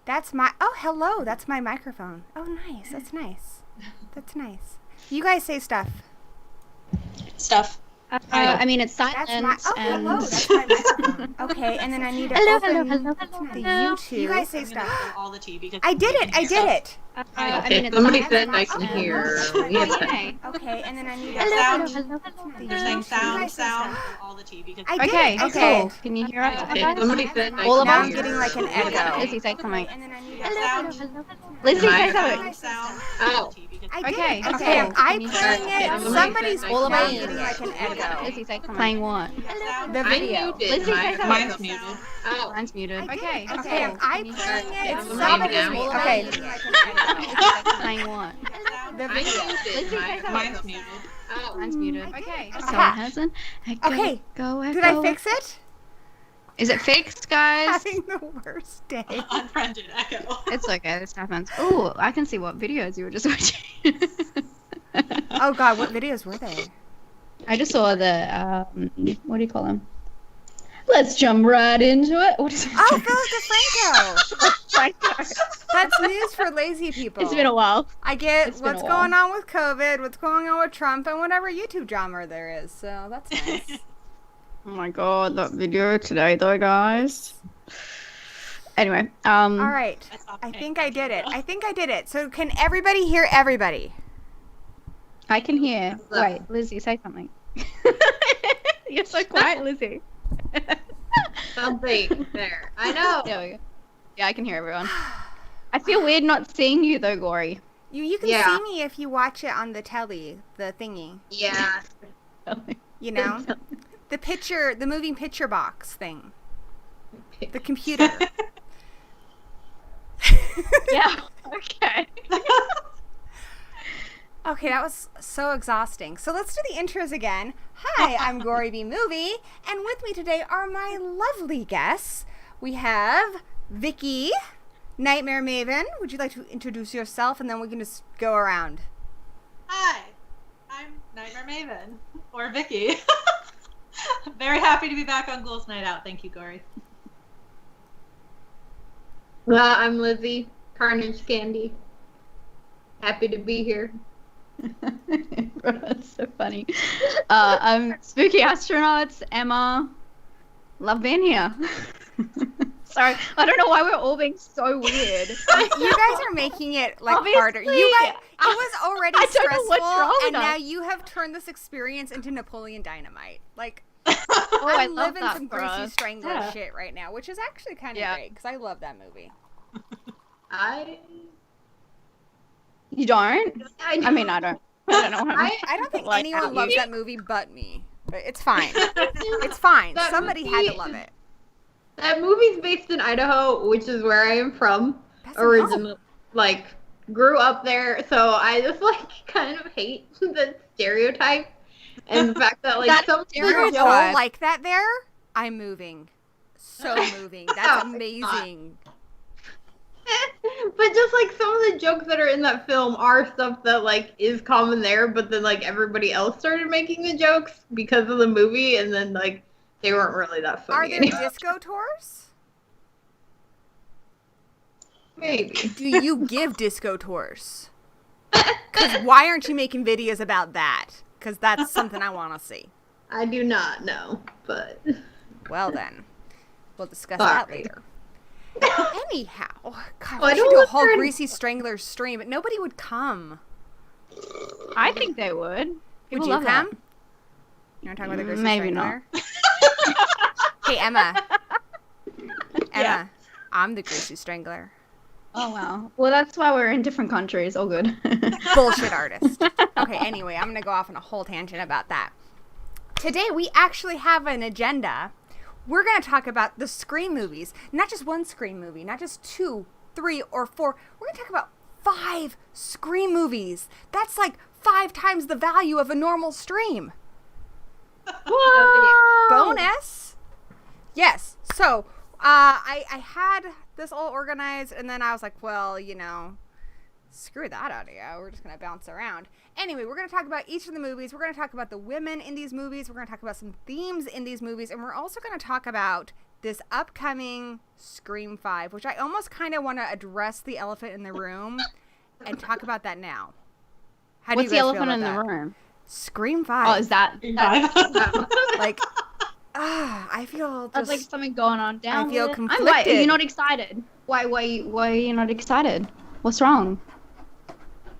That's my, oh, hello, that's my microphone. Oh, nice, that's nice. That's nice. You guys say stuff. Stuff. I mean, it's silent. That's my, oh, and... hello, that's my microphone. Okay, and then I need to open the YouTube. You guys say stuff. All the tea because I did it, I did it. I mean, it's Somebody silent. said I can hear. Okay. Okay, and then I need to Sound. open They're saying sound, all the tea because I did Okay, it, okay. cool. Can you hear us? Okay, somebody said I All of Now can I'm hear. getting like an echo. Lizzie, say something. And then I need to sound. Lizzie, say Sound. something. Sound. Oh. I did Okay, it. okay. Okay, am I Can you playing hear it? us? Somebody's All now of I'm us. getting like an echo. Lizzie, say something. Playing what? The I video. muted Lizzie, say something. Mine's muted. Oh. Mine's muted. I did Okay, it. Okay, am I playing it? It's Somebody's muted. okay. Playing what? The I video. muted my Mine's muted. Oh. Mine's muted. I did Okay. it. So Aha. it hasn't. Echo, Okay. Go, echo. Did I fix it? Is it fixed, guys? Having the worst day. Unfriended echo. It's okay. This happens. Oh, I can see what videos you were just watching. Oh God, what videos were they? I just saw the what do you call them? Let's jump right into it. What is it? Oh, Philip DeFranco. Franco. That's news for lazy people. It's been a while. I get It's been what's a while. going on with COVID, what's going on with Trump, and whatever YouTube drama there is. So that's nice. Oh my god, that video today though, guys. Anyway, All right. I think I did it. I think I did it. So can everybody hear everybody? I can hear. Wait, Lizzie, say something. You're so quiet, Lizzie. Something there. I know. There we go. Yeah, I can hear everyone. I feel weird not seeing you though, Gory. You can Yeah. see me if you watch it on the telly, the thingy. Yeah. You know? The picture, the moving picture box thing. The computer. Yeah. Okay. Okay, that was so exhausting. So let's do the intros again. Hi, I'm Gory B Movie, and with me today are my lovely guests. We have Vicky, Nightmare Maven. Would you like to introduce yourself, and then we can just go around? Hi, I'm Nightmare Maven, or Vicky. Very happy to be back on Ghouls Night Out. Thank you, Gory. I'm Lizzie, CarnageCandyy. Happy to be here. Bro, that's so funny. I'm Spooky Astronauts, Emma. Love being here. Sorry, I don't know why we're all being so weird. You guys are making it like harder. Obviously, You guys, it was already I don't know stressful, what's wrong and with now us. you have turned this experience into Napoleon Dynamite. Like, Oh, I I'm love living that some for Greasy us. Strangler Yeah. shit right now, which is actually kind of Yeah. great because I love that movie. You don't? I mean, I don't. I don't know. I don't think Like anyone that loves movie. that movie but me. But it's fine. It's fine. That Somebody had to movie- love it. That movie's based in Idaho, which is where I am from. That's Originally, like, grew up there, so I just, like, kind of hate the stereotype. And the fact that, like, That some stereotype- You're jokes- all like that there? I'm moving. So moving. That's Oh my amazing. But just like some of the jokes that are in that film are stuff that like is common there, but then like everybody else started making the jokes because of the movie, and then like they weren't really that Are funny. there anymore. disco tours? Maybe. Do you give disco tours? Because why aren't you making videos about that? Because that's something I want to see. I do not know, but Well then, we'll discuss Sorry. that later. Anyhow, God, Well, I we should don't do a want whole her to- Greasy Strangler stream, but nobody would come. I think they would. Would People you love come? that. You want to talk about the Greasy Maybe Strangler? Hey, Emma. Emma, Yeah. I'm the Greasy Strangler. Oh wow. Well, that's why we're in different countries. All good. Bullshit artist. Okay, anyway, I'm going to go off on a whole tangent about that. Today, we actually have an agenda. We're going to talk about the Scream movies. Not just one Scream movie, not just 2, 3, or 4. We're going to talk about 5 Scream movies. That's like 5 times the value of a normal stream. Whoa! Bonus. Yes. So, I had this all organized, and then I was like, well, you know, screw that audio. We're just going to bounce around. Anyway, we're going to talk about each of the movies. We're going to talk about the women in these movies. We're going to talk about some themes in these movies. And we're also going to talk about this upcoming Scream 5, which I almost kind of want to address the elephant in the room and talk about that now. How do What's the you guys feel elephant in about the that? room? Scream 5. Oh, is that? Like, I feel just... That's like something going on down. I feel with it. Why, are conflicted. you not excited? Why are you not excited? What's wrong?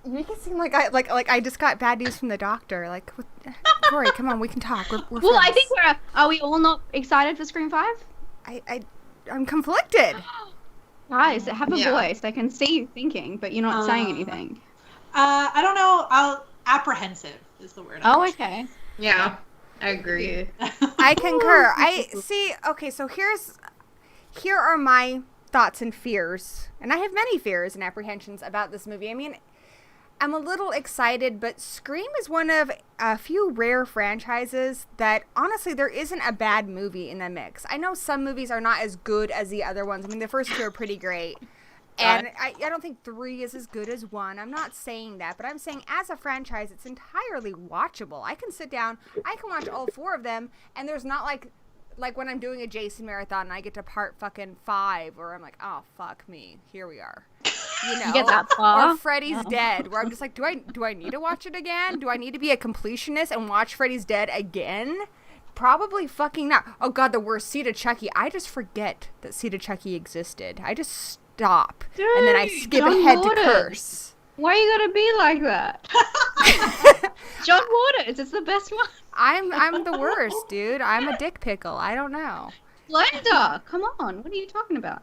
You make it seem like I just got bad news from the doctor. Like, Corey, come on, we can talk. We're Well, I friends. think are we all not excited for Scream 5? I'm conflicted. Guys, have a Yeah. voice. I can see you thinking, but you're not saying anything. I don't know. Apprehensive is the word. Oh, okay. yeah, I agree. I concur. I see. Okay, so here are my thoughts and fears, and I have many fears and apprehensions about this movie. I mean, I'm a little excited, but Scream is one of a few rare franchises that, honestly, there isn't a bad movie in the mix. I know some movies are not as good as the other ones. I mean, the first 2 are pretty great. And I don't think 3 is as good as 1. I'm not saying that, but I'm saying as a franchise, it's entirely watchable. I can sit down, I can watch all 4 of them, and there's not like when I'm doing a Jason marathon and I get to part fucking 5, where I'm like, oh, fuck me, here we are. You know, You get that far? or Freddy's Dead, where I'm just like, do I need to watch it again? Do I need to be a completionist and watch Freddy's Dead again? Probably fucking not. Oh god, the worst, Seed of Chucky. I just forget that Seed of Chucky existed. I just stop, and then I Dude, skip John ahead to Waters. curse. Why you gotta be like that? John Waters, it's the best one. I'm the worst, dude. I'm a dick pickle. I don't know. Splendor, come on, what are you talking about?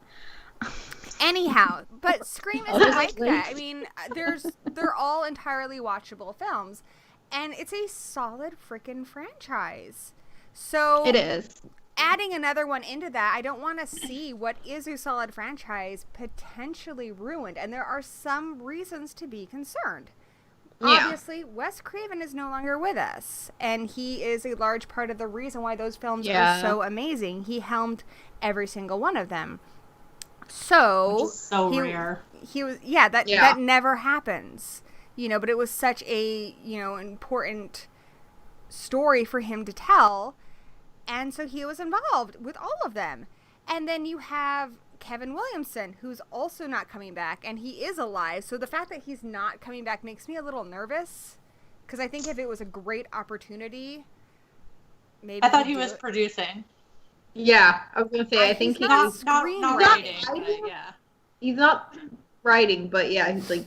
Anyhow, but Scream isn't like that. I mean, they're all entirely watchable films, and it's a solid freaking franchise. So It is. adding another one into that, I don't want to see what is a solid franchise potentially ruined, and there are some reasons to be concerned. Yeah. Obviously, Wes Craven is no longer with us, and he is a large part of the reason why those films Yeah. are so amazing. He helmed every single one of them. So Which is so he, rare. He was Yeah. that never happens, you know. But it was such a important story for him to tell, and so he was involved with all of them. And then you have Kevin Williamson, who's also not coming back, and he is alive. So the fact that he's not coming back makes me a little nervous, because I think if it was a great opportunity, maybe I thought he was producing. Yeah, I was gonna say. I think he's he's not not writing. writing. But yeah. he's not writing, but yeah, he's like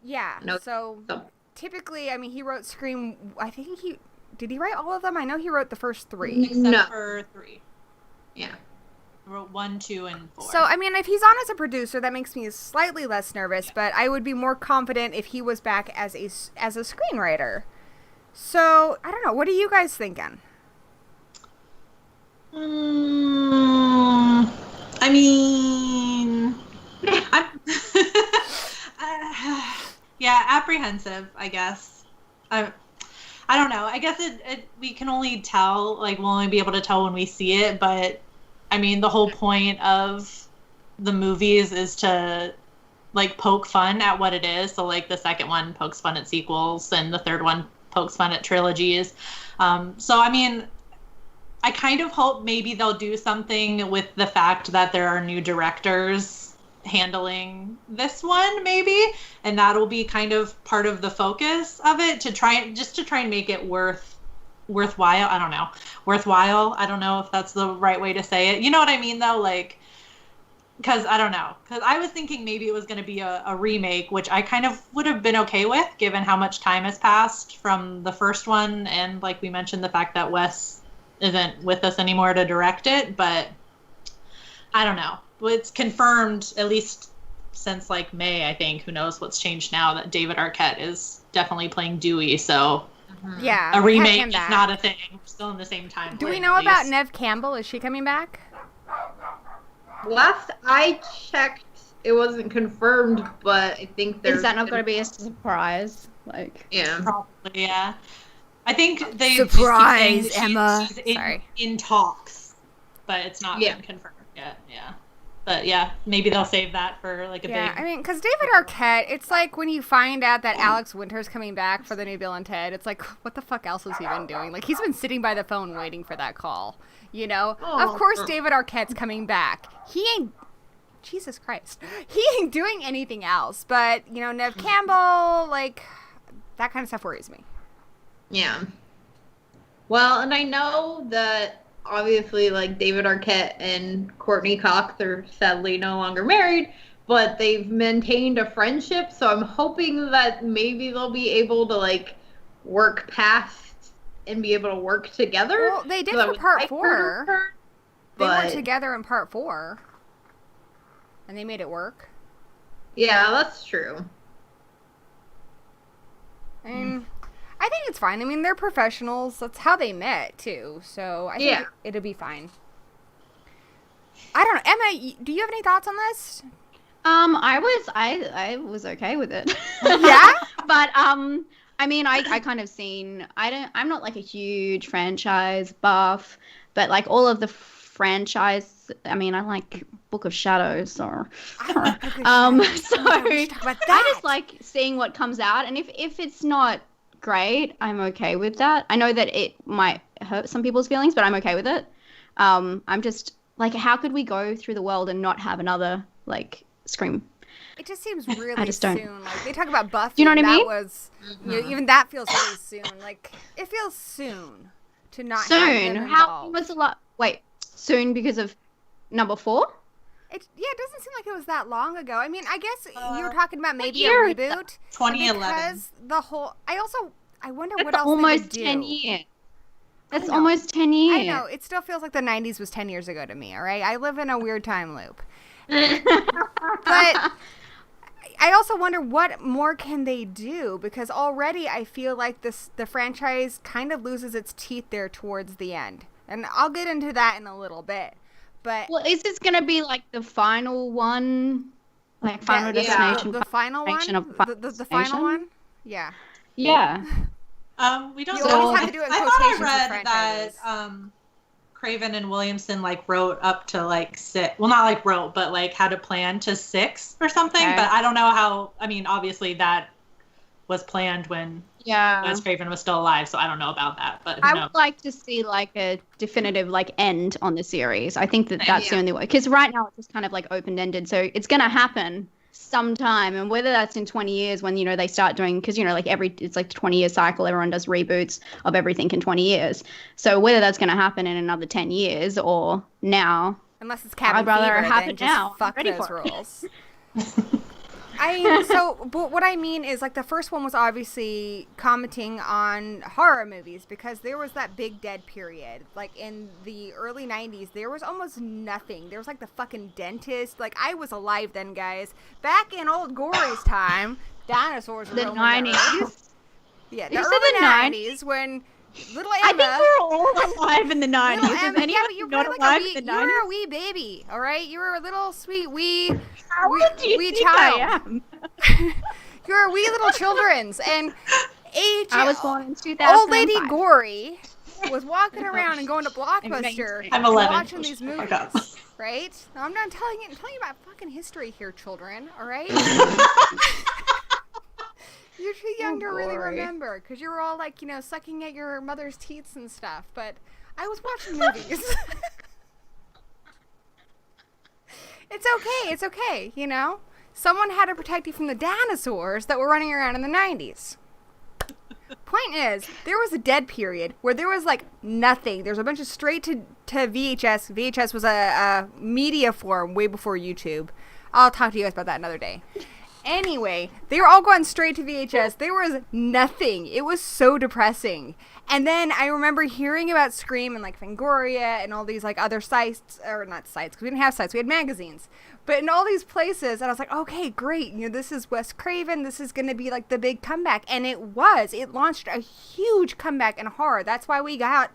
Yeah. No, So some- typically, I mean, he wrote Scream. I think did he write all of them? I know he wrote the first 3. Except No. for 3. yeah. I wrote 1, 2, and 4. So, I mean, if he's on as a producer, that makes me slightly less nervous, but I would be more confident if he was back as a screenwriter. So, I don't know. What are you guys thinking? I mean, I'm yeah, apprehensive, I guess. I don't know. I guess we can only tell, like, we'll only be able to tell when we see it, but I mean, the whole point of the movies is to, like, poke fun at what it is. So, like, the second one pokes fun at sequels, and the third one pokes fun at trilogies. So, I mean, I kind of hope maybe they'll do something with the fact that there are new directors handling this one, maybe, and that'll be kind of part of the focus of it, to try and make it worthwhile. I don't know. Worthwhile. I don't know if that's the right way to say it. You know what I mean, though? Like, because I don't know. Because I was thinking maybe it was going to be a remake, which I kind of would have been okay with, given how much time has passed from the first one, and like we mentioned, the fact that Wes isn't with us anymore to direct it. But I don't know. It's confirmed, at least since like May, I think. Who knows what's changed now, that David Arquette is definitely playing Dewey. So Yeah. a we had remake him is back. not a thing. We're still in the same time. Do we frame, know at about least. Neve Campbell? Is she coming back? Last I checked, it wasn't confirmed, but I think there's. Is that not going to be a surprise? Like, Yeah. Probably, yeah. I think they Surprise, just keep saying Emma. She's Sorry. in talks, but it's not been confirmed yet. Yeah, but yeah, maybe they'll save that for like a Yeah, big. I mean, because David Arquette, it's like when you find out that Alex Winter's coming back for the new Bill and Ted, it's like, what the fuck else has he been doing? Like, he's been sitting by the phone waiting for that call, you know? Of course David Arquette's coming back. He ain't, Jesus Christ, he ain't doing anything else. But, you know, Neve Campbell, like, that kind of stuff worries me. Yeah. Well, and I know that obviously, like, David Arquette and Courtney Cox are sadly no longer married, but they've maintained a friendship, so I'm hoping that maybe they'll be able to, like, work past and be able to work together. Well, they did So I for would part like 4. her, They were but- together in part 4. And they made it work. Yeah, that's true. I mean, I think it's fine. I mean, they're professionals. That's how they met, too. So I think it'll be fine. I don't know. Emma, do you have any thoughts on this? I was okay with it. Yeah? But I mean, I kind of seen, I'm not like a huge franchise buff, but like all of the franchise, I mean, I like Book of Shadows or I love Book of so Shadows. We should talk about I that. just like seeing what comes out, and if it's not great, I'm okay with that. I know that it might hurt some people's feelings, but I'm okay with it. I'm just like, how could we go through the world and not have another like Scream? It just seems really just don't. soon. Like, they talk about Buffy. Do you know what I and mean? That was, you know, even that feels really soon. Like, it feels soon to not have Soon? them How involved. was a lot? Wait, soon because of number 4? It doesn't seem like it was that long ago. I mean, I guess you were talking about maybe a year is reboot. 2011. Because the whole... I wonder what That's else almost they would do. 10 years. That's know. almost 10 years. I know. It still feels like the 90s was 10 years ago to me, all right? I live in a weird time loop. But I also wonder what more can they do, because already I feel like the franchise kind of loses its teeth there towards the end. And I'll get into that in a little bit. But Well, is this going to be like the final one? Like Final Destination? the final one? Destination of The final one? Yeah. Yeah. We don't You know. always have to do it in I thought quotations with I read franchises. that Craven and Williamson like wrote up to like 6. Well, not like wrote, but like had a plan to 6 or something. Okay. But I don't know how. I mean, obviously that was planned when Yeah. Wes Craven was still alive. So I don't know about that, but who I knows? would like to see like a definitive like end on the series. I think that Same, that's the only way. Because right now it's just kind of like open-ended. So it's going to happen sometime. And whether that's in 20 years when, they start doing, because, like it's like 20-year cycle. Everyone does reboots of everything in 20 years. So whether that's going to happen in another 10 years or now. Unless it's Cabin I'd rather Fever, have then it just now. fuck I'm ready those for it. rules. But what I mean is, like, the first one was obviously commenting on horror movies because there was that big dead period. Like, in the early 90s, there was almost nothing. There was, like, the fucking dentist. Like, I was alive then, guys. Back in old Gory's time, dinosaurs were The roaming the 90s. earth. Yeah, the You said early the 90s when little I Emma... think we're all alive in the 90s. Little Is Emma, anyone but you were not like alive a in wee, the you 90s? were a wee baby, all right? You were a little sweet wee, How old do you wee think child. I am? You're a wee little children's, and I was born in 2005. old lady Gory was walking around and going to Blockbuster I'm and 11. watching these Oh my movies, God. right? Now I'm not telling you about fucking history here, children, all right? You're too young to really Gory. remember because you were all like, sucking at your mother's teats and stuff. But I was watching movies. It's okay, Someone had to protect you from the dinosaurs that were running around in the 90s. Point is, there was a dead period where there was, like, nothing. There was a bunch of straight to VHS. VHS was a media form way before YouTube. I'll talk to you guys about that another day. Anyway, they were all going straight to VHS. There was nothing. It was so depressing. And then I remember hearing about Scream and, like, Fangoria and all these, like, other sites, or not sites, because we didn't have sites. We had magazines. But in all these places, and I was like, okay, great. This is Wes Craven. This is going to be, like, the big comeback. And it was. It launched a huge comeback in horror. That's why we got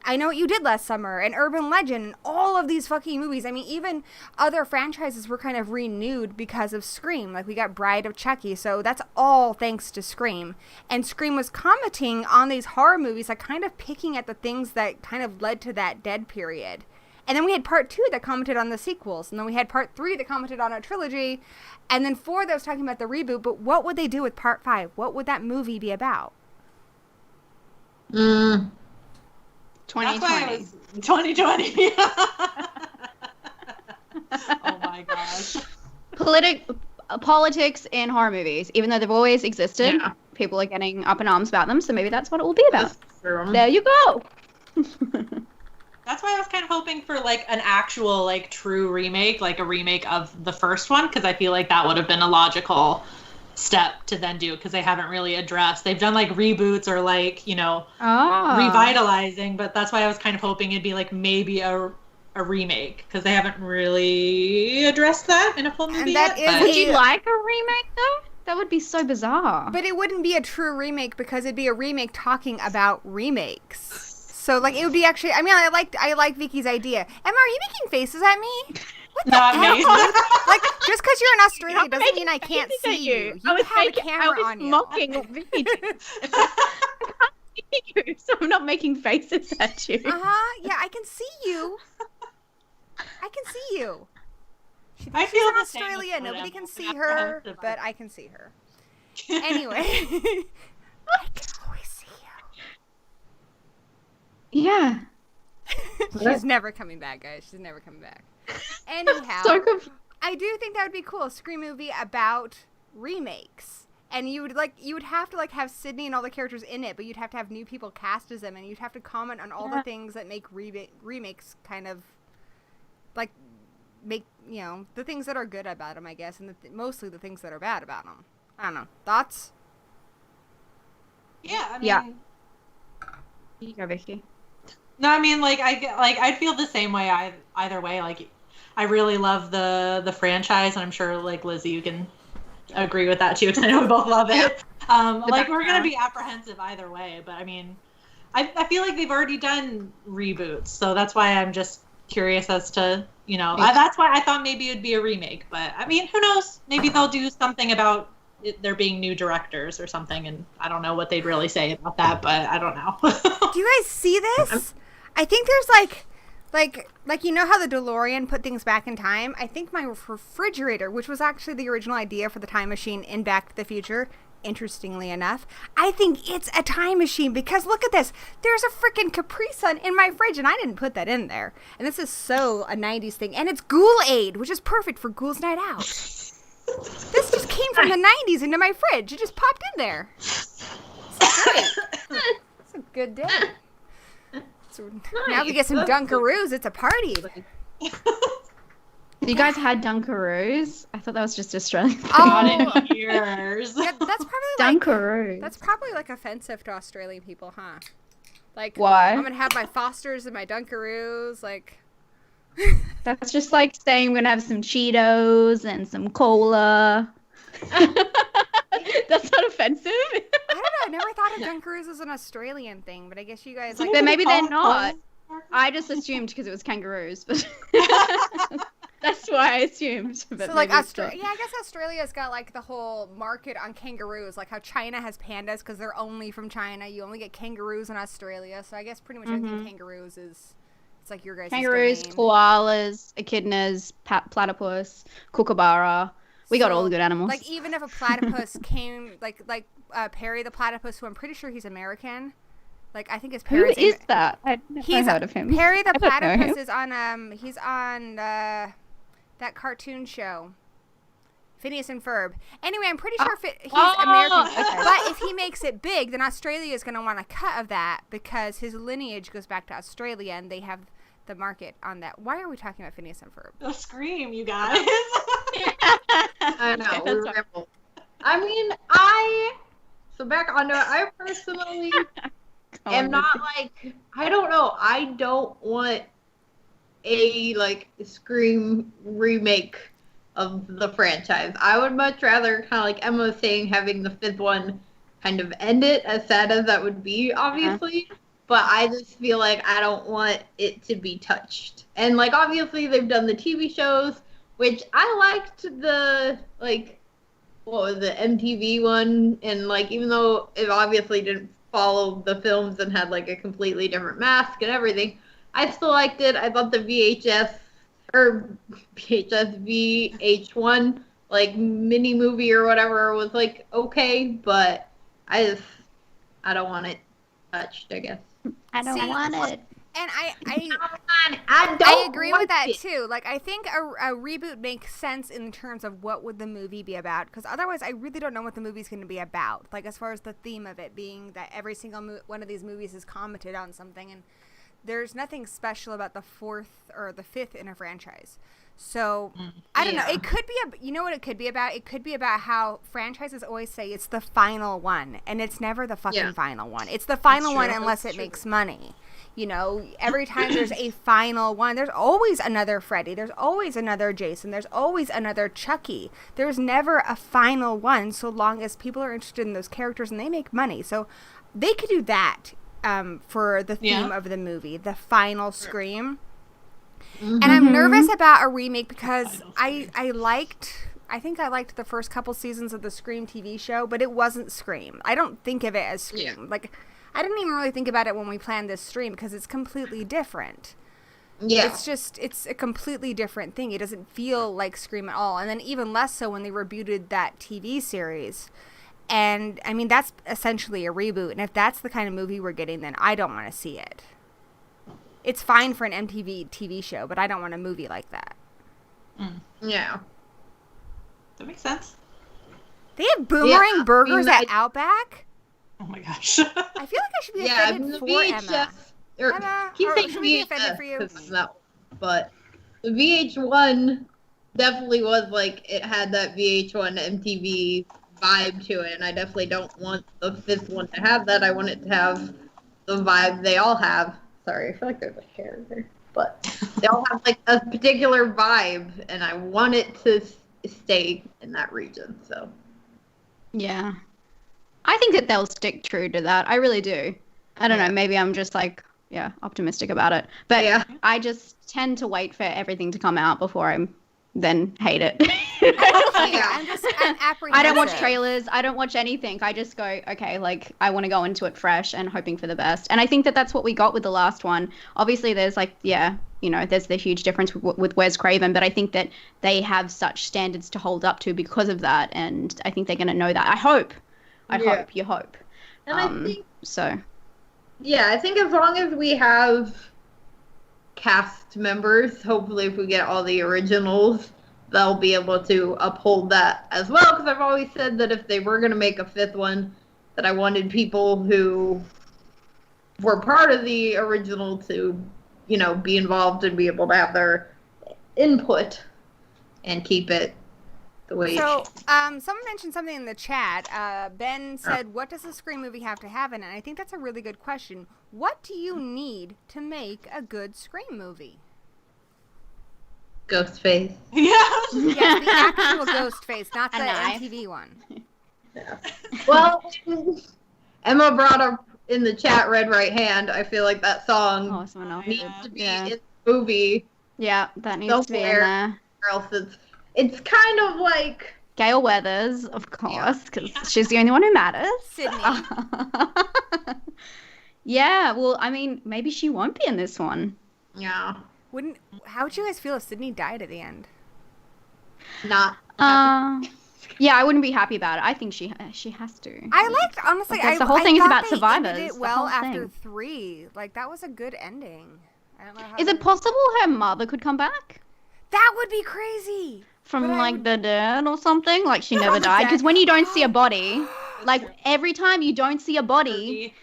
I Know What You Did Last Summer and Urban Legend and all of these fucking movies. I mean, even other franchises were kind of renewed because of Scream. Like, we got Bride of Chucky, so that's all thanks to Scream. And Scream was commenting on these horror movies, like kind of picking at the things that kind of led to that dead period. And then we had part 2 that commented on the sequels. And then we had part 3 that commented on a trilogy. And then 4 that was talking about the reboot. But what would they do with part 5? What would that movie be about? 2020. That's why it was 2020. Oh my gosh. Politics in horror movies, even though they've always existed, people are getting up in arms about them, so maybe that's what it will be about. There you go. That's why I was kind of hoping for, like, an actual, like, true remake, like a remake of the first one, because I feel like that would have been a logical step to then do, because they haven't really addressed. They've done, like, reboots or, like, revitalizing, but that's why I was kind of hoping it'd be, like, maybe a remake, because they haven't really addressed that in a full movie yet. Would you like a remake, though? That would be so bizarre. But it wouldn't be a true remake because it'd be a remake talking about remakes. So, like, it would be actually... I mean, I like Vicky's idea. Emma, are you making faces at me? What the Not hell? me. Like, just because you're in Australia doesn't mean I can't see you. You have a camera on you. I was mocking Vicky. I can't see you, so I'm not making faces at you. Uh-huh. Yeah, I can see you. I can see you. She's I feel in the same Australia. with Nobody Emma. can see her, but I can see her. Anyway. I can always see you. Yeah. She's never coming back, guys. She's never coming back. Anyhow, So good. I do think that would be cool. A Scream movie about remakes. And you would have to, like, have Sidney and all the characters in it, but you'd have to have new people cast as them, and you'd have to comment on all the things that make remakes kind of, like, make, the things that are good about them, I guess, and mostly the things that are bad about them. I don't know. Thoughts? Yeah, I mean... Yeah. You go, Vicky. No, I mean, like, I'd feel the same way either way. Like, I really love the franchise, and I'm sure, like, Lizzie, you can agree with that too, because I know we both love it. Like, we're gonna be apprehensive either way, but I mean, I feel like they've already done reboots, so that's why I'm just curious as to, that's why I thought maybe it'd be a remake. But I mean, who knows? Maybe they'll do something about there being new directors or something, and I don't know what they'd really say about that, but I don't know. Do you guys see this? I think there's like you know how the DeLorean put things back in time? I think my refrigerator, which was actually the original idea for the time machine in Back to the Future, interestingly enough. I think it's a time machine because look at this. There's a freaking Capri Sun in my fridge, and I didn't put that in there. And this is so a 90s thing. And it's Ghoul Aid, which is perfect for Ghouls Night Out. This just came from the 90s into my fridge. It just popped in there. It's great. It's a good day. So now we get some Dunkaroos. It's a party. You guys had Dunkaroos? I thought that was just Australian. Not in years. Yeah, that's probably like offensive to Australian people, huh? Like, why? I'm gonna have my Fosters and my Dunkaroos, like. That's just like saying we're gonna have some Cheetos and some cola. That's not offensive. I don't know. I never thought of Dunkaroos as an Australian thing, but I guess you guys like. Then maybe they're not. I just assumed because it was kangaroos, but that's why I assumed. But so like Australia, I guess Australia's got like the whole market on kangaroos, like how China has pandas because they're only from China. You only get kangaroos in Australia, so I guess pretty much everything kangaroos is. It's like your guys' kangaroos, domain. koalas, echidnas, platypus, kookaburra. We got all the good animals. Like even if a platypus came, like Perry the platypus, who I'm pretty sure he's American. Like I think his parents. Who is that? I've never heard of him. Perry the platypus is on he's on that cartoon show. Phineas and Ferb. Anyway, I'm pretty sure he's American. Okay. But if he makes it big, then Australia is going to want a cut of that because his lineage goes back to Australia and they have the market on that. Why are we talking about Phineas and Ferb? The Scream, you guys. I know. We ramble. I mean, so back onto it, I personally am not like, I don't know. I don't want a like Scream remake of the franchise. I would much rather, kind of like Emma was saying, having the fifth one kind of end it, as sad as that would be, obviously. But I just feel like I don't want it to be touched. And like obviously they've done the TV shows, which I liked the like what was the MTV one, and like even though it obviously didn't follow the films and had like a completely different mask and everything, I still liked it. I thought the VH1 like mini movie or whatever was like okay, but I don't want it touched, I guess. I don't want it. And I don't agree with that too. Like I think a reboot makes sense in terms of what would the movie be about, because otherwise I really don't know what the movie's going to be about. Like as far as the theme of it being that every single one of these movies is commented on something, and there's nothing special about the fourth or the fifth in a franchise. So I don't know. It could be you know what it could be about? It could be about how franchises always say it's the final one, and it's never the fucking final one. It's the final one unless it makes money. You know, every time there's a final one, there's always another Freddy. There's always another Jason. There's always another Chucky. There's never a final one so long as people are interested in those characters and they make money. So they could do that for the theme of the movie, the final Scream. And I'm nervous about a remake because I think I liked the first couple seasons of the Scream TV show, but it wasn't Scream. I don't think of it as Scream. Yeah. Like, I didn't even really think about it when we planned this stream because it's completely different. Yeah. It's a completely different thing. It doesn't feel like Scream at all. And then even less so when they rebooted that TV series. And, I mean, that's essentially a reboot. And if that's the kind of movie we're getting, then I don't want to see it. It's fine for an MTV TV show, but I don't want a movie like that. Yeah. That makes sense. They have boomerang burgers at Outback? Oh my gosh. I feel like I should be offended for Emma. Emma, should be offended for you. But the VH1 definitely was like, it had that VH1 MTV vibe to it, and I definitely don't want the fifth one to have that. I want it to have the vibe they all have. Sorry, I feel like there's a hair there. But they all have like a particular vibe, and I want it to stay in that region, so. Yeah. I think that they'll stick true to that. I really do. I don't know. Maybe I'm just like, optimistic about it. But I just tend to wait for everything to come out before I then hate it. I'm apprehensive. I don't watch trailers. I don't watch anything. I just go, okay, like I want to go into it fresh and hoping for the best. And I think that that's what we got with the last one. Obviously, there's like, there's the huge difference with Wes Craven, but I think that they have such standards to hold up to because of that. And I think they're going to know that. I hope. I Yeah. hope. You hope. And I think, So. yeah, I think as long as we have cast members, hopefully if we get all the originals, they'll be able to uphold that as well. Because I've always said that if they were going to make a fifth one, that I wanted people who were part of the original to, you know, be involved and be able to have their input and keep it the way So, someone mentioned something in the chat. Ben said, what does a Scream movie have to have in it? And I think that's a really good question. What do you need to make a good Scream movie? Ghostface. Yeah. Yes, the actual ghost face, not the A knife. MTV one. Yeah. Well, Emma brought up in the chat Red Right Hand. I feel like that song Oh, someone else. needs Yeah. to be Yeah. in the movie, Yeah, that needs to be in Somewhere. there. or else it's kind of like, Gale Weathers, of course, because she's the only one who matters. Sidney. Yeah, well, I mean, maybe she won't be in this one. yeah, How would you guys feel if Sidney died at the end? not. Yeah, I wouldn't be happy about it. I think she has to. I liked, honestly, Because the whole thing is thought about they survivors, ended the it well whole after thing. 3. Like, that was a good ending. I don't know how Is it possible her mother could come back That would be crazy. from But I like would- the dead or something? Like she never From the died? dead. Because when you don't see a body, like true. every time you don't see a body,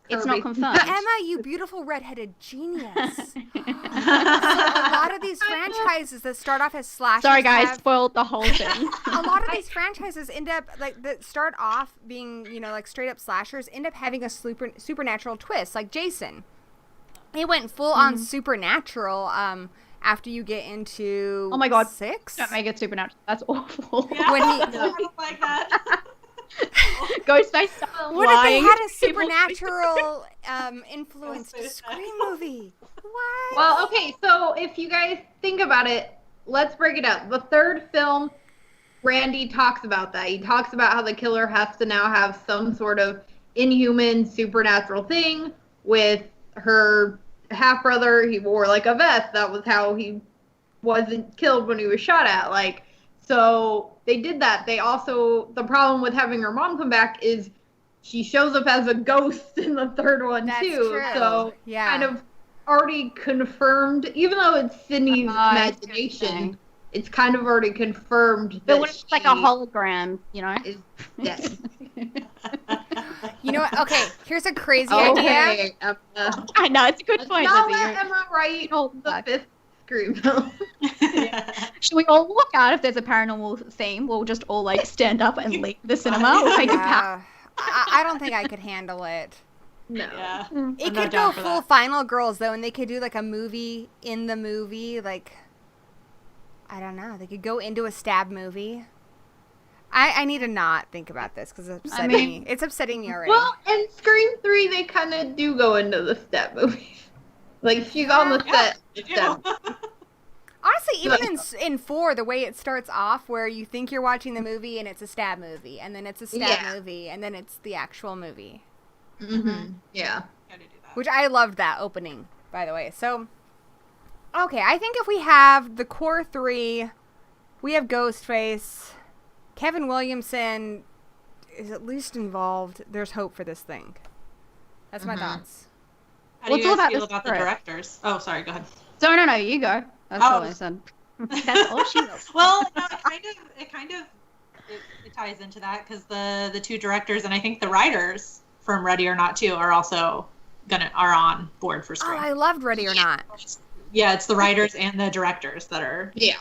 it's not Kirby. confirmed. Emma, you beautiful redheaded genius. A lot of these franchises that start off as slashers Sorry, guys, have- spoiled the whole thing. a lot of these franchises end up like that start off being, you know, like straight up slashers, end up having a supernatural twist, like Jason. It went full on supernatural after you get into Oh my God. 6. Don't make it supernatural. That's awful. Yeah, When he- I don't like that. Ghostface starts What if they lying had a to people. supernatural influenced Ghostface. Scream movie? What? Well, okay, so if you guys think about it, let's break it up. The third film, Randy talks about that. He talks about how the killer has to now have some sort of inhuman supernatural thing with her half brother. He wore like a vest. That was how he wasn't killed when he was shot at. Like, so they did that. They also, the problem with having her mom come back is she shows up as a ghost in the third one That's too. true. So Yeah. kind of already confirmed, even though it's Sydney's I see what you're imagination, saying. it's kind of already confirmed But that when it's like a hologram, you know? is dead. You know what? Okay, here's a crazy idea. Okay, Emma. I know, it's a good Let's point, not Lizzie. let Emma write Hold the back. fifth Scream film. Should we all walk out if there's a paranormal theme? We'll just all like stand up and leave the cinema. We'll take a pack. Yeah. I don't think I could handle it. No. Yeah. It I'm could not go down for full that. Final Girls though, and they could do like a movie in the movie. Like, I don't know. They could go into a stab movie. I need to not think about this because it's upsetting mean- me. It's upsetting me already. Well, in Scream 3, they kind of do go into the step movies. Like, she's on the set. You of do. step. Honestly, even in 4, the way it starts off, where you think you're watching the movie and it's a stab movie, and then it's a stab Yeah. movie, and then it's the actual movie. Mm-hmm. Yeah. Gotta do that. Which I loved that opening, by the way. So, okay, I think if we have the core 3, we have Ghostface, Kevin Williamson is at least involved. There's hope for this thing. That's my Mhm. thoughts. How do What's you all guys about feel the about the script? directors? Oh, sorry, go ahead. No, you go. That's Oh. all I said. That's all she wrote. Well, no, it ties into that because the two directors and I think the writers from Ready or Not 2 are also are on board for Oh, Scream. I loved Ready or Not. Yeah, it's the writers and the directors that are Yeah.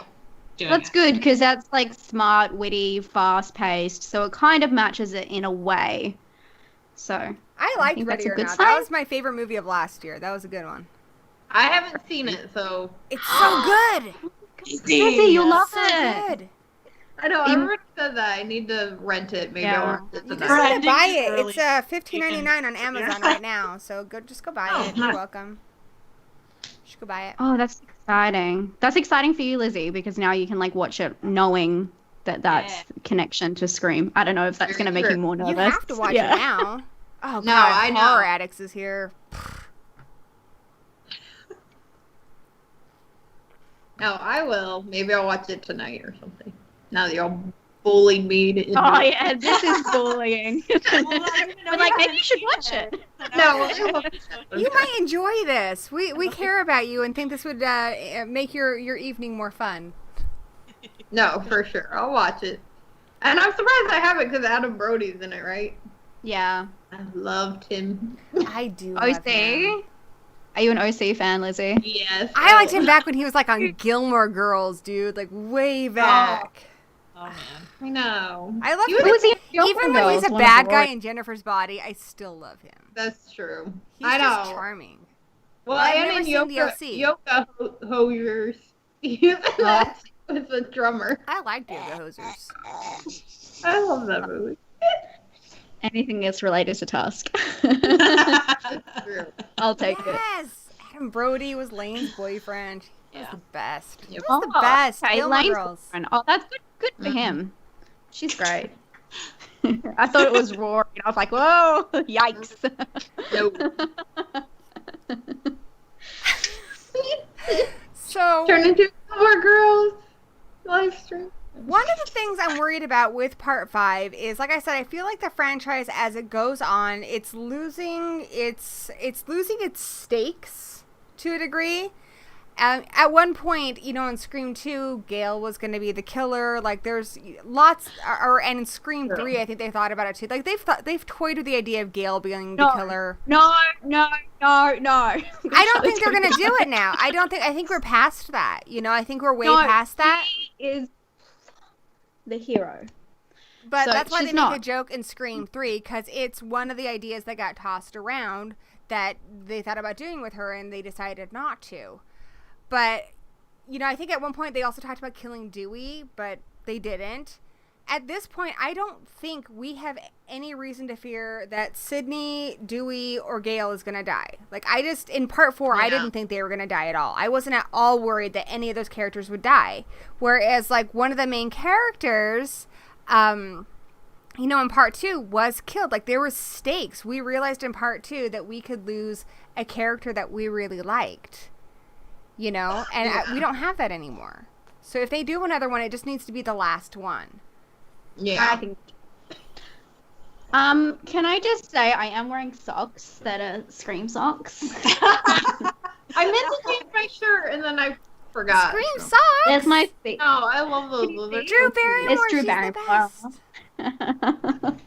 doing That's it. good because that's like smart, witty, fast paced. So it kind of matches it in a way. So I liked think Ready that's a or good Not. sign. That was my favorite movie of last year. That was a good one. I haven't seen it, so It's so good. Lizzie, you love So it. good. I know. You- Everyone said that. I need to rent it. Maybe Yeah. I'll rent it You just tonight. need to buy it. Early. It's $15.99 on Amazon right now. So just go buy Oh, it. You're nice. welcome. Just go buy it. Oh, that's exciting. That's exciting for you, Lizzie, because now you can like watch it knowing that that's Yeah. connection to Scream. I don't know if that's Very going to make true. you more nervous. You have to watch Yeah. it now. Oh, No, God. I know. Horror Addicts is here. No, I will. Maybe I'll watch it tonight or something. Now that y'all bullied me to Oh yeah, this is bullying. We're like, maybe you should watch it. No, You might enjoy this. We care about you and think this would make your evening more fun. no, for sure. I'll watch it. And I'm surprised I haven't because Adam Brody's in it, right? Yeah. I loved him. I do love OC? him. Are you an OC fan, Lizzie? Yes. I liked him back when he was like on Gilmore Girls, dude. Like way back. Oh man. I know. I love You him. Who was he in Gilmore Even when he's Girls? a One of bad the guy worst. in Jennifer's Body, I still love him. That's true. He's I just know. charming. Well, I've and never in seen the OC. Yoga Hosers. He's in that with the drummer. I like Yoga Hosers. I love that movie. Anything that's related to Tusk. That's true. I'll take it. Yes! Adam Brody was Lane's boyfriend. He was Yeah. the best. Yep. He was the best. Okay, Gilmore Lane's Girls. boyfriend. Oh, that's good for him. She's great. I thought it was raw. I was like, whoa, yikes. Nope. So, Turn into more girls. Live stream. one of the things I'm worried about with Part 5 is, like I said, I feel like the franchise, as it goes on, it's losing its stakes to a degree. At one point, you know, in Scream 2, Gale was going to be the killer. Like, there's lots, and in Scream 3, I think they thought about it too. Like, they've toyed with the idea of Gale being the killer. No. I don't think they're going to do it now. I think we're past that. You know, I think we're way past that. She is the hero. But So that's why she's they make a not. joke in Scream 3, because it's one of the ideas that got tossed around that they thought about doing with her, and they decided not to. But, you know, I think at one point they also talked about killing Dewey, but they didn't. At this point, I don't think we have any reason to fear that Sidney, Dewey, or Gale is going to die. Like, in Part 4, I didn't think they were going to die at all. I wasn't at all worried that any of those characters would die. Whereas, like, one of the main characters, you know, in Part 2 was killed. Like, there were stakes. We realized in Part 2 that we could lose a character that we really liked. You know? And we don't have that anymore. So if they do another one, it just needs to be the last one. Yeah. I think. Can I just say I am wearing socks that are Scream socks? I meant to change my shirt and then I forgot. Scream socks! That's my thing. No, I love those. They're Drew so Barrymore, It's Drew she's Barrymore. the best.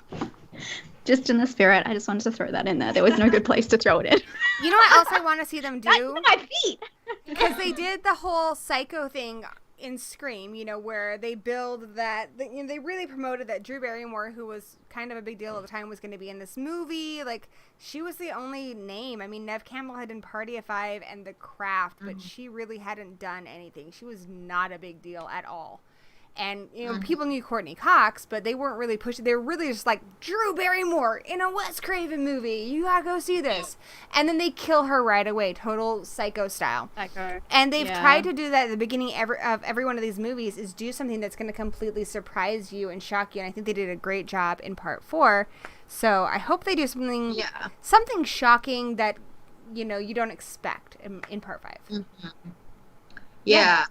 Just in the spirit, I just wanted to throw that in there. There was no good place to throw it in. You know what else I want to see them That's do? my feet. Because they did the whole Psycho thing in Scream, you know, where they build that, you know, they really promoted that Drew Barrymore, who was kind of a big deal at the time, was going to be in this movie. Like, she was the only name. I mean, Neve Campbell had done Party of Five and The Craft, but she really hadn't done anything. She was not a big deal at all. And, you know, people knew Courtney Cox, but they weren't really pushing. They were really just like, Drew Barrymore in a Wes Craven movie. You gotta go see this. And then they kill her right away, total Psycho style. Psycho. And they've tried to do that at the beginning of every one of these movies, is do something that's going to completely surprise you and shock you. And I think they did a great job in Part 4. So I hope they do something shocking that, you know, you don't expect in Part 5. Mm-hmm. Yeah.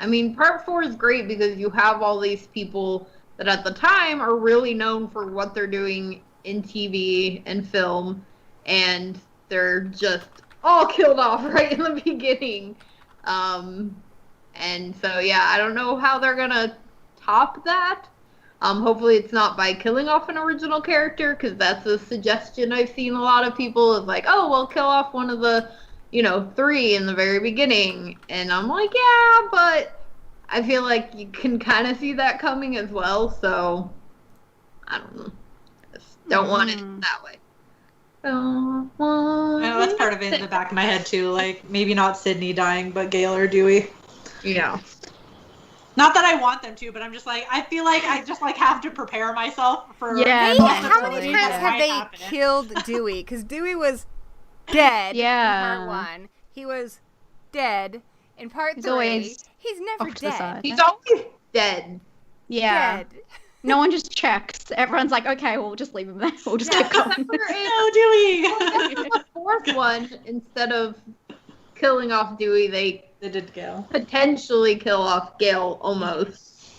I mean, Part 4 is great because you have all these people that at the time are really known for what they're doing in TV and film, and they're just all killed off right in the beginning. And so, yeah, I don't know how they're gonna top that. Hopefully it's not by killing off an original character, because that's a suggestion I've seen a lot of people is like, oh, well, kill off one of the, you know, 3 in the very beginning. And I'm like, yeah, but I feel like you can kind of see that coming as well. So, I don't know. Just don't want it that way. Don't want I know that's part of it in the back of my head too. Like, maybe not Sidney dying, but Gale or Dewey. Yeah. Not that I want them to, but I'm just like, I feel like I just like have to prepare myself for. Yeah, How many Totally. times have they happen. killed Dewey? Because Dewey was dead in Yeah. Part 1. He was dead in Part 3. always He's never off to the dead. side. He's always dead. Yeah. Dead. No one just checks. Everyone's like, okay, we'll just leave him there. We'll just keep going. No, Dewey. The 4th one, instead of killing off Dewey, they They did Gale. potentially kill off Gale almost.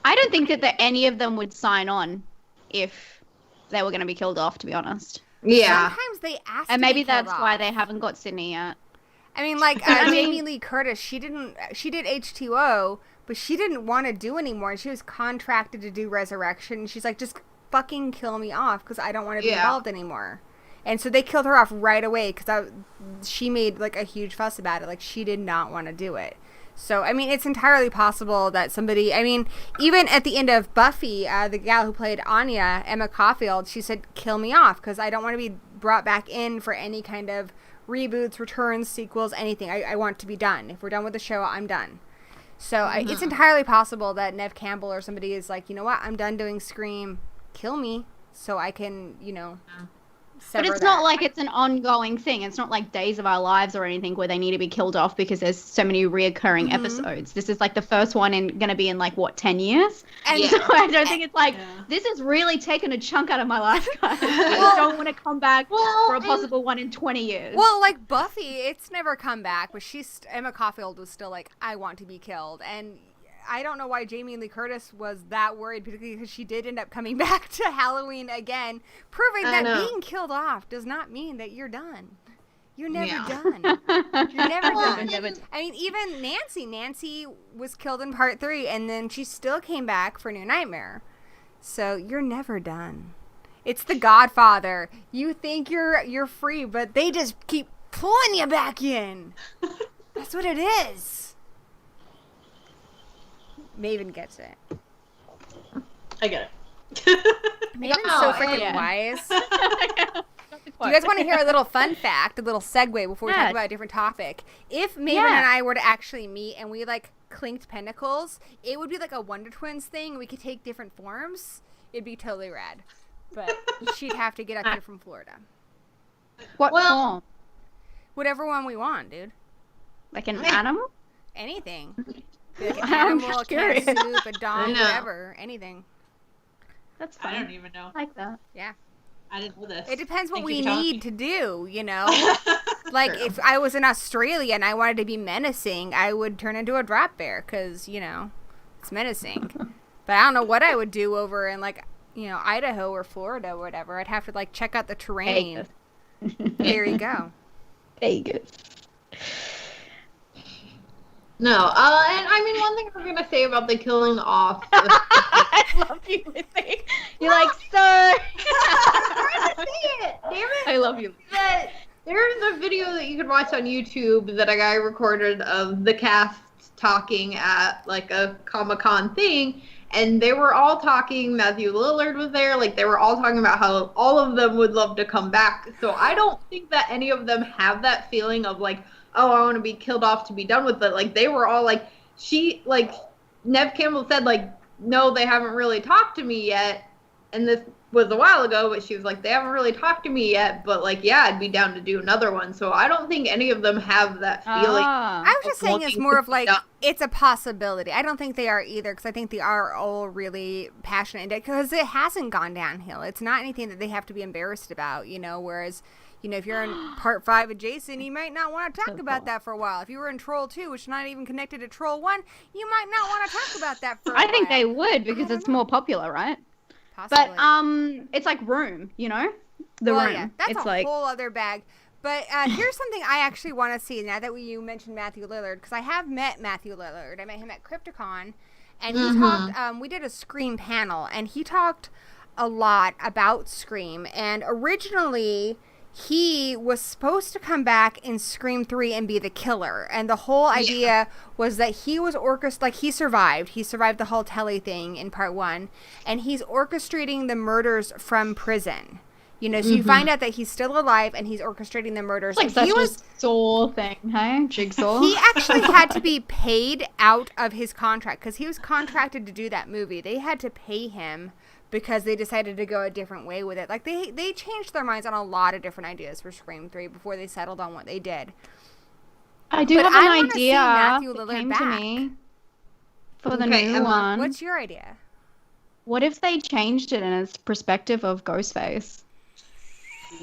I don't think that any of them would sign on if they were going to be killed off, to be honest. Yeah. Sometimes they ask And to maybe be killed that's off. why they haven't got Sidney yet. I mean, like, I mean- Jamie Lee Curtis, she did H2O, but she didn't want to do anymore. She was contracted to do Resurrection. She's like, just fucking kill me off because I don't want to be involved anymore. And so they killed her off right away because she made, like, a huge fuss about it. Like, she did not want to do it. So, I mean, it's entirely possible that somebody, I mean, even at the end of Buffy, the gal who played Anya, Emma Caulfield, she said, kill me off because I don't want to be brought back in for any kind of reboots, returns, sequels, anything. I want to be done. If we're done with the show, I'm done. So it's entirely possible that Neve Campbell or somebody is like, you know what, I'm done doing Scream, kill me so I can, you know, sever But it's that. not like it's an ongoing thing. It's not like Days of Our Lives or anything where they need to be killed off because there's so many reoccurring episodes. This is like the first one going to be in like, what, 10 years? And So I don't think it's like, this is really taking a chunk out of my life, guys. I just don't want to come back for a possible one in 20 years. Well, like Buffy, it's never come back, but Emma Caulfield was still like, I want to be killed. And I don't know why Jamie Lee Curtis was that worried, particularly because she did end up coming back to Halloween again, proving that being killed off does not mean that you're done. You're never done. You're never done. I mean, even Nancy was killed in part 3, and then she still came back for New Nightmare. So you're never done. It's The Godfather. You think you're free, but they just keep pulling you back in. That's what it is. Maven gets it. I get it. Maven's so freaking wise. Do you guys want to hear a little fun fact, a little segue before we talk about a different topic? If Maven and I were to actually meet and we like clinked pentacles, it would be like a Wonder Twins thing. We could take different forms. It'd be totally rad. But she'd have to get up here from Florida. What form? Whatever one we want, dude. Like an animal? Anything. Like an animal, a can of soup, a dog, I know. whatever. Anything. That's fine. I don't even know. I like that. Yeah. I didn't know this. It depends what Thank we you for telling need me. to do, you know? Like, True. if I was in Australia and I wanted to be menacing, I would turn into a drop bear because, you know, it's menacing. But I don't know what I would do over in, like, you know, Idaho or Florida or whatever. I'd have to, like, check out the terrain. There you go. Vegas. No, and I mean, one thing I was gonna say about the killing off. I love you, Lizzie. You're like, so. I'm trying to say it. Damn it. I love you. That there's a video that you could watch on YouTube that a guy recorded of the cast talking at like a Comic-Con thing, and they were all talking. Matthew Lillard was there. Like, they were all talking about how all of them would love to come back. So I don't think that any of them have that feeling of like, oh, I want to be killed off to be done with it. Like, they were all like, Neve Campbell said, like, no, they haven't really talked to me yet. And this was a while ago, but she was like, they haven't really talked to me yet, but like, yeah, I'd be down to do another one. So I don't think any of them have that feeling. I was just saying it's looking more to of be like, done. it's a possibility. I don't think they are either because I think they are all really passionate because it hasn't gone downhill. It's not anything that they have to be embarrassed about, you know, whereas, you know, if you're in part 5 of Jason, you might not want to talk about that for a while. If you were in Troll 2, which is not even connected to Troll 1, you might not want to talk about that for a while. I think they would because it's more popular, right? Possibly. But it's like Room, you know, the Room. Yeah, that's it's a like whole other bag. But here's something I actually want to see now that you mentioned Matthew Lillard, because I have met Matthew Lillard. I met him at Crypticon, and he talked. We did a Scream panel, and he talked a lot about Scream. And originally, he was supposed to come back in Scream 3 and be the killer. And the whole idea was that he was he survived. He survived the whole telly thing in part 1. And he's orchestrating the murders from prison. You know, so you find out that he's still alive and he's orchestrating the murders. it's like such a Saw thing, hey? Jigsaw. He actually had to be paid out of his contract because he was contracted to do that movie. They had to pay him because they decided to go a different way with it. Like, they changed their minds on a lot of different ideas for Scream 3 before they settled on what they did. I do But have I an wanna see idea Matthew that Lillard came back. to me for the Okay, new Emma, one. What's your idea? What if they changed it in its perspective of Ghostface?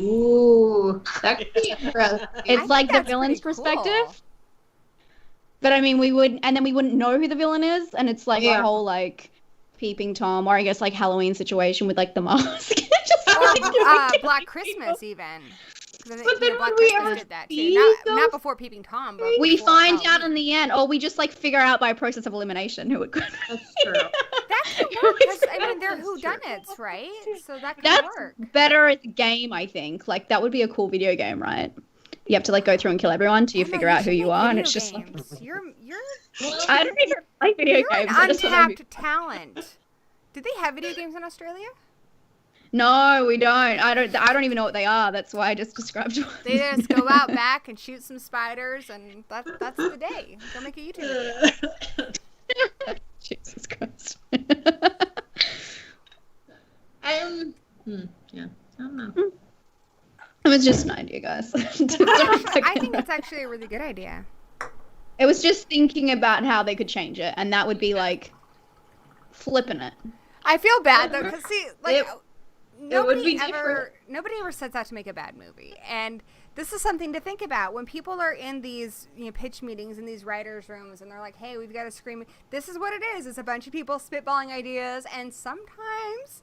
Ooh, that could be interesting. It's I like think the that's villain's pretty cool. perspective. But I mean, we wouldn't know who the villain is, and it's like a whole like Peeping Tom, or I guess like Halloween situation with like the mask. Or Black Christmas even. But then Black would we Christmas ever did that see too. Not those before Peeping Tom, but We before find out Halloween. in the end, or we just like figure out by process of elimination who it could. That's true. That could work because I mean they're whodunits, right? So that could That's work. better as a game, I think. Like that would be a cool video game, right? You have to like go through and kill everyone till you Emma, figure out who should you make are, and video it's just like games. You're I don't even play video you're games. an I just wanna be- untapped talent. Did they have video games in Australia? No, we don't. I don't even know what they are. That's why I just described one. They just go out back and shoot some spiders, and that's the day. Go make a YouTube video. Jesus Christ. Yeah, I don't know. It was just an idea, guys. I think it's actually a really good idea. It was just thinking about how they could change it, and that would be like flipping it. I feel bad though, because see, like would be different. nobody ever sets out to make a bad movie, and this is something to think about when people are in these pitch meetings in these writers' rooms, and they're like, "Hey, we've got to scream." This is what it is. It's a bunch of people spitballing ideas, and sometimes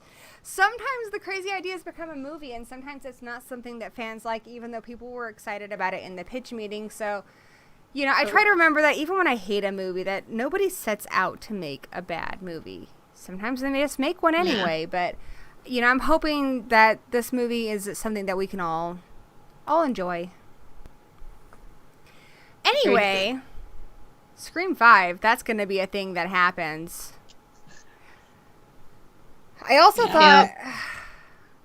the crazy ideas become a movie, and sometimes it's not something that fans like, even though people were excited about it in the pitch meeting. So. I try to remember that even when I hate a movie, that nobody sets out to make a bad movie. Sometimes they just make one anyway, but, I'm hoping that this movie is something that we can all enjoy. Anyway, Scream 5, that's going to be a thing that happens. I also thought...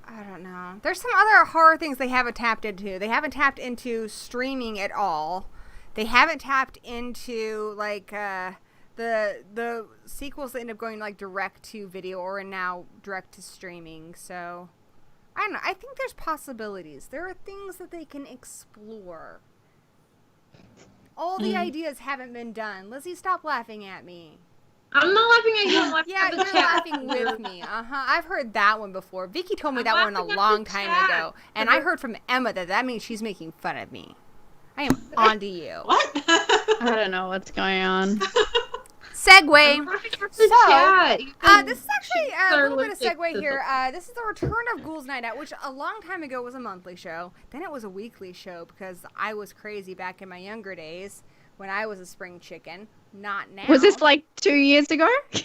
I don't know. There's some other horror things they haven't tapped into. They haven't tapped into streaming at all. They haven't tapped into like the sequels that end up going like direct to video or now direct to streaming. So I don't know. I think there's possibilities. There are things that they can explore. All the ideas haven't been done. Lizzie, stop laughing at me. I'm not laughing at you. I'm laughing Yeah, at the you're chat. laughing with me. I've heard that one before. Vicky told me I'm that one a laughing at long the time chat. ago, and I heard from Emma that means she's making fun of me. I am onto you. What? I don't know what's going on. Segue. I'm laughing at the So, chat. You can- this is actually a little bit of Sarah segue Lipstick here. This is the return of Ghouls Night Out, which a long time ago was a monthly show. Then it was a weekly show because I was crazy back in my younger days when I was a spring chicken. Not now. Was this like 2 years ago? Yeah,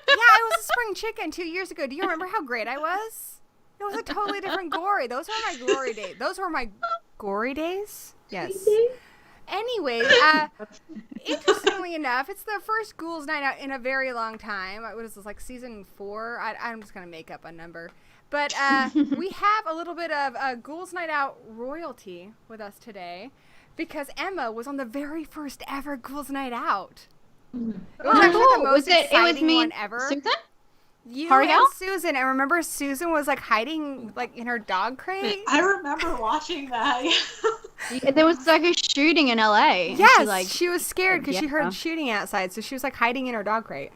I was a spring chicken 2 years ago. Do you remember how great I was? It was a totally different Gory. Those were my glory days. Those were my Gory days? Yes. Anyways, interestingly enough, it's the first Ghouls Night Out in a very long time. What is this, like season 4? I'm just going to make up a number. But we have a little bit of Ghouls Night Out royalty with us today because Emma was on the very first ever Ghouls Night Out. It was actually the most exciting one ever. Susan? You Horror and Gal? Susan, and remember Susan was like hiding like in her dog crate? I remember watching that. There was like a shooting in LA. Yes, she was scared because she yeah. heard shooting outside, so she was like hiding in her dog crate.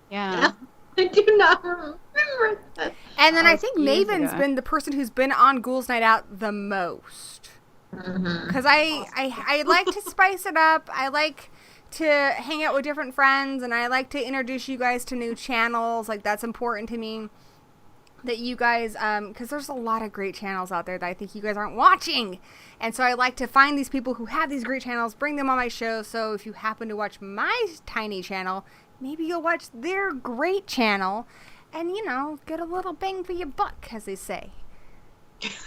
Yeah. I do not remember that. And then That I was think years Maven's ago. been the person who's been on Ghouls Night Out the most. Because I like to spice it up. I like to hang out with different friends, and I like to introduce you guys to new channels. Like, that's important to me. That you guys, because there's a lot of great channels out there that I think you guys aren't watching. And so I like to find these people who have these great channels, bring them on my show. So if you happen to watch my tiny channel, maybe you'll watch their great channel and, get a little bang for your buck, as they say.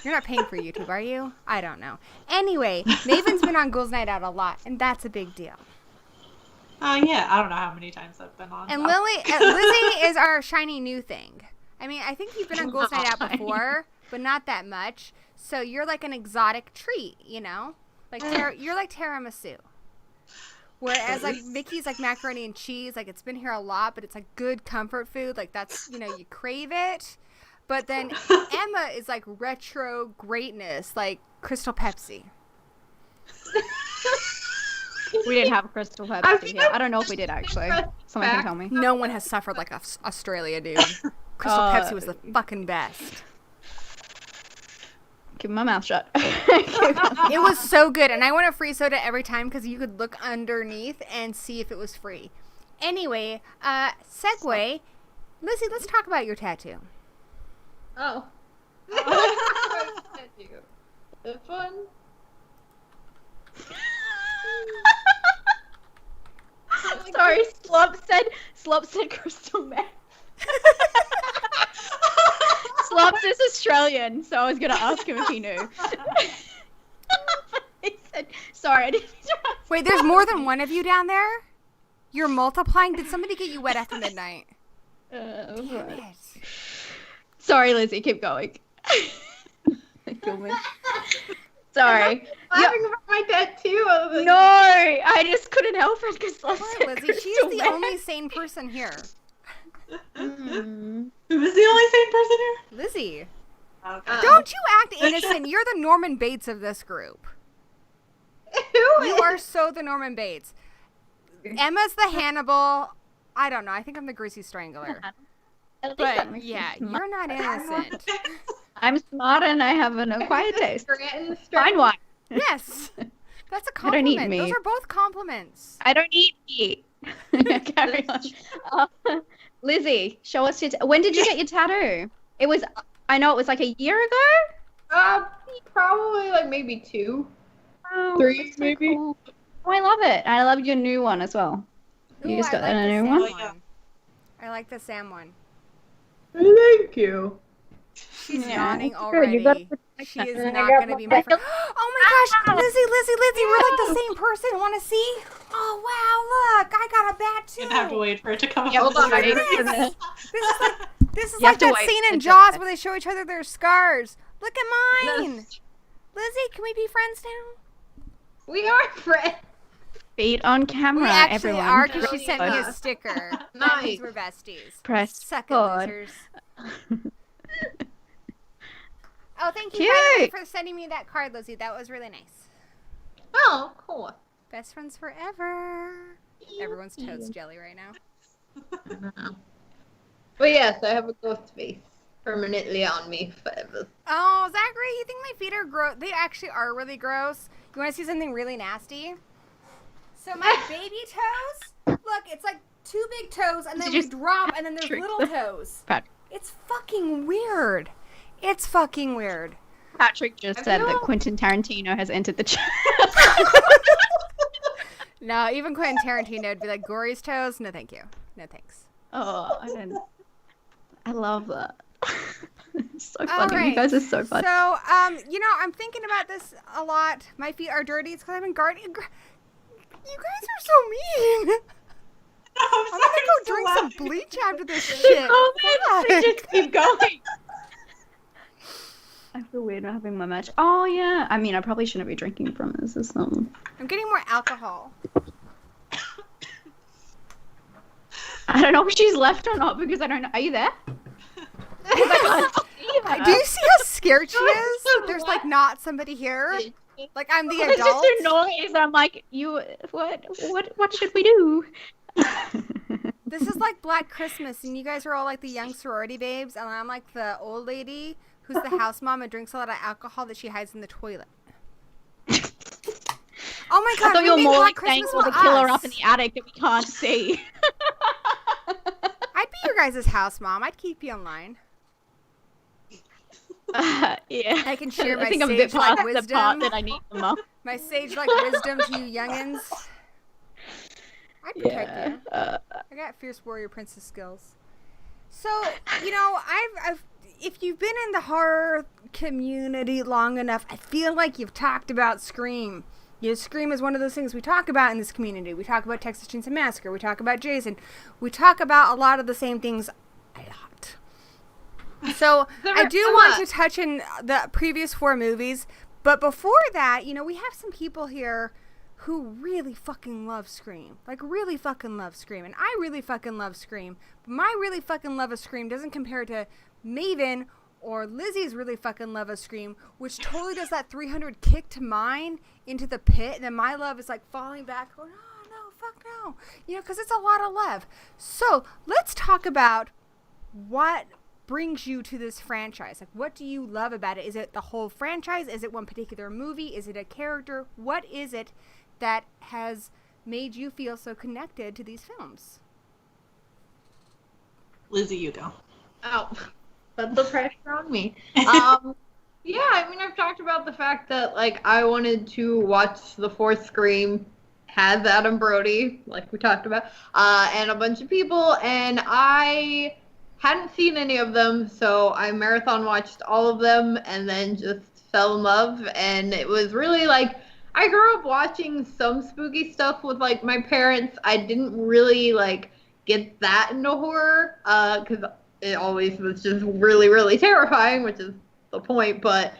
You're not paying for YouTube, are you? I don't know. Anyway, Maven's been on Ghouls Night Out a lot, and that's a big deal. Yeah, I don't know how many times I've been on. And Lizzie is our shiny new thing. I mean, I think you've been on Ghouls Night Out before, but not that much. So you're like an exotic treat, Like you're like tiramisu. Whereas like Vicky's like macaroni and cheese, like it's been here a lot, but it's like good comfort food. Like that's, you crave it. But then Emma is like retro greatness, like Crystal Pepsi. We didn't have Crystal Pepsi here. I don't know if we did actually. Someone can tell me. No one has suffered like Australia, dude. Crystal Pepsi was the fucking best. Keep my mouth shut. It was so good, and I want a free soda every time because you could look underneath and see if it was free. Anyway, segue. Lizzie, let's talk about your tattoo. Oh. This one? Sorry, Slop said crystal meth. Slops is Australian, so I was gonna ask him if he knew. He said, sorry, I didn't mean to ask. Wait, there's more than one of you down there? You're multiplying? Did somebody get you wet after midnight? Damn Right. it. Sorry, Lizzie, keep going. Kill me. Sorry. Laughing about my tattoo. No, I just couldn't help it because Poor Lizzie, she's the only sane person here. Who's the only sane person here? Lizzie. Okay. Don't you act innocent. You're the Norman Bates of this group. You are so the Norman Bates. Emma's the Hannibal. I don't know. I think I'm the Greasy Strangler. But yeah, you're not innocent. I'm smart and I have an acquired taste. Fine wine. Yes. That's a I don't eat compliment. Those meat. are both compliments. I don't eat meat. Carry on. Lizzie, show us your. When did you get your tattoo? It was. I know it was like a year ago. Probably like maybe 2. Oh, 3 that's so maybe. cool. Oh, I love it. I love your new one as well. You Ooh, just I got like a the new Sam one? I like the Sam one. Thank you. She's Yeah, yawning it's good. You already. gotta protect She that. is And I not got going to my be my friend. Oh my gosh, Lizzie, we're like the same person. Want to see? Oh wow, look, I got a bat too. You're gonna have to wait for it to come Yeah, up. hold on. Look I at need to- This is You have like to that wait scene in for Jaws it. where they show each other their scars. Look at mine. Lizzie, can we be friends now? We are friends. Feet on camera, We actually everyone. are because she sent me a Good. sticker. That Nice. means we're besties. Press Suck it, forward. losers. Oh, thank you by the way, Cute. for sending me that card, Lizzie. That was really nice. Oh, cool. Best friends forever. Everyone's toast jelly right now. But yes, I have a ghost face permanently on me forever. Oh, Zachary, you think my feet are gross? They actually are really gross. You want to see something really nasty? So my baby toes, look, it's like 2 big toes, and then we Just drop, and then there's trick little them. toes. Pat- It's fucking weird. It's fucking weird. Patrick just I said feel- that Quentin Tarantino has entered the chat. No, even Quentin Tarantino would be like, Gory's toes? No, thank you. No, thanks. Oh, I didn't. I love that. It's so All funny. right. You guys are so funny. So, I'm thinking about this a lot. My feet are dirty. It's because I've been guarding. You guys are so mean. I'm gonna go drink some bleach after this shit. Just keep going. I feel weird not having my match. Oh yeah. I mean, I probably shouldn't be drinking from this or something. I'm getting more alcohol. I don't know if she's left or not because I don't know. Are you there? Do you see how scared she is? There's like not somebody here. Like I'm the It's adult. just a noise. I'm like, what should we do? This is like Black Christmas, and you guys are all like the young sorority babes, and I'm like the old lady who's the house mom and drinks a lot of alcohol that she hides in the toilet. Oh my god! I thought you were remake more Black like saying Christmas all the with killer us. up in the attic that we can't see. I'd be your guys' house mom. I'd keep you in line. Yeah. I can share my I think I'm a bit sage-like past the wisdom. part that I need them up. My sage-like wisdom to you youngins. I'd protect you. I got fierce warrior princess skills. So, I've if you've been in the horror community long enough, I feel like you've talked about Scream. Scream is one of those things we talk about in this community. We talk about Texas Chainsaw Massacre. We talk about Jason. We talk about a lot of the same things a lot. So, I do want to touch in the previous 4 movies. But before that, we have some people here who really fucking love Scream. Like, really fucking love Scream. And I really fucking love Scream. But my really fucking love of Scream doesn't compare to Maven or Lizzie's really fucking love of Scream, which totally does that 300 kick to mine into the pit. And then my love is like falling back, going, oh, no, fuck no. Because it's a lot of love. So, let's talk about what brings you to this franchise. Like, what do you love about it? Is it the whole franchise? Is it one particular movie? Is it a character? What is it that has made you feel so connected to these films? Lizzie, you go. Oh, put the pressure on me. Yeah, I mean, I've talked about the fact that, like, I wanted to watch the fourth Scream, has Adam Brody, like we talked about, and a bunch of people, and I hadn't seen any of them, so I marathon watched all of them, and then just fell in love, and it was really, like, I grew up watching some spooky stuff with, like, my parents. I didn't really, like, get that into horror, because it always was just really, really terrifying, which is the point, but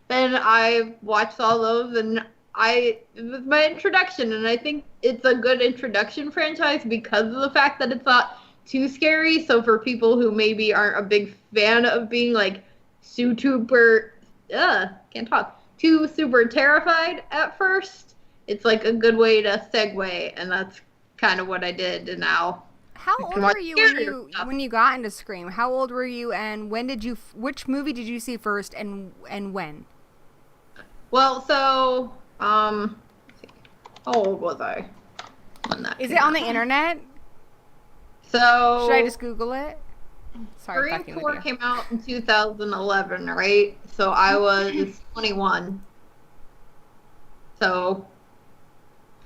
then I watched all those, and it was my introduction, and I think it's a good introduction franchise because of the fact that it's not too scary. So for people who maybe aren't a big fan of being like too super terrified at first, it's like a good way to segue, and that's kind of what I did. And now, how old were you when you got into Scream? How old were you, and which movie did you see first, and when? Well, so how old was I when that Is it on the internet? So should I just Google it? Sorry, Scream 4 came out in 2011, right? So I was 21. So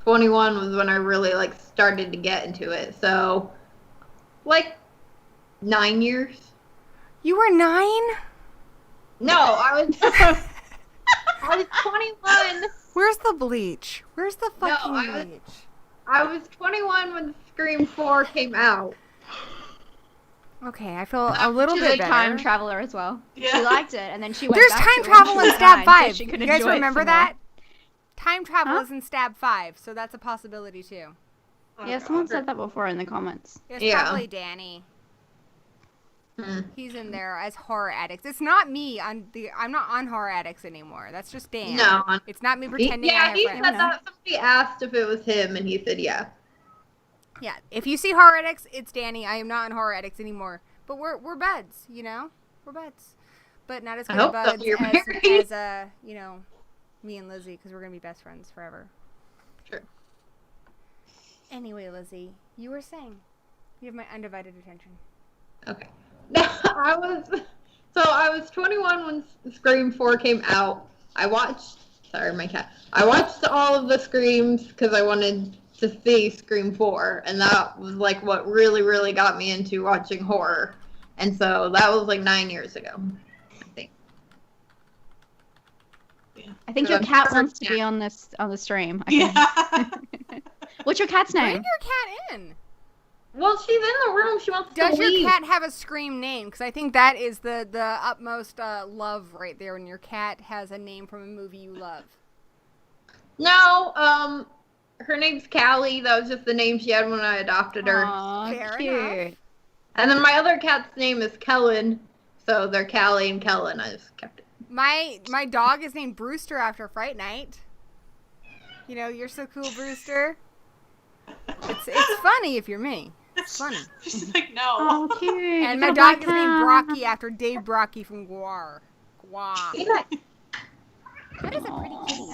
21 was when I really like started to get into it. So like 9 years. You were 9? No, I was I was 21. Where's the bleach? Where's the fucking bleach? I was 21 when Scream 4 came out. Okay, I feel a little bit better. Time traveler as well. Yeah. She liked it, and then she went There's back time to travel it in Stab 5. so You guys remember that? Time travel is in Stab 5, so that's a possibility too. Yeah, someone said that before in the comments. It's probably Danny. He's in there as horror addicts. It's not me. I'm not on horror addicts anymore. That's just Dan. No, it's not me pretending. I have he friends. said that. Somebody asked if it was him, and he said yeah. Yeah, if you see horror addicts, it's Danny. I am not on horror addicts anymore. But we're buds, you know? We're buds. But not as good of buds as you know, me and Lizzie, because we're going to be best friends forever. Sure. Anyway, Lizzie, you were saying. You have my undivided attention. Okay. I was 21 when Scream 4 came out. I watched all of the Screams because I wanted to see Scream 4, and that was like what really, really got me into watching horror. And so that was like 9 years ago, I think. I think your cat wants to be on the stream. What's your cat's name? Bring your cat in. Well, she's in the room. She wants to leave. Does your cat have a Scream name? Because I think that is the utmost love right there when your cat has a name from a movie you love. No, her name's Callie. That was just the name she had when I adopted her. Aww, Fair cute. enough. And then my other cat's name is Kellen, so they're Callie and Kellen. I just kept it. My dog is named Brewster after Fright Night. You know, you're so cool, Brewster. It's funny if you're me. It's funny. She's like, no. Oh, cute. And my dog is named Brocky after Dave Brocky from Guar. Guar. That is a pretty kitty.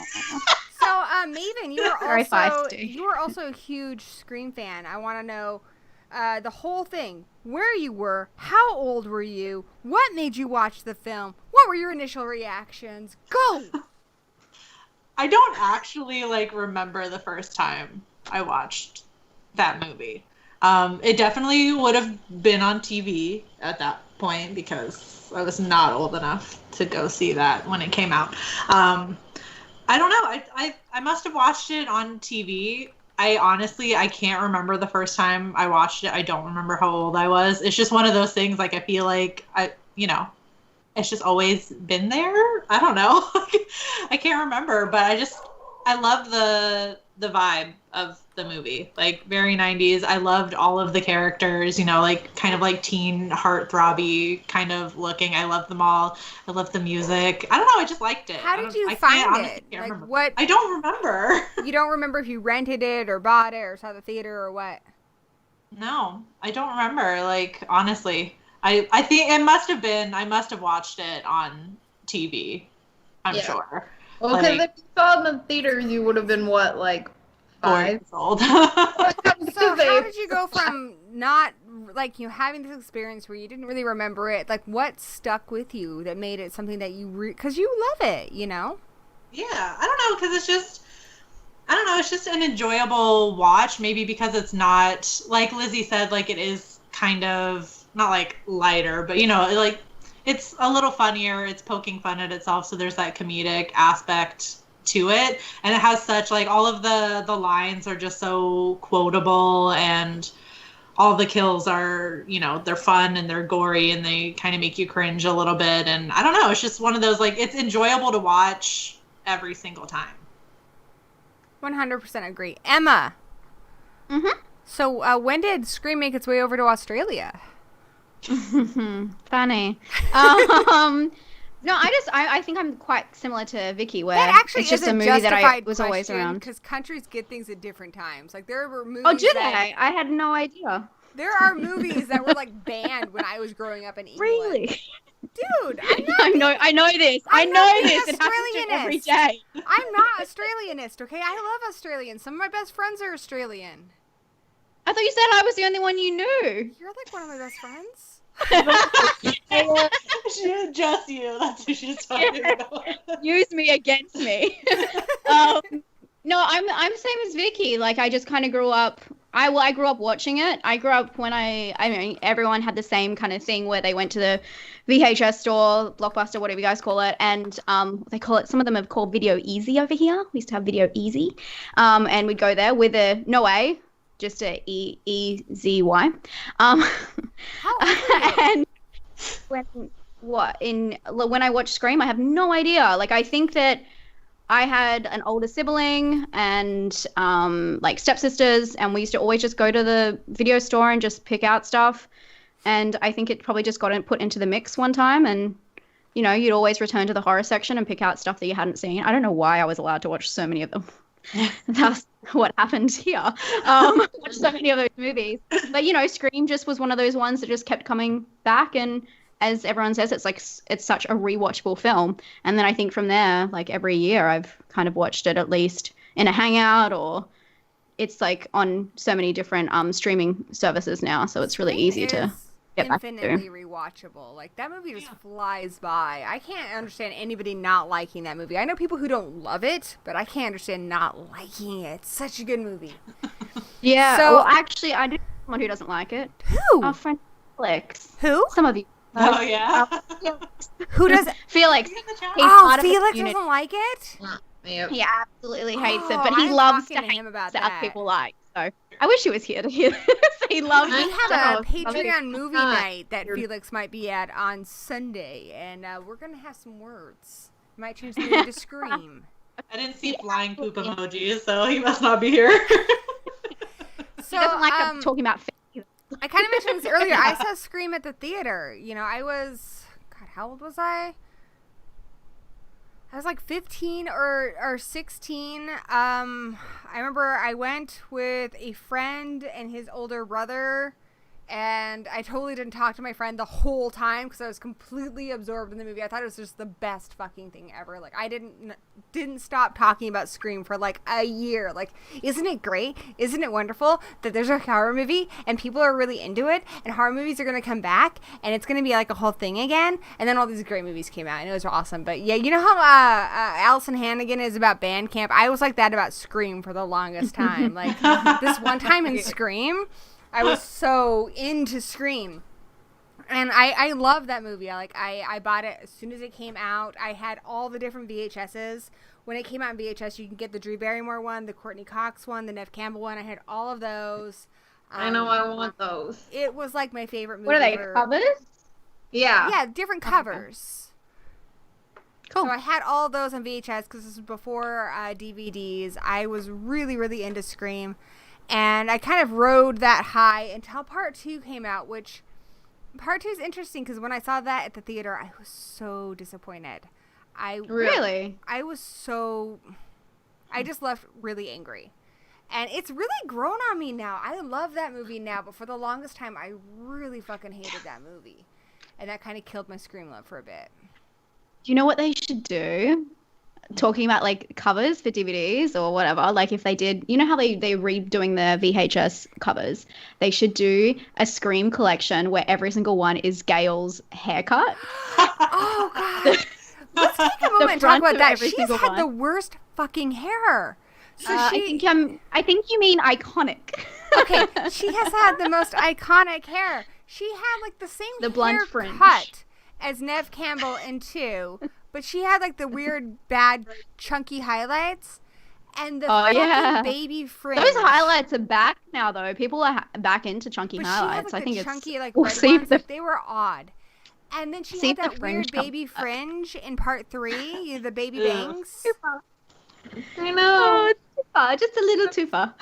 So, Maven, you were also a huge Scream fan. I want to know the whole thing. Where you were, how old were you, what made you watch the film, what were your initial reactions? Go! I don't actually remember the first time I watched that movie. It definitely would have been on TV at that point because I was not old enough to go see that when it came out. I don't know. I must have watched it on TV. I can't remember the first time I watched it. I don't remember how old I was. It's just one of those things, I feel like, it's just always been there. I don't know. I can't remember, but I love the vibe of the movie. Very 90s. I loved all of the characters, kind of teen heartthrobby kind of looking. I loved them all. I loved the music. I don't know. I just liked it. How did you find it? What? I don't remember. You don't remember if you rented it or bought it or saw the theater or what? No, I don't remember. Honestly, I think it must have been. I must have watched it on TV. I'm sure. Well, because if you saw it in the theaters, you would have been 5 years old. So how did you go from not like, having this experience where you didn't really remember it, like, what stuck with you that made it something that you, because you love it, Yeah, I don't know, because it's just, I don't know, it's just an enjoyable watch, maybe because it's not, like Lizzie said, like, it is kind of, not, like, lighter, but, like, it's a little funnier, it's poking fun at itself, so there's that comedic aspect to it, and it has such, like, all of the lines are just so quotable, and all the kills are, they're fun and they're gory and they kind of make you cringe a little bit, and I don't know, it's just one of those, like, it's enjoyable to watch every single time. 100% agree. Emma. Mm-hmm. So when did Scream make its way over to Australia? Funny. No, I think I'm quite similar to Vicky, where That actually it's just a is movie that I was justified always question, around. because countries get things at different times. Like, there were movies Oh, do that, they? I had no idea. there are movies that were, like, banned when I was growing up in England. Really? Dude, I'm not I know this. I'm I not know being this. It happens to me every Australianist. day. I'm not Australianist, okay? I love Australians. Some of my best friends are Australian. I thought you said I was the only one you knew. You're, like, one of my best friends. Just you. That's who she's talking about. Use me against me. No, I'm same as Vicky. Like, I just kind of grew up. I grew up watching it. I grew up when I mean, everyone had the same kind of thing where they went to the VHS store, Blockbuster, whatever you guys call it, and they call it. Some of them have called Video Easy over here. We used to have Video Easy, and we'd go there with a no A, just a EZY. And when I watched Scream, I have no idea. Like, I think that I had an older sibling and like stepsisters, and we used to always just go to the video store and just pick out stuff. And I think it probably just got put into the mix one time, and you'd always return to the horror section and pick out stuff that you hadn't seen. I don't know why I was allowed to watch so many of them. That's what happened here. Watch so many of those movies, but Scream just was one of those ones that just kept coming back, and as everyone says, it's such a rewatchable film. And then I think from there, like, every year I've kind of watched it at least in a hangout, or it's like on so many different streaming services now, so it's really easy to get back to. Infinitely rewatchable. Like, that movie just flies by. I can't understand anybody not liking that movie. I know people who don't love it, but I can't understand not liking it. It's such a good movie. Yeah. So, well, actually, I do know someone who doesn't like it. Who? Our friend Felix. Who? Some of you. Oh, yeah. Who does? Felix. He's in the chat. He's Oh, part of the Felix community. doesn't like it? Yep. He absolutely hates it, Oh, but he I'm loves to talking to hate him about stuff that. people like. So I wish he was here to hear this. He loves We stuff. have a Patreon movie Ah, night that Felix might be at on Sunday, and we're going to have some words. Might change the movie to Scream. I didn't see flying poop emojis, so he must not be here. So, He doesn't like talking about faith. I kind of mentioned this earlier. I saw Scream at the theater. I was, God, how old was I? I was like 15 or 16. I remember I went with a friend and his older brother, and I totally didn't talk to my friend the whole time because I was completely absorbed in the movie. I thought it was just the best fucking thing ever. Like, I didn't stop talking about Scream for like a year. Like, isn't it great? Isn't it wonderful that there's a horror movie and people are really into it, and horror movies are going to come back and it's going to be like a whole thing again? And then all these great movies came out and it was awesome. But yeah, you know how Allison Hannigan is about Bandcamp? I was like that about Scream for the longest time. Like, this one time in Scream, I was so into Scream. And I love that movie. I bought it as soon as it came out. I had all the different VHSs. When it came out in VHS, you can get the Drew Barrymore one, the Courtney Cox one, the Neve Campbell one. I had all of those. I know I want those. It was like my favorite movie. What are they, covers? Yeah. Yeah, different covers. Cool. So I had all of those on VHS because this was before DVDs. I was really, really into Scream. And I kind of rode that high until Part 2 came out, which Part 2 is interesting because when I saw that at the theater, I was so disappointed. Really? I just left really angry. And it's really grown on me now. I love that movie now, but for the longest time, I really fucking hated that movie. And that kind of killed my Scream love for a bit. Do you know what they should do? talking about like covers for DVDs or whatever. Like if they did, you know how they redoing the VHS covers, they should do a Scream collection where every single one is Gale's haircut. Oh God. Let's take a moment and talk front about of that. every She's single had one. the worst fucking hair. So I think you mean iconic. okay, she has had the most iconic hair. She had like the same The blunt haircut fringe. as Nev Campbell in 2, but she had like the weird, bad, chunky highlights and the fucking baby fringe. Those highlights are back now, though. People are back into chunky but highlights. She had, like, I think the it's chunky, like, we'll red see ones, if like, they were odd. And then she see had if the that fringe weird comes baby back. fringe in part 3, the baby bangs. I know. too far, just a little too far.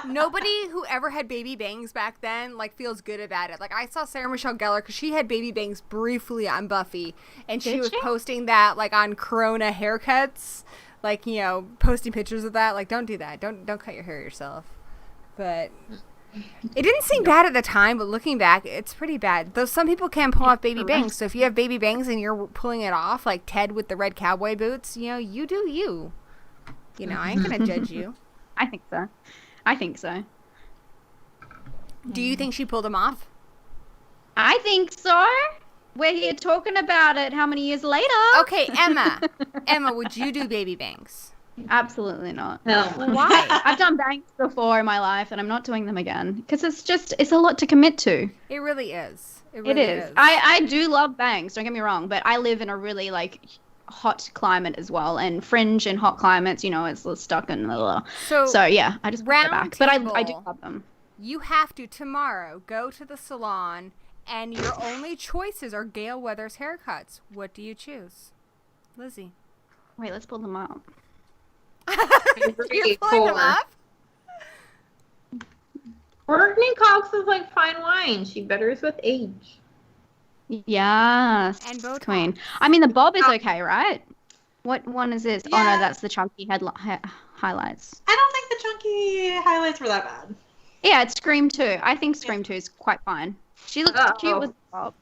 Nobody who ever had baby bangs back then like feels good about it. Like I saw Sarah Michelle Gellar because she had baby bangs briefly on Buffy, and she Did was she? posting that like on Corona haircuts, like posting pictures of that. Like don't do that. Don't cut your hair yourself. But it didn't seem bad at the time, but looking back, it's pretty bad. Though some people can pull off baby bangs. So if you have baby bangs and you're pulling it off, like Ted with the red cowboy boots, you do you. I ain't gonna judge you. I think so. Do you think she pulled them off? I think so. We're here talking about it how many years later? Okay, Emma. Emma, would you do baby bangs? Absolutely not. Hell no. Why? I've done bangs before in my life and I'm not doing them again because it's a lot to commit to. It really is. It is. I do love bangs, don't get me wrong, but I live in a really like hot climate as well, and fringe in hot climates, it's stuck in the so yeah, I just put it back. But I do love them. You have to tomorrow go to the salon and your only choices are Gale Weathers haircuts. What do you choose? Lizzie. Wait, let's pull them up. You're pulling them up? Courtney Cox is like fine wine. She betters with age. Yes. And Botox. Queen. I mean, the bob is okay, right? What one is this? Yeah. Oh no, that's the chunky highlights. I don't think the chunky highlights were that bad. Yeah, it's Scream 2. I think Scream 2 is quite fine. She looks cute with the bob.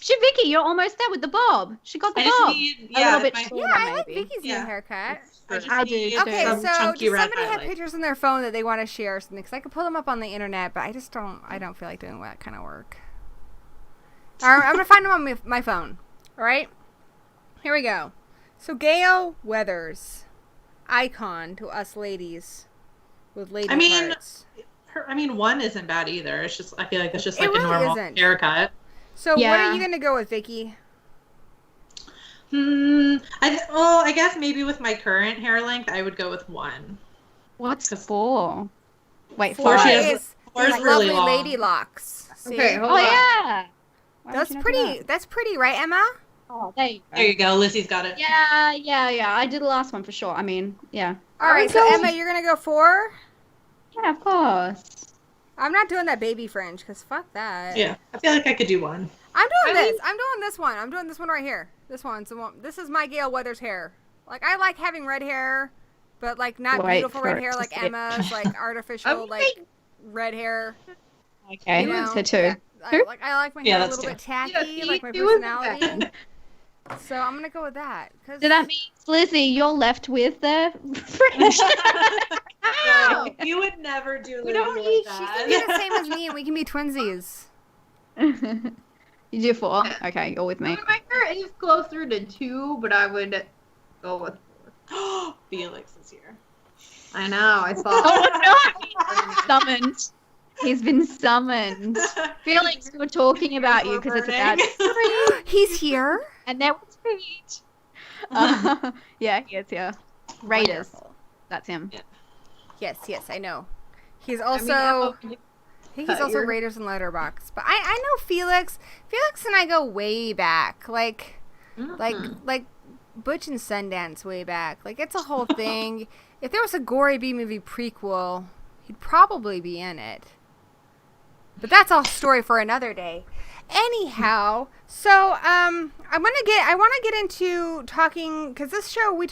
Vicky, you're almost there with the bob. She got the I just bob. need, A little bit my- shorter, Yeah, I like maybe. Vicky's Yeah. new haircut. I just I do need too. Okay, some so chunky does red somebody have highlights. pictures on their phone that they want to share or something? Because I could pull them up on the internet, but I don't feel like doing that kind of work. All right, I'm going to find them on my phone. All right? Here we go. So Gale Weathers, icon to us ladies with lady parts. One isn't bad either. It's just I feel like it's just It like really a normal isn't. haircut. So what Yeah. are you going to go with, Vicky? I guess maybe with my current hair length, I would go with 1. What's 4? Wait, Four 5. is Four is like really lovely long. lady locks. See? Okay, hold Oh on. yeah. Why That's would you not do pretty. that? That's pretty, right, Emma? Oh, there you go. There you go. Lizzie's got it. Yeah. I did the last one for sure. I mean, yeah. All right, so Emma, you're going to go 4? Yeah, of course. I'm not doing that baby fringe because fuck that. Yeah, I feel like I could do 1. I'm doing I this. mean- I'm doing this one. I'm doing this one right here. This one's the one. This is my Gale Weathers hair. Like I like having red hair, but like not Wait beautiful for red it hair to like sit. Emma's, like artificial I'm like red hair. Okay, You know, so 2. I like my Yeah, hair a that's little two. bit tacky, Yeah, like my you was personality. So I'm gonna go with that. Cause So that means, Lizzie, you're left with the fringe. No, you would never do Lizzie don't like need- she can be that. the same as me, and we can be twinsies. You do 4? Okay, you're with I me. mean, my hair is closer to 2, but I would go with 4. Felix is here. I know. I saw. Oh no! Summoned. He's been summoned. Felix, we're talking about you because it's about He's here. and there was Pete. Yeah, he is here. Raiders. Wonderful. That's him. Yes, I know. He's I mean, also. I think he's cut also your- Raiders and Letterboxd. But I know Felix. Felix and I go way back. Like Butch and Sundance way back. Like it's a whole thing. If there was a Gory B Movie prequel, he'd probably be in it. But that's a story for another day. Anyhow, so I want to get into talking because this show we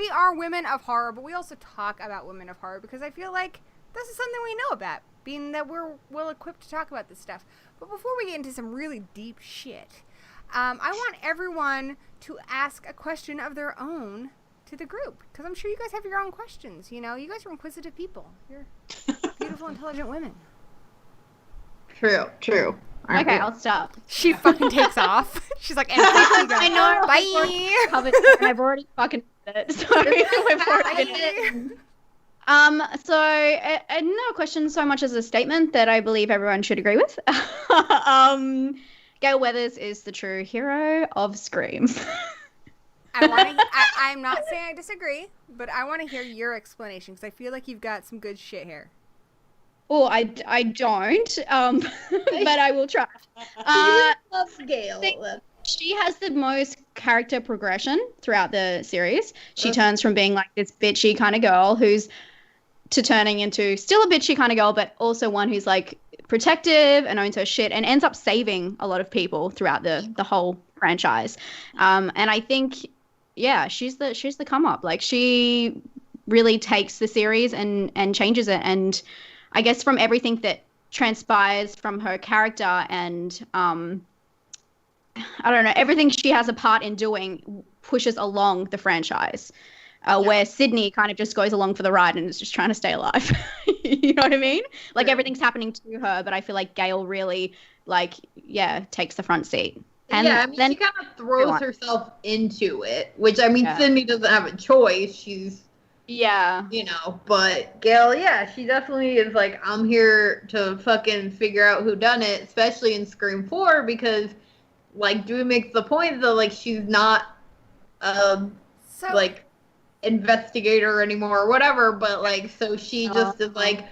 are women of horror, but we also talk about women of horror because I feel like this is something we know about, being that we're well equipped to talk about this stuff. But before we get into some really deep shit, I want everyone to ask a question of their own to the group, because I'm sure you guys have your own questions. You know, you guys are inquisitive people. You're beautiful, intelligent women. True. Okay, I'll stop. She fucking takes off. She's like, and I know. bye. Covered, and I've already fucking did it. Sorry, we've already did it. So another question, so much as a statement that I believe everyone should agree with. Gale Weathers is the true hero of Scream. I'm not saying I disagree, but I want to hear your explanation, because I feel like you've got some good shit here. Oh, I don't, but I will try. Loves Gale. She has the most character progression throughout the series. She turns from being like this bitchy kind of girl to turning into still a bitchy kind of girl, but also one who's like protective and owns her shit and ends up saving a lot of people throughout the whole franchise. And I think, yeah, she's the come up. Like, she really takes the series and changes it. And I guess from everything that transpires from her character and I don't know, everything she has a part in doing pushes along the franchise. Where Sidney kind of just goes along for the ride and is just trying to stay alive. You know what I mean? Like, everything's happening to her, but I feel like Gale really, takes the front seat. And then she kind of throws herself into it, which, I mean, Sidney doesn't have a choice. She's, but Gale, she definitely is like, I'm here to fucking figure out who done it, especially in Scream 4, because, like, Dewey makes the point, though, like, she's not, investigator anymore or whatever, but like, so she just is like,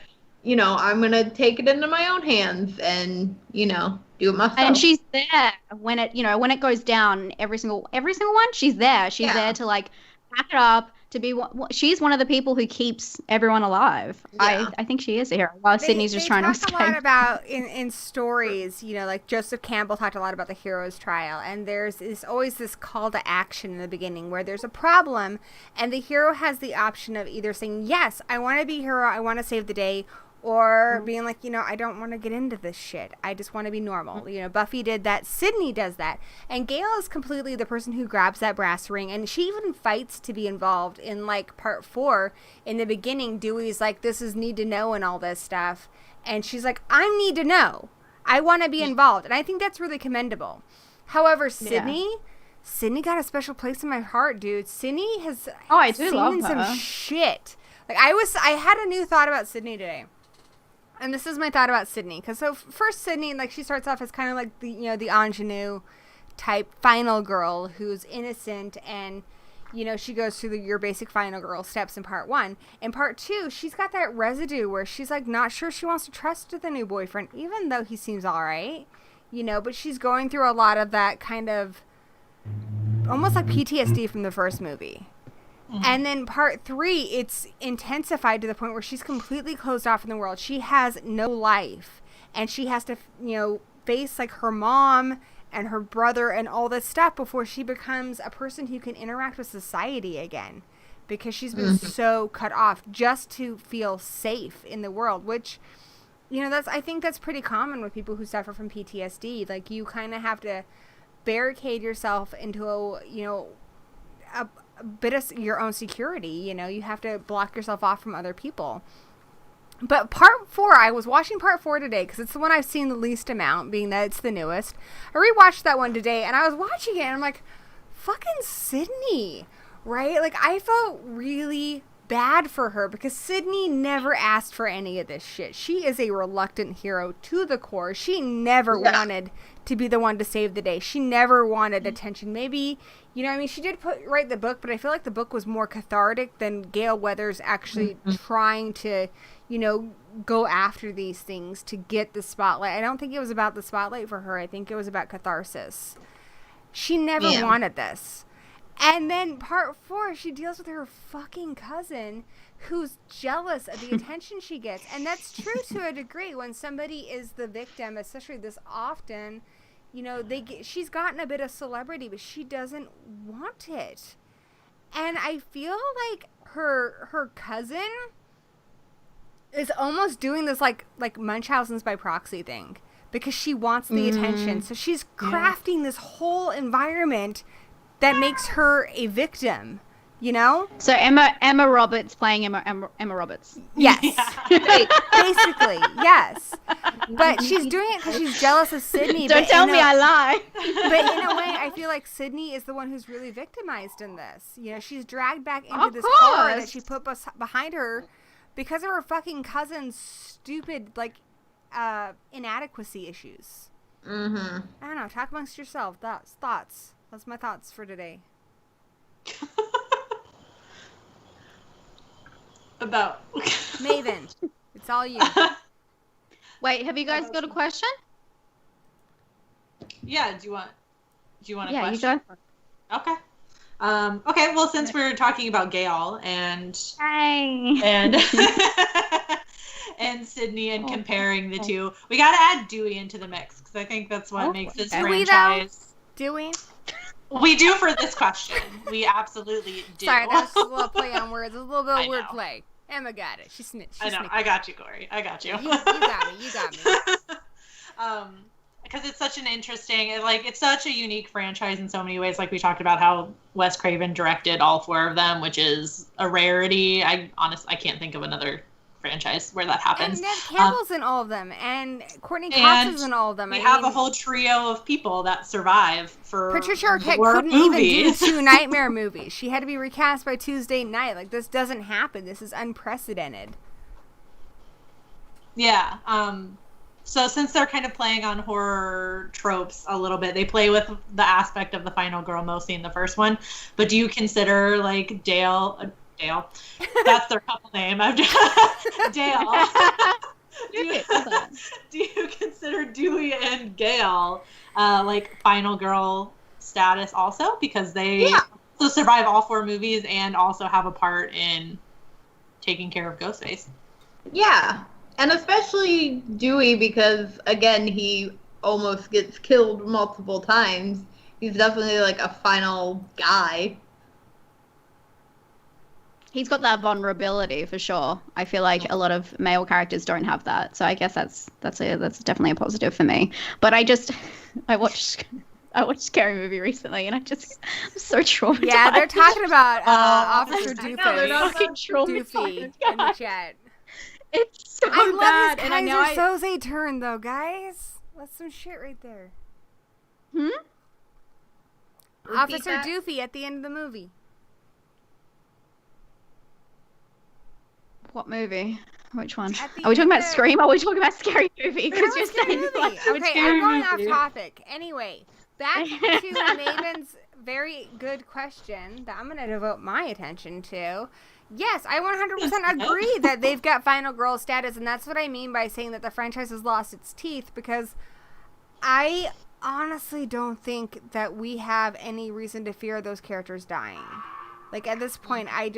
I'm gonna take it into my own hands and do it myself. And she's there when it goes down. Every single one, she's there. She's there to like back it up, to be she's one of the people who keeps everyone alive. I think she is a hero, while Sidney's just trying to escape. They talk a lot about in stories, like Joseph Campbell talked a lot about the hero's trial, and there's always this call to action in the beginning where there's a problem and the hero has the option of either saying, yes, I want to be a hero, I want to save the day, or being like, I don't want to get into this shit. I just want to be normal. Buffy did that. Sidney does that. And Gale is completely the person who grabs that brass ring. And she even fights to be involved in, like, part 4. In the beginning, Dewey's like, this is need to know and all this stuff. And she's like, I need to know. I want to be involved. And I think that's really commendable. However, Sidney got a special place in my heart, dude. Sidney has seen some shit. Like, I had a new thought about Sidney today. And this is my thought about Sidney. Because first Sidney, like, she starts off as kind of like the ingenue type final girl who's innocent, and, she goes through your basic final girl steps in part 1. In part 2, she's got that residue where she's like not sure she wants to trust the new boyfriend, even though he seems all right, but she's going through a lot of that kind of almost like PTSD from the first movie. And then part 3, it's intensified to the point where she's completely closed off in the world. She has no life, and she has to, face like her mom and her brother and all this stuff before she becomes a person who can interact with society again, because she's been so cut off just to feel safe in the world, which, I think that's pretty common with people who suffer from PTSD. Like, you kind of have to barricade yourself into a bit of your own security. You have to block yourself off from other people. But part 4, I was watching part 4 today because it's the one I've seen the least amount, being that it's the newest. I rewatched that one today, and I was watching it, and I'm like, fucking Sidney, right? Like, I felt really bad for her because Sidney never asked for any of this shit. She is a reluctant hero to the core. She never wanted to be the one to save the day. She never wanted attention. Maybe, she did write the book, but I feel like the book was more cathartic than Gale Weathers actually trying to, go after these things to get the spotlight. I don't think it was about the spotlight for her. I think it was about catharsis. She never wanted this. And then part 4, she deals with her fucking cousin who's jealous of the attention she gets. And that's true to a degree. When somebody is the victim, especially this often, she's gotten a bit of celebrity, but she doesn't want it. And I feel like her cousin is almost doing this like Munchausen's by proxy thing. because she wants the attention. So she's crafting this whole environment that makes her a victim, you know? So Emma Roberts playing Emma Roberts. Yes. Basically, yes. But she's doing it because she's jealous of Sidney. Don't tell me I lie. But in a way, I feel like Sidney is the one who's really victimized in this. You know, she's dragged back into Of this car course. that she put behind her because of her fucking cousin's stupid, like, inadequacy issues. Mm-hmm. I don't know. Talk amongst yourself. Thoughts. That's my thoughts for today. About Maven, it's all you. Wait, have you guys got a question? Yeah, do you want a Yeah, question? you go. Okay. Okay, well, since we're talking about Gale and Hi. and Sidney and comparing the two, we got to add Dewey into the mix because I think that's what makes this franchise. Do we? We do for this question. We absolutely do. Sorry, that's a little play on words. A little bit I of know. wordplay. Emma got it. She snitched. I know. I got you, Corey. I got you. You got me. You got me. Because it's such an interesting, it's such a unique franchise in so many ways. Like we talked about how Wes Craven directed all 4 of them, which is a rarity. I can't think of another franchise where that happens. And Ned Campbell's in all of them, and Courtney Cox is in all of them. We have a whole trio of people that survive for Patricia Arquette 4 couldn't even do movies. 2 Nightmare movies. She had to be recast by Tuesday night. Like, this doesn't happen. This is unprecedented. Yeah. So since they're kind of playing on horror tropes a little bit, they play with the aspect of the final girl mostly in the first one. But do you consider like Dale? That's their couple name. Dale. Do you consider Dewey and Gale like final girl status also because they also survive all 4 movies and also have a part in taking care of Ghostface? Yeah. And especially Dewey because, again, he almost gets killed multiple times. He's definitely like a final guy. He's got that vulnerability for sure. I feel like a lot of male characters don't have that, so I guess that's definitely a positive for me. But I watched Scary Movie recently, and I'm so traumatized. Yeah, they're talking about Officer I know, they're not fucking Doofy traumatized. in the chat. It's so I love bad, his and I know Kaiser Soze turn though, guys. That's some shit right there. Officer that? Doofy at the end of the movie. What movie? Which one? At the Are we talking end about of- Scream? Or are we talking about Scary Movie? Because That you're was Scary saying Movie. lots of Okay, Scary I'm going off Movies. topic. Anyway, back to Maven's very good question that I'm going to devote my attention to. Yes, I 100% agree that they've got final girl status, and that's what I mean by saying that the franchise has lost its teeth, because I honestly don't think that we have any reason to fear those characters dying. Like, at this point, I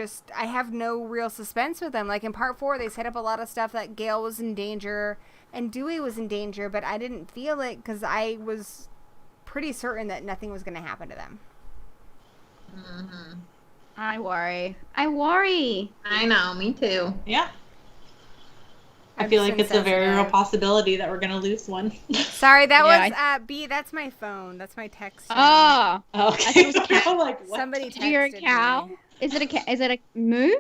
have no real suspense with them. Like, in part 4, they set up a lot of stuff that Gale was in danger and Dewey was in danger, but I didn't feel it because I was pretty certain that nothing was going to happen to them. Mm-hmm. I worry. I know, me too. Yeah. I I've feel like been it's a very real sensitive. possibility that we're going to lose one. Sorry, that Yeah, was B. That's my phone. That's my text. Oh, Okay. I thought it was I'm like, what? Somebody did you hear a texted cow? me. Is it a moo?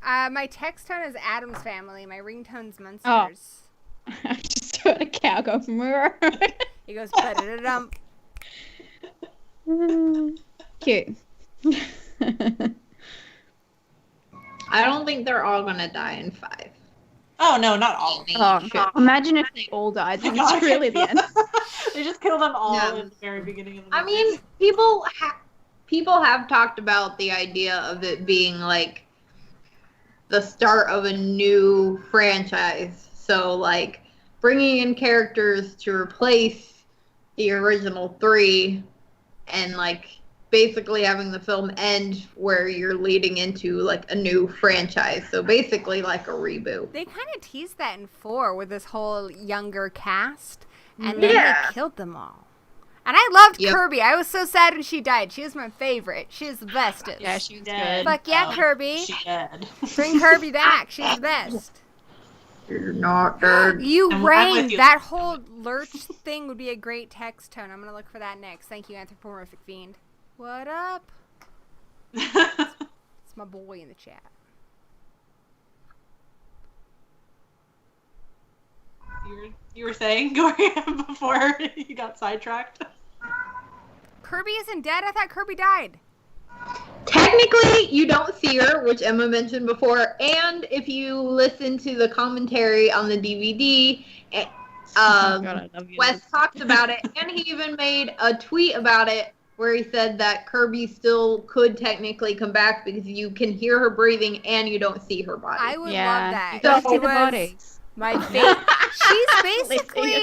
My text tone is Adam's Family. My ringtone's Munsters. I just heard a cow go moo. He goes ba-da-da-dump. Cute. I don't think they're all gonna die in 5. Oh, no, not all of them. Oh, shit. Imagine if they all died. Oh my That's God. really the end. They just kill them all Yeah. in the very beginning of the I movie. mean, people have talked about the idea of it being like the start of a new franchise. So like bringing in characters to replace the original 3 and like basically having the film end where you're leading into like a new franchise. So basically like a reboot. They kind of teased that in 4 with this whole younger cast, and then Yeah. they killed them all. And I loved Yep. Kirby. I was so sad when she died. She was my favorite. She was the bestest. Yeah, she was Dead. good. Fuck yeah, Oh, Kirby. She dead. Bring Kirby back. She's the best. You're not dead. You I'm rang. with you. That whole lurch thing would be a great text tone. I'm gonna look for that next. Thank you, Anthropomorphic Fiend. What up? It's my boy in the chat. You were saying, Gory, before you got sidetracked? Kirby isn't dead? I thought Kirby died. Technically, you don't see her, which Emma mentioned before, and if you listen to the commentary on the DVD, God, I love you. Wes talked about it, and he even made a tweet about it where he said that Kirby still could technically come back because you can hear her breathing and you don't see her body. I would love that. You gotta So- see the was bodies. my favorite. She's basically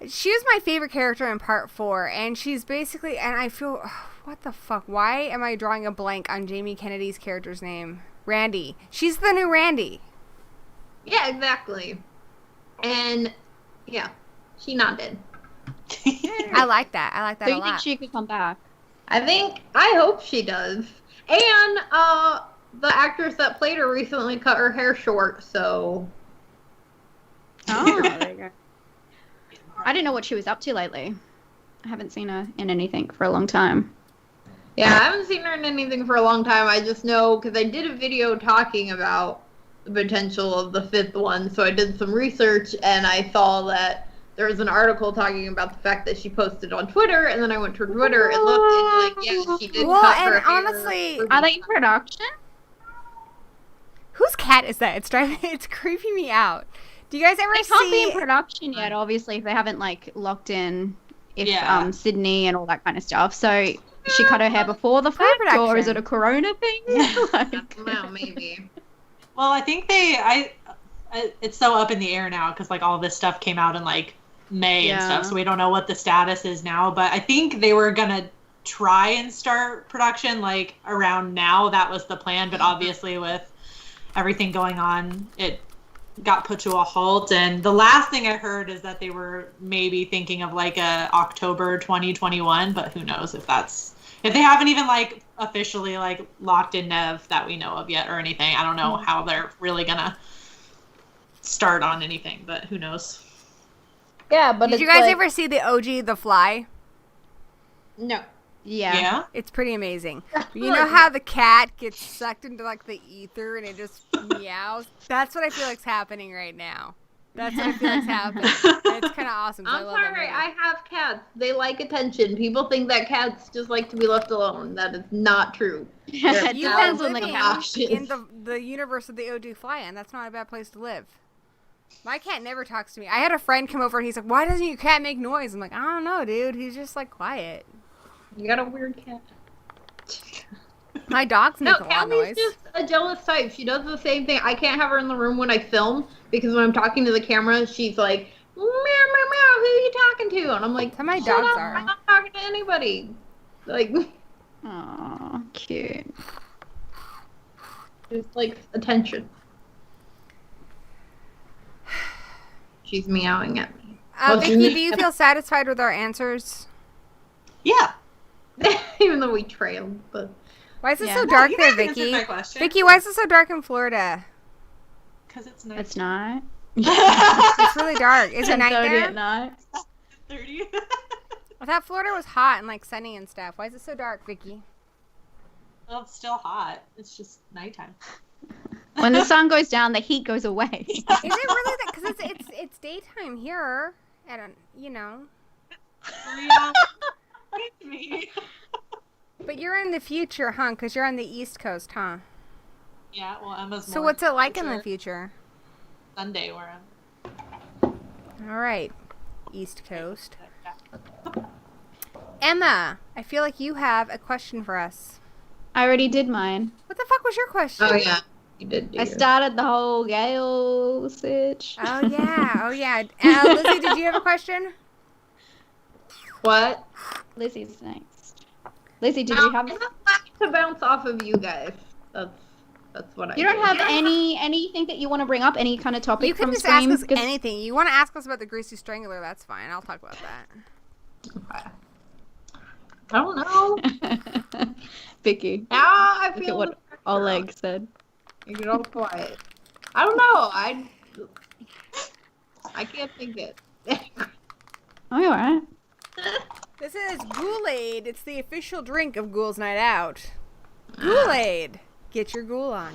she was my favorite character in part 4, and she's basically, and I feel, what the fuck? Why am I drawing a blank on Jamie Kennedy's character's name? Randy. She's the new Randy. Yeah, exactly. And yeah, she not dead. I like that. I like that So a you think lot. she could come back? I hope she does. And the actress that played her recently cut her hair short, so Oh, there you go. I didn't know what she was up to lately. I haven't seen her in anything for a long time. yeah, I haven't seen her in anything for a long time. I just know because I did a video talking about the potential of the 5th one, so I did some research and I saw that there was an article talking about the fact that she posted on Twitter, and then I went to her Twitter and looked, and like, yeah, she did Well, cut her and hair. honestly- Are they in production? Whose cat is that? It's creeping me out. Do you guys ever They can't be see? in production yet, obviously, if they haven't like locked in if Yeah. Sidney and all that kind of stuff. So she cut her hair before the fact, or is it a corona thing? Like, Well, maybe. Well, I think it's so up in the air now because like all this stuff came out in like May and Yeah. stuff, so we don't know what the status is now. But I think they were gonna try and start production like around now. That was the plan, but obviously with everything going on, it got put to a halt. And the last thing I heard is that they were maybe thinking of like a October 2021, but who knows if they haven't even like officially like locked in Nev that we know of yet or anything. I don't know how they're really gonna start on anything, but who knows. Yeah, but Did you guys ever see the OG The Fly? No. yeah. It's pretty amazing. You know how the cat gets sucked into like the ether and it just meows? That's what I feel like's happening right now. That's what I feel like's happening. It's kind of awesome. So I I'm love that sorry, movie. I have cats. They like attention. People think that cats just like to be left alone. That is not true. You are Depends on the living cat. in the universe of the OG Fly, and that's not a bad place to live. My cat never talks to me. I had a friend come over and he's like, "Why doesn't your cat make noise?" I'm like, "I don't know, dude. He's just like quiet." You got a weird cat. My dogs make No, a lot of Callie's noise. just a jealous type. She does the same thing. I can't have her in the room when I film because when I'm talking to the camera, she's like, meow, meow, meow, who are you talking to? And I'm like, That's how my "Shut dogs up, are." I'm not talking to anybody. Like, Aw, cute. just like attention. She's meowing at me. Well, Vicky, do you feel satisfied with our answers? Yeah. Even though we trailed, but Why is it Yeah. so No, dark you there, guys answered Vicky? my question. Vicky, why is it so dark in Florida? Because it's nice. It's not. It's really dark. Is it night 10:30 there? at night. 30. I thought Florida was hot and like sunny and stuff. Why is it so dark, Vicky? Well, it's still hot. It's just nighttime. When the sun goes down, the heat goes away. Is it really that? Because it's daytime here, and you know. Yeah. It's me. But you're in the future, huh? Because you're on the East Coast, huh? Yeah, well, Emma's So more what's it like in the future. future? Sunday where I'm. All right, East Coast. Emma, I feel like you have a question for us. I already did mine. What the fuck was your question? oh yeah, you did. Do I yours. started the whole Gale switch. Oh yeah, oh yeah. Lizzie, did you have a question? What? Lizzie's next. Lizzie, did No, you have? I have left to bounce off of you guys. That's what I. You don't do. have anything that you want to bring up? Any kind of topic You can from just ask Scream? us 'Cause- anything. You want to ask us about the Greasy Strangler? That's fine. I'll talk about that. I don't know. Vicky, Now I look feel at what the pressure. Oleg said. You get all quiet. I don't know. I can't think it. Oh, you alright? This is Ghoul-Aid. It's the official drink of Ghouls Night Out. Ghoul-Aid. Get your ghoul on.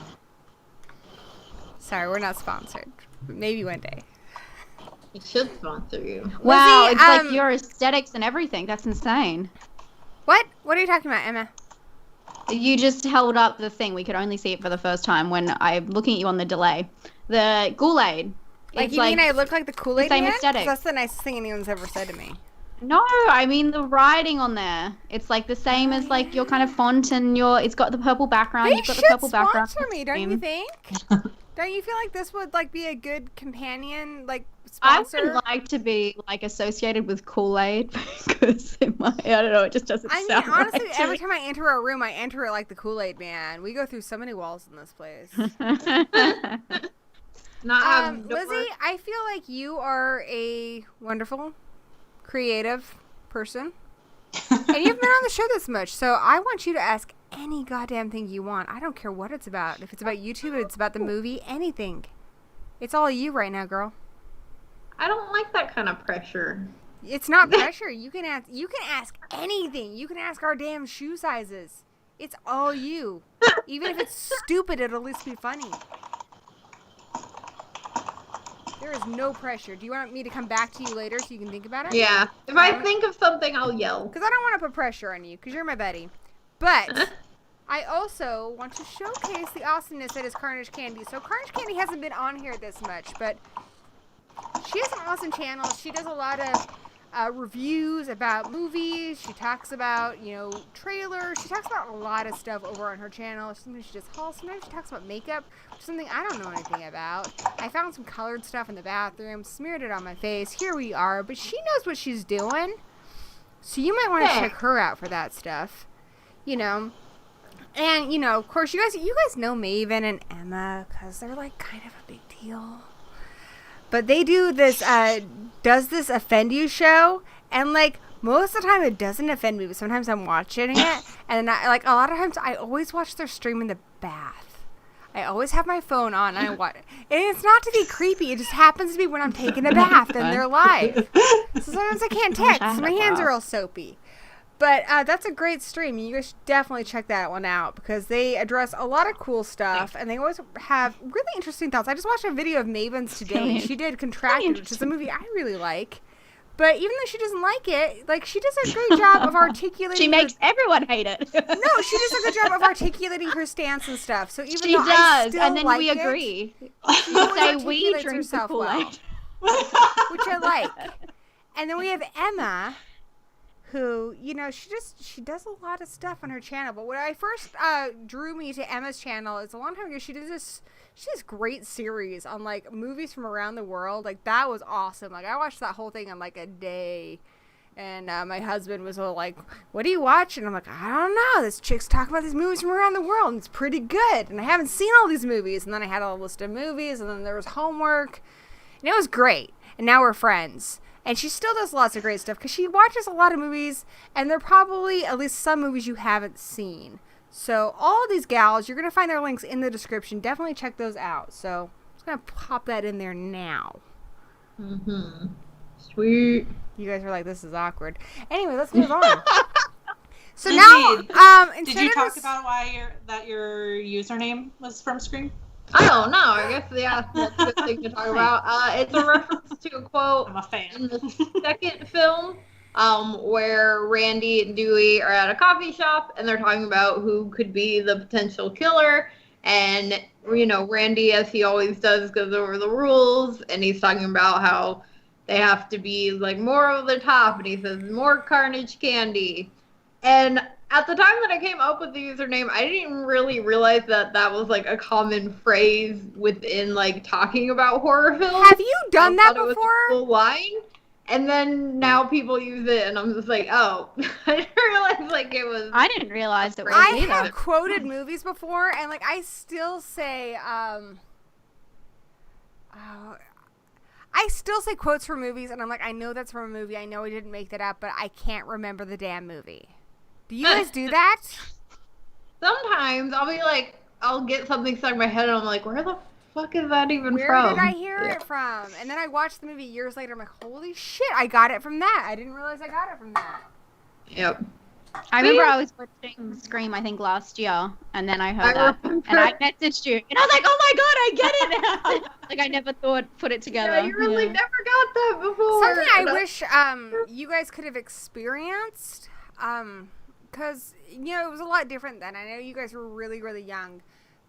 Sorry, we're not sponsored. But maybe one day. It should sponsor you. Wow, Lizzie, it's like your aesthetics and everything. That's insane. What? What are you talking about, Emma? You just held up the thing. We could only see it for the first time when I'm looking at you on the delay. The Ghoul-Aid. Like, It's you mean I look like the Kool-Aid same man? aesthetic. 'Cause that's the nicest thing anyone's ever said to me. No, I mean the writing on there. It's like the same as like your kind of font and it's got the purple background. They You've got should the purple background. sponsor me, don't you think? Don't you feel like this would like be a good companion, like I sponsor? would like to be like associated with Kool-Aid because I don't know, it just doesn't I mean, sound honestly, right to every me. time I enter a room, I enter it like the Kool-Aid man. We go through so many walls in this place. Not having the Lizzie, I feel like you are a wonderful, creative person. And you've been on the show this much, so I want you to ask any goddamn thing you want. I don't care what it's about. If it's about YouTube, if it's about the movie, anything. It's all you right now, girl. I don't like that kind of pressure. It's not pressure. You can ask anything. You can ask our damn shoe sizes. It's all you. Even if it's stupid, it'll at least be funny. There is no pressure. Do you want me to come back to you later so you can think about it? Yeah. If I think of something, I'll yell. Because I don't want to put pressure on you, because you're my buddy. But I also want to showcase the awesomeness that is CarnageCandyy. So CarnageCandyy hasn't been on here this much, but she has an awesome channel. She does a lot of reviews about movies. She talks about, trailers. She talks about a lot of stuff over on her channel. Sometimes she just hauls. Sometimes she talks about makeup, which is something I don't know anything about. I found some colored stuff in the bathroom, smeared it on my face. Here we are. But she knows what she's doing. So you might want to check her out for that stuff. And, of course, you guys know Maven and Emma because they're, like, kind of a big deal. But they do this, does this offend you show? And, like, most of the time it doesn't offend me, but sometimes I'm watching it. And, a lot of times I always watch their stream in the bath. I always have my phone on and I watch. And it's not to be creepy. It just happens to be when I'm taking a bath and they're live. So sometimes I can't text. My hands are all soapy. But that's a great stream. You guys should definitely check that one out because they address a lot of cool stuff and they always have really interesting thoughts. I just watched a video of Maven's today. She did Contracted, which is a movie I really like. But even though she doesn't like it, like she does a great job of articulating. She makes everyone hate it. No, she does a good job of articulating her stance and stuff. So even She though I does, still and then like we it, agree. she always Say we articulates drink the herself Kool-Aid. well, which I like. And then we have Emma, who, she does a lot of stuff on her channel. But what I first drew me to Emma's channel is a long time ago. She has great series on, like, movies from around the world. Like, that was awesome. Like, I watched that whole thing in, like, a day. And my husband was all like, what do you watch? And I'm like, I don't know. This chick's talking about these movies from around the world, and it's pretty good. And I haven't seen all these movies. And then I had a list of movies, and then there was homework. And it was great. And now we're friends. And she still does lots of great stuff because she watches a lot of movies, and they're probably at least some movies you haven't seen. So all of these gals, you're going to find their links in the description. Definitely check those out. So I'm just going to pop that in there now. Mm-hmm. Sweet. You guys are like, this is awkward. Anyway, let's move on. So now, did you talk about why your username was from Scream? Oh, no, I guess, yeah, that's a good thing to talk about. It's a reference to a quote I'm a fan. in the second film where Randy and Dewey are at a coffee shop and they're talking about who could be the potential killer. And, Randy, as he always does, goes over the rules and he's talking about how they have to be, like, more over the top. And he says, more CarnageCandyy. And at the time that I came up with the username, I didn't even really realize that was, like, a common phrase within, like, talking about horror films. Have you done that It was before? a cool line. And then now people use it, and I'm just like, oh. I didn't realize, like, it was... I didn't realize it was I either. have quoted movies before, and, like, I still say, I still say quotes from movies, and I'm like, I know that's from a movie. I know I didn't make that up, but I can't remember the damn movie. Do you guys do that? Sometimes I'll be like, I'll get something stuck in my head and I'm like, where the fuck is that even Where from? did I hear it from? And then I watched the movie years later. I'm like, holy shit, I got it from that. I didn't realize I got it from that. Yep. I remember I was watching Scream, I think, last year, and then I heard that, and I messaged you, and I was like, oh my god, I get it now! Like, I never put it together. Yeah, you really never got that before. Something I wish you guys could have experienced, because, you know, it was a lot different then. I know you guys were really, really young.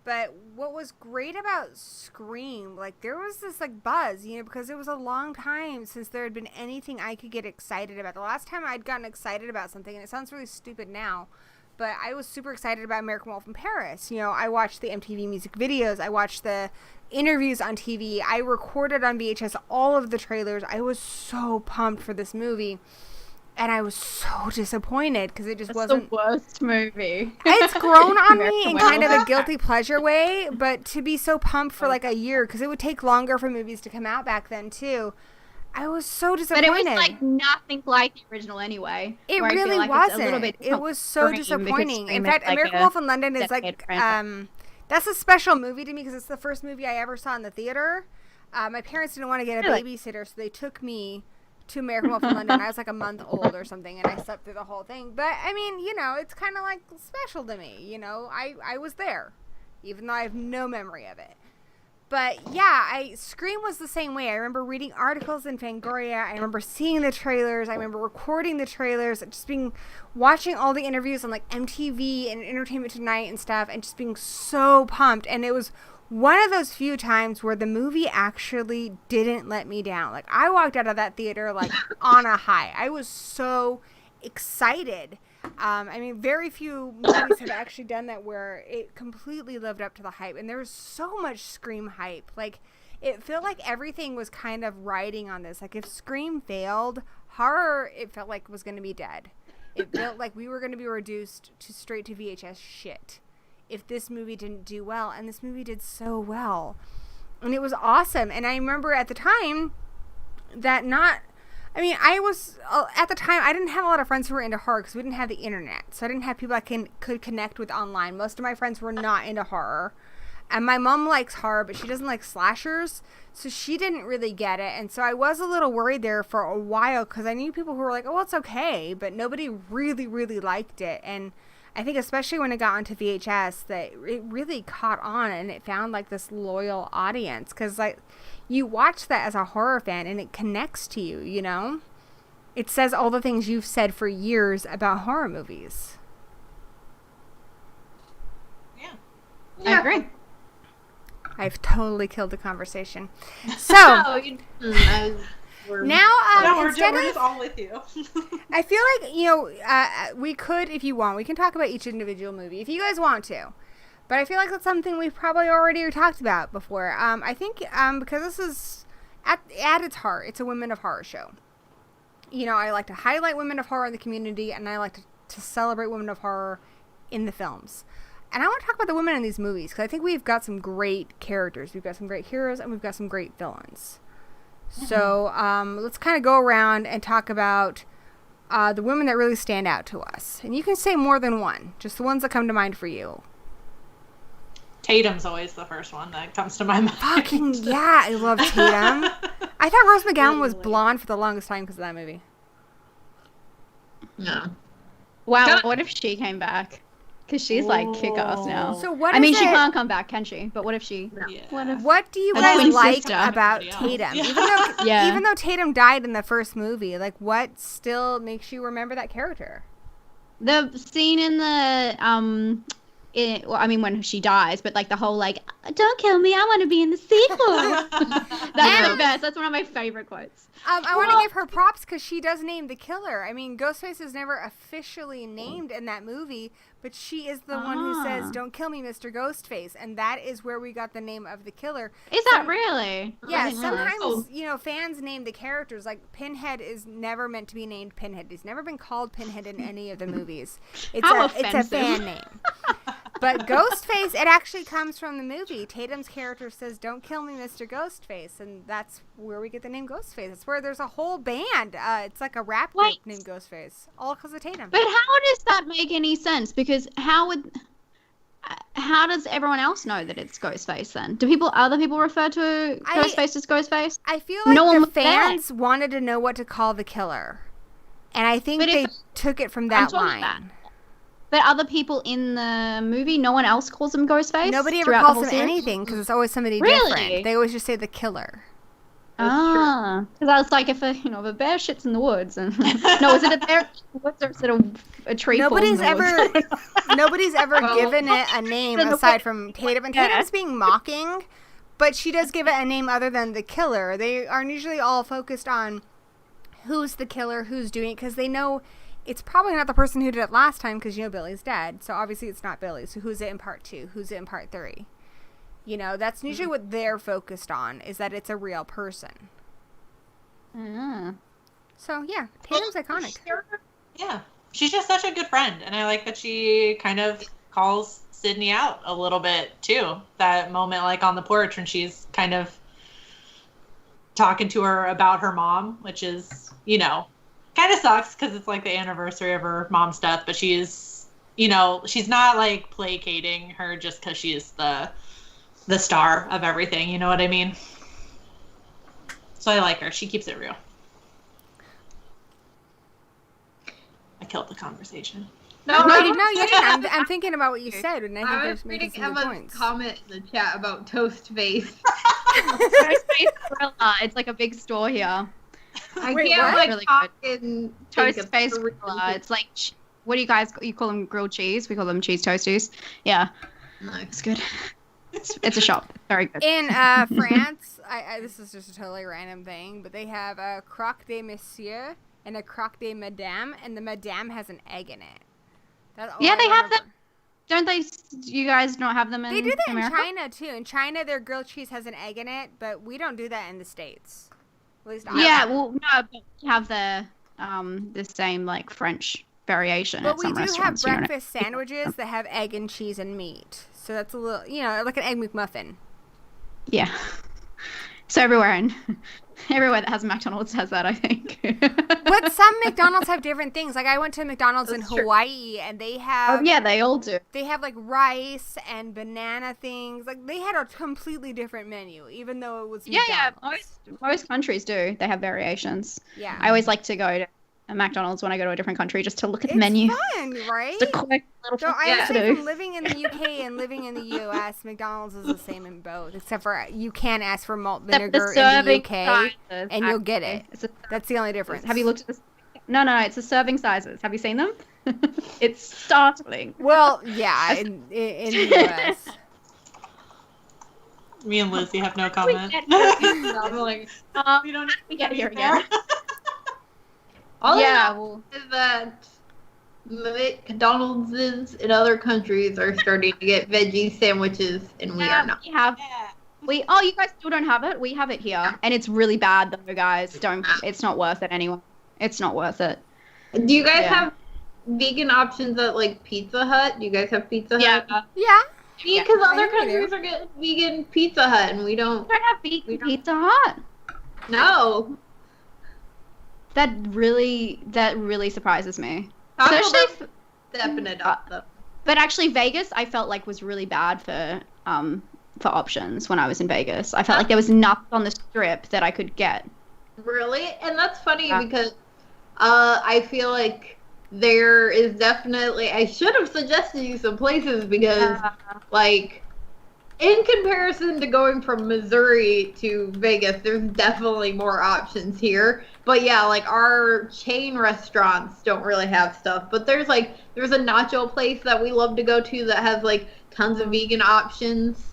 But what was great about Scream, like, there was this, like, buzz, you know, because it was a long time since there had been anything I could get excited about. The last time I'd gotten excited about something, and it sounds really stupid now, but I was super excited about American Wolf in Paris. You know, I watched the MTV music videos. I watched the interviews on TV. I recorded on VHS all of the trailers. I was so pumped for this movie. And I was so disappointed because it just wasn't the worst movie. It's grown on me in kind of a guilty pleasure way, but to be so pumped for like a year, because it would take longer for movies to come out back then too. I was so disappointed. But it was like nothing like the original anyway. It really wasn't. It was so disappointing. In fact, like American Wolf in London is like that's a special movie to me because it's the first movie I ever saw in the theater. My parents didn't want to get a babysitter, so they took me to American Wolf in London. I was like a month old or something, and I slept through the whole thing. But I mean, you know, it's kind of like special to me. You know, I was there, even though I have no memory of it. But yeah, Scream was the same way. I remember reading articles in Fangoria. I remember seeing the trailers. I remember recording the trailers. Just watching all the interviews on like MTV and Entertainment Tonight and stuff, and just being so pumped. And it was one of those few times where the movie actually didn't let me down. Like, I walked out of that theater, like, on a high. I was so excited. I mean, very few movies have actually done that where it completely lived up to the hype. And there was so much Scream hype. Like, it felt like everything was kind of riding on this. Like, if Scream failed, horror, it felt like was going to be dead. It felt like we were going to be reduced to straight to VHS shit if this movie didn't do well, and this movie did so well, and it was awesome. And I remember at the time that I was at the time I didn't have a lot of friends who were into horror because we didn't have the internet, so I didn't have people I could connect with online. Most of my friends were not into horror, and my mom likes horror, but she doesn't like slashers, so she didn't really get it. And so I was a little worried there for a while because I knew people who were like, oh, it's okay, but nobody really, really liked it. And I think especially when it got onto VHS that it really caught on and it found like this loyal audience because like you watch that as a horror fan and it connects to you, you know? It says all the things you've said for years about horror movies. Yeah. I agree. I've totally killed the conversation. So now, we're just all with you. I feel like, you know, we could, if you want, we can talk about each individual movie if you guys want to. But I feel like that's something we've probably already talked about before. I think because this is, at its heart, it's a Women of Horror show. You know, I like to highlight women of horror in the community, and I like to celebrate women of horror in the films. And I want to talk about the women in these movies, because I think we've got some great characters. We've got some great heroes, and we've got some great villains. So let's kind of go around and talk about the women that really stand out to us. And you can say more than one, just the ones that come to mind for you. Tatum's always the first one that comes to my mind. Fucking yeah, I love Tatum. I thought Rose McGowan was blonde for the longest time because of that movie. No. Wow, what if she came back? Because she's like kick-ass now. So what I mean, is she it- can't come back, can she? But what if she... Yeah. What do you A guys twin like sister. about Yeah. Tatum? Yeah. Even though Tatum died in the first movie, like what still makes you remember that character? The scene in the... when she dies, but like the whole like, don't kill me, I want to be in the sequel. That's the best. That's one of my favorite quotes. I want to give her props because she does name the killer. I mean, Ghostface is never officially named in that movie, but she is the one who says, "Don't kill me, Mr. Ghostface," and that is where we got the name of the killer. Is that really? Yeah, I didn't realize. sometimes, you know, fans name the characters. Like, Pinhead is never meant to be named Pinhead. He's never been called Pinhead in any of the movies. It's How it's a offensive. fan name. But Ghostface, it actually comes from the movie. Tatum's character says, "Don't kill me, Mr. Ghostface," and that's where we get the name Ghostface. It's where there's a whole band. It's like a rap group named Ghostface, all because of Tatum. But how does that make any sense? Because how how does everyone else know that it's Ghostface then? Do other people refer to Ghostface as Ghostface? I feel like No one the was there. fans wanted to know what to call the killer. And I think they took it from that told you line. that. But other people in the movie, no one else calls him Ghostface? Nobody ever throughout the calls whole him series? anything because it's always somebody Really? different. They always just say the killer. Because I was like, if a bear shits in the woods, and no, is it a bear in the woods or is it a tree? Nobody's falls in the woods? nobody's ever given it a name aside from Tatum. And Tatum's being mocking, but she does give it a name other than the killer. They are usually all focused on who's the killer, who's doing it, because they know it's probably not the person who did it last time, because Billy's dead. So obviously it's not Billy. So who's it in part 2? Who's it in part 3? That's usually what they're focused on, is that it's a real person. So, yeah, Tatum's iconic. Yeah. She's just such a good friend. And I like that she kind of calls Sidney out a little bit, too. That moment, like, on the porch when she's kind of talking to her about her mom, which is, kind of sucks because it's, like, the anniversary of her mom's death. But she's, she's not, like, placating her just because she's the star of everything, you know what I mean? So I like her. She keeps it real. I killed the conversation. No, you didn't. I'm thinking about what you said, and I think I there's was making reading some good Emma's points. comment in the chat about Toast Face. Ghostface Gorilla. It's like a big store here. I Wait, can't what? like Really talk and think of Toastface three- Gorilla. It's like, what do you call them grilled cheese? We call them cheese toasties. Yeah. Nice. It's good. It's a shop. Very good. In France, this is just a totally random thing, but they have a croque de monsieur and a croque de madame, and the madame has an egg in it. That's all Yeah, I they have remember. them. Don't they? You guys don't have them in They do that America? in China, too. In China, their grilled cheese has an egg in it, but we don't do that in the States. At least I Yeah, don't. well, no, but we have the same like French variation But at we some do have restaurants. breakfast sandwiches that have egg and cheese and meat. So that's a little, like an egg McMuffin. Yeah. So everywhere that has McDonald's has that, I think. But some McDonald's have different things. Like I went to McDonald's in That's true. Hawaii, and they have yeah, they all do. they have like rice and banana things. Like they had a completely different menu, even though it was Yeah, McDonald's. most countries do. They have variations. Yeah. I always like to go to a McDonald's when I go to a different country just to look at the It's menu. fun, right? It's a quick little So I thing would to say do. from living in the UK and living in the US, McDonald's is the same in both, except for you can ask for malt Except vinegar the in the serving UK, sizes, and you'll get it. It's a- That's the only difference. Have you looked at this? No, it's the serving sizes. Have you seen them? It's startling. Well, yeah, in the US. Me and Lizzie have no comment. I'm like, We don't need we get to here be there. again. all Yeah, I know well, is that McDonald's in other countries are starting to get veggie sandwiches, and we are not. we have. Yeah. You guys still don't have it? We have it here, and it's really bad though, guys. It's not worth it anyway. It's not worth it. Do you guys Yeah. have vegan options at like Pizza Hut? Do you guys have Pizza Hut? Yeah. Yeah. Because I other think we do. countries are getting vegan Pizza Hut, and we don't. We don't have vegan Pizza Hut. No. That really surprises me. Taco Especially Bell stepping it up though. But actually, Vegas, I felt like was really bad for options when I was in Vegas. I felt like there was nothing on the strip that I could get. Really? And that's funny Yeah. because I feel like there is definitely, I should have suggested you some places because, like, in comparison to going from Missouri to Vegas, there's definitely more options here. But yeah, like, our chain restaurants don't really have stuff. But there's a nacho place that we love to go to that has, like, tons of vegan options.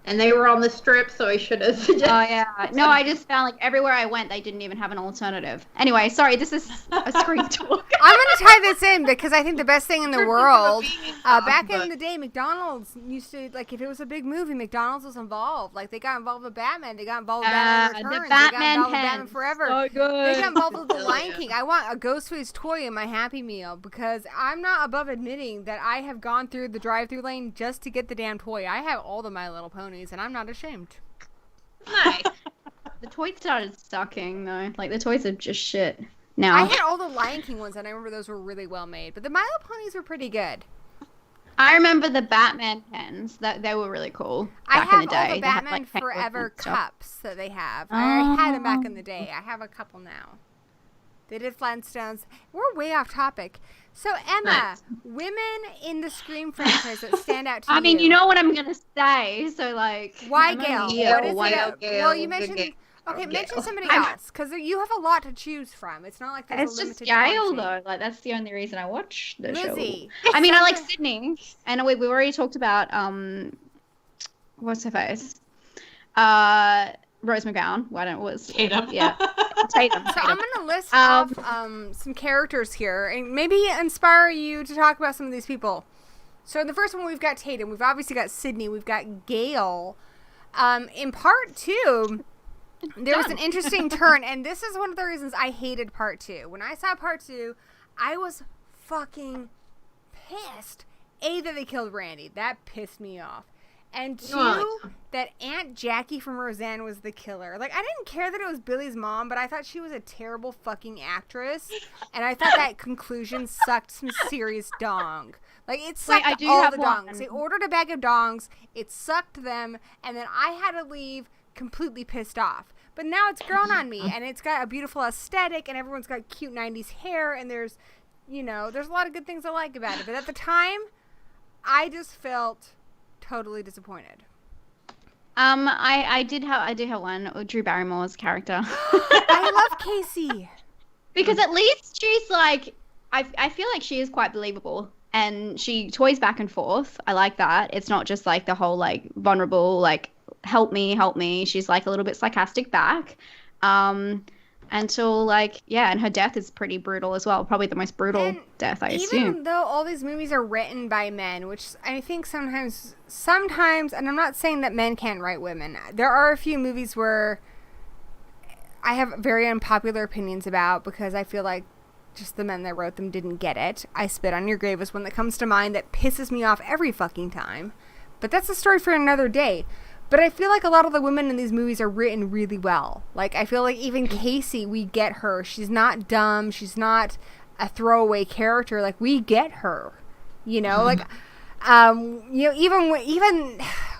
And they were on the strip, so I should have suggested. Oh yeah. No, I just found like everywhere I went, they didn't even have an alternative. Anyway, sorry, this is a screen talk. I'm gonna tie this in because I think the best thing in the world. Back but- in the day, McDonald's used to, like, if it was a big movie, McDonald's was involved. Like, they got involved with Batman. They got involved with Batman the Returns. They Batman got involved with pens. Batman Forever. So good. They got involved with the Hell Lion yeah. King. I want a Ghostface toy in my Happy Meal because I'm not above admitting that I have gone through the drive-thru lane just to get the damn toy. I have all the My Little Ponies, and I'm not ashamed. Nice. The toys started sucking though. Like the toys are just shit I now. had all the Lion King ones, and I remember those were really well made. But the My Little Ponies were pretty good. I remember the Batman pens. That they were really cool I back in have the day. all the They had, Batman like, penguins Forever and stuff. cups that they have. I had them back in the Oh. day. I have a couple now. They did Flintstones. We're way off topic. So, Emma, Nice. women in the Scream franchise that stand out to you. I mean, you know what I'm gonna say, so like. Why I'm Gale? only- What is why it? Gale? Well, you The mentioned. Gale. Okay, mention Gale. somebody I'm- else because you have a lot to choose from. It's not like there's It's a just limited. Gale option. though. Like that's the only reason I watch the Lizzie. show. I mean, I like Something- Sidney, and we already talked about what's her face? Rose McGowan. Why don't was Tatum. Yeah, Tatum. So I'm gonna list Um, off some characters here and maybe inspire you to talk about some of these people. So in the first one we've got Tatum, we've obviously got Sidney, we've got Gale. In part 2, there was an interesting turn, and this is one of the reasons I hated part 2. When I saw part 2, I was fucking pissed. A, that they killed Randy. That pissed me off. And 2, What? that Aunt Jackie from Roseanne was the killer. Like, I didn't care that it was Billy's mom, but I thought she was a terrible fucking actress. And I thought that conclusion sucked some serious dong. Like, it sucked I do all have the one. dongs. They ordered a bag of dongs, it sucked them, and then I had to leave completely pissed off. But now it's grown on me, and it's got a beautiful aesthetic, and everyone's got cute 90s hair, and there's, there's a lot of good things I like about it. But at the time, I just felt totally disappointed. I did have one. Drew Barrymore's character. I love Casey. Because at least she's like, I feel like she is quite believable, and she toys back and forth. I like that. It's not just like the whole like vulnerable like help me. She's like a little bit sarcastic back, until like and her death is pretty brutal as well. Probably the most brutal And death, I Even assume. though all these movies are written by men, which I think sometimes, and I'm not saying that men can't write women. There are a few movies where I have very unpopular opinions about because I feel like just the men that wrote them didn't get it. I Spit on Your Grave is one that comes to mind that pisses me off every fucking time. But that's a story for another day. But I feel like a lot of the women in these movies are written really well. Like, I feel like even Casey, we get her. She's not dumb. She's not a throwaway character. Like, we get her. Like, even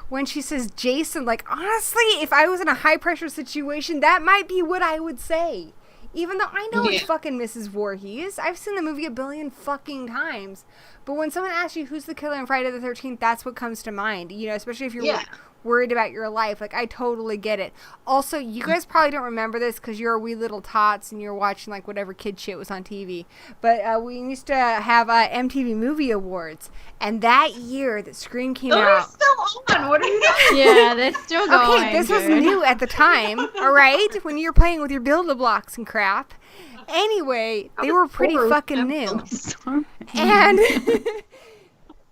when she says Jason, like, honestly, if I was in a high-pressure situation, that might be what I would say. Even though I know it's fucking Mrs. Voorhees. I've seen the movie a billion fucking times. But when someone asks you who's the killer in Friday the 13th, that's what comes to mind. Especially if you're worried about your life. Like, I totally get it. Also, you guys probably don't remember this because you're a wee little tots and you're watching, like, whatever kid shit was on TV. But we used to have MTV Movie Awards. And that year that Scream came Those are out... still on. What are you doing? Yeah, they're still going. Okay, this was dude. new at the time, all right? When you were playing with your Build-A-Blocks and crap. Anyway, they were pretty fucking new. And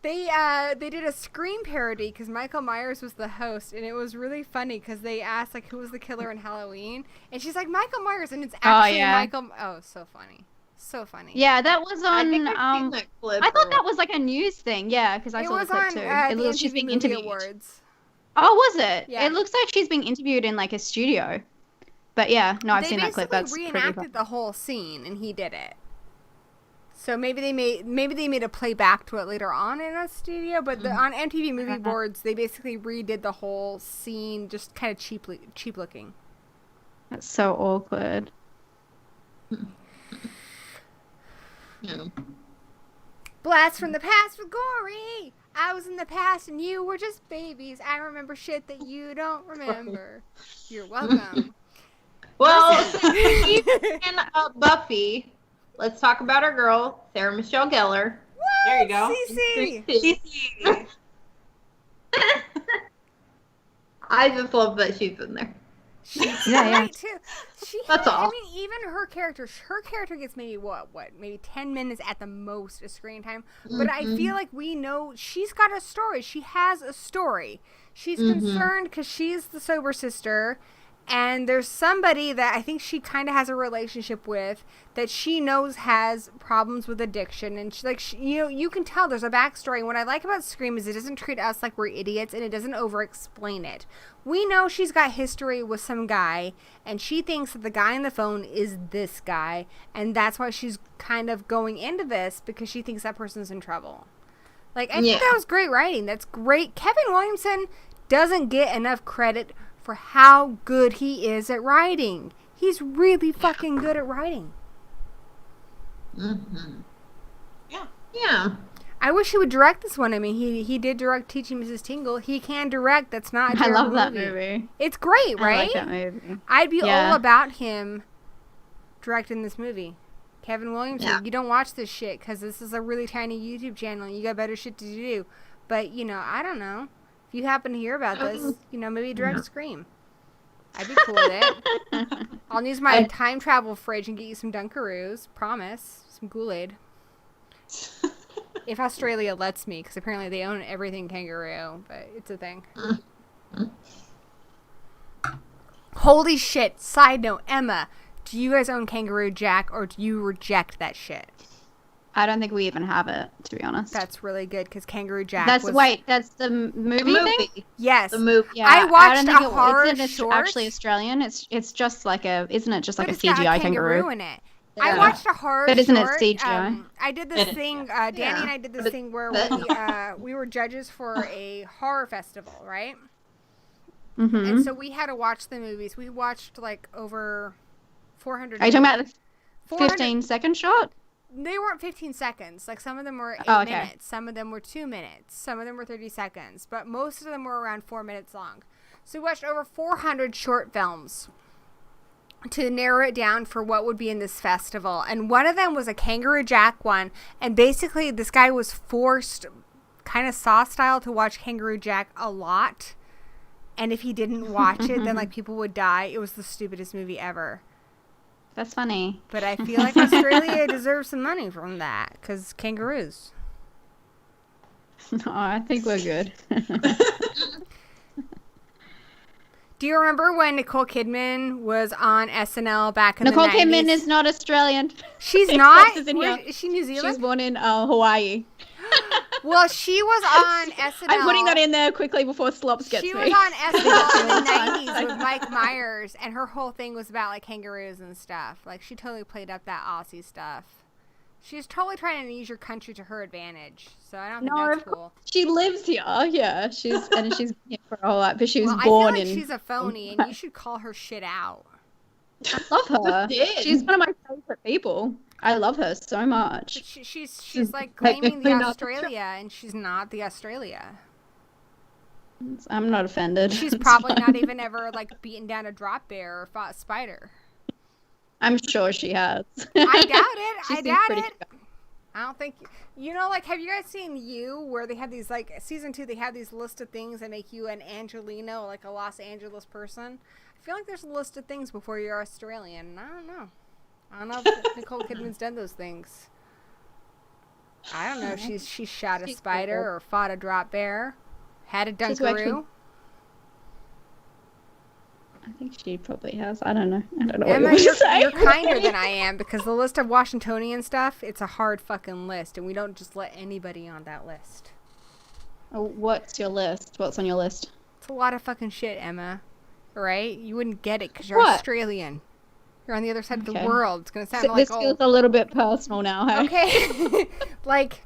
they did a Scream parody because Michael Myers was the host, and it was really funny because they asked, like, who was the killer in Halloween? And she's like, Michael Myers, and it's actually Michael... Oh, so funny. So funny. Yeah, that was on. I think I've seen that clip. I thought that was like a news thing. Yeah, because I It saw the was clip on too. the looks she's MTV being Movie interviewed. Awards. Oh, was it? Yeah. It looks like she's being interviewed in like a studio. But yeah, no, I've seen that clip. That's They pretty reenacted fun. the whole scene, and he did it. So maybe they made a playback to it later on in a studio, but on MTV Movie Boards, they basically redid the whole scene, just kind of cheap looking. That's so awkward. Yeah. Blast from the past with Gory. I was in the past and you were just babies. I remember shit that you don't remember. You're welcome. Well, since in Buffy, let's talk about our girl, Sarah Michelle Gellar. There you go. CC. I just love that she's in there. She's Yeah. great too. That's all. I mean, even her character gets maybe maybe 10 minutes at the most of screen time. But I feel like we know she's got a story. She has a story. She's concerned because she's the sober sister. And there's somebody that I think she kind of has a relationship with that she knows has problems with addiction. And you can tell there's a backstory. And what I like about Scream is it doesn't treat us like we're idiots and it doesn't over-explain it. We know she's got history with some guy and she thinks that the guy on the phone is this guy. And that's why she's kind of going into this because she thinks that person's in trouble. Like, I think that was great writing. That's great. Kevin Williamson doesn't get enough credit for how good he is at writing. He's really fucking good at writing. Mm-hmm. Yeah. Yeah. I wish he would direct this one. I mean, he did direct Teaching Mrs. Tingle. He can direct. That's not a terrible I love that movie. It's great, right? I like that movie. I'd be all about him directing this movie. Kevin Williamson, you don't watch this shit because this is a really tiny YouTube channel. You got better shit to do. But, you know, I don't know. If you happen to hear about this, you know, maybe direct Scream. I'd be cool with it. I'll use my time travel fridge and get you some Dunkaroos. Promise. Some Kool-Aid. If Australia lets me, because apparently they own everything kangaroo, but it's a thing. Holy shit. Side note, Emma, do you guys own Kangaroo Jack, or do you reject that shit? I don't think we even have it, to be honest. That's really good, because Kangaroo Jack that's the movie thing? Yes. The movie. Yeah, I watched don't a horror isn't it short. actually Australian? It's just like isn't it just like But a it's got CGI a kangaroo kangaroo? in it. Yeah. I watched a horror But isn't it short. CGI? I did this thing, Danny and I did this thing where we were judges for a horror festival, right? Mm-hmm. And so we had to watch the movies. We watched like over 400. Are you talking about the 400 15-second shot? They weren't 15 seconds. Like some of them were 8 minutes. Some of them were 2 minutes. Some of them were 30 seconds. But most of them were around 4 minutes long. So we watched over 400 short films to narrow it down for what would be in this festival. And one of them was a Kangaroo Jack one. And basically this guy was forced kind of Saw style to watch Kangaroo Jack a lot. And if he didn't watch it, then like people would die. It was the stupidest movie ever. That's funny. But I feel like Australia deserves some money from that, because kangaroos. No, I think we're good. Do you remember when Nicole Kidman was on SNL back in Nicole the 90s? Kidman is not Australian. She's not? Is she New Zealand? She's born in Hawaii. Well, she was on SNL. I'm putting that in there quickly before Slops gets me. She was on SNL in the 90s with Mike Myers, and her whole thing was about, like, kangaroos and stuff. Like, she totally played up that Aussie stuff. She's totally trying to use your country to her advantage, so I don't think that's cool. She lives here, yeah. She's been here for a whole lot, but she was born born I feel like she's a phony, and you should call her shit out. I love her. She's one of my favorite people. I love her so much. But she's like claiming the Australia, and she's not the Australia. I'm not offended. She's probably not even ever like beaten down a drop bear or fought a spider. I'm sure she has. I doubt it. I doubt it. I don't think you know. Like, have you guys seen You, where they have these like season 2? They have these list of things that make you an Angelino, like a Los Angeles person. I feel like there's a list of things before you're Australian. I don't know. I don't know if Nicole Kidman's done those things. I don't know if she shot a spider or fought a drop bear, had a Dunkaroo. I think she probably has. I don't know. I don't know Emma, what you're kinder than I am, because the list of Washingtonian stuff, it's a hard fucking list, and we don't just let anybody on that list. Oh, what's your list? What's on your list? It's a lot of fucking shit, Emma. Right? You wouldn't get it because you're Australian. You're on the other side of the world. It's gonna sound like this feels a little bit personal now. Hey? Okay. Like,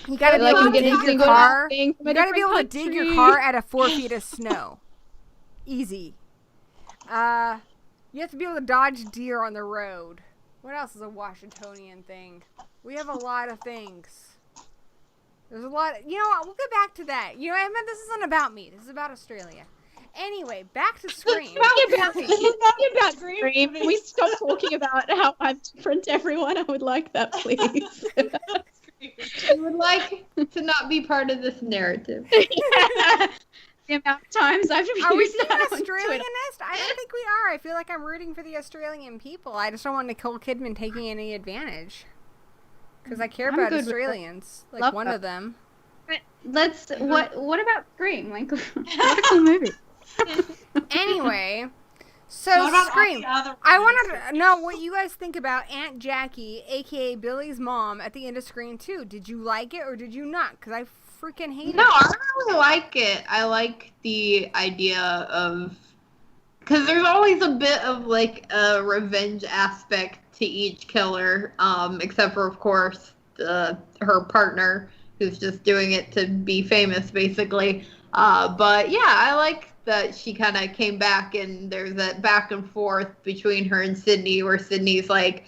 you gotta be able to dig your car. You gotta be able to dig your car out of 4 feet of snow. Easy. You have to be able to dodge deer on the road. What else is a Washingtonian thing? We have a lot of things. There's a lot. You know what? We'll get back to that. You know, Emma, this isn't about me. This is about Australia. Anyway, back to Scream. about Scream. Can we stop talking about how I'm different to everyone? I would like that, please. I would like to not be part of this narrative. The amount of times I've used Are we being that Australianist? I don't think we are. I feel like I'm rooting for the Australian people. I just don't want Nicole Kidman taking any advantage. Because I care about Australians. Like, love one of them. What about Scream? Like, what a cool movie. Anyway, so Scream. I want to know what you guys think about Aunt Jackie, aka Billy's mom, at the end of Scream 2. Did you like it or did you not? Because I freaking hate it. No, I really like it. I like the idea of, because there's always a bit of like a revenge aspect to each killer, except for of course her partner, who's just doing it to be famous, basically. But yeah, I like that she kind of came back, and there's that back and forth between her and Sidney, where Sidney's like,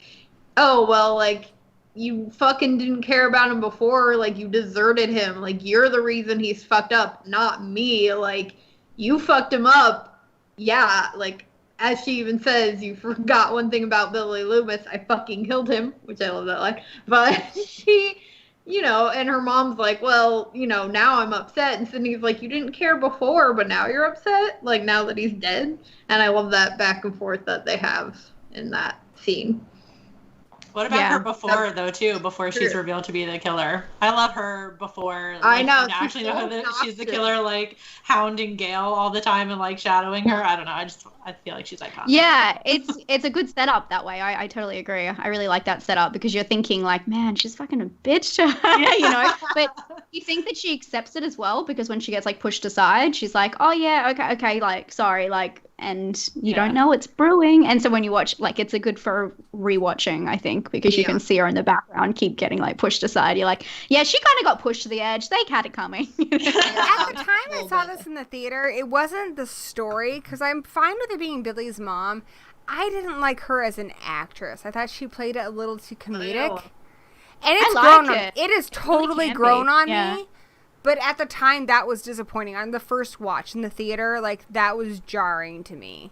oh, well, like, you fucking didn't care about him before, like, you deserted him, like, you're the reason he's fucked up, not me, like, you fucked him up, yeah, like, as she even says, you forgot one thing about Billy Loomis, I fucking killed him, which I love that line, but she... You know, and her mom's like, well, you know, now I'm upset. And Sidney's like, you didn't care before, but now you're upset? Like, now that he's dead? And I love that back and forth that they have in that scene. What about her before, though, too, before she's revealed to be the killer? I love her before. Like, I know. Actually know that she's the killer, like, hounding Gale all the time and, like, shadowing her. I don't know. I feel like she's iconic. Yeah, it's a good setup that way. I totally agree. I really like that setup because you're thinking, like, man, she's fucking a bitch to her, you know? But you think that she accepts it as well because when she gets, like, pushed aside, she's like, oh, yeah, okay, like, sorry, like, and you don't know it's brewing. And so when you watch, like, it's a good for rewatching, I think, because you can see her in the background keep getting, like, pushed aside. You're like, yeah, she kind of got pushed to the edge. They had it coming. At the time I saw this in the theater, it wasn't the story, because I'm fine with it being Billy's mom. I didn't like her as an actress. I thought she played it a little too comedic. And it's grown on it. It is totally grown on me. But at the time, that was disappointing. On the first watch in the theater, like, that was jarring to me.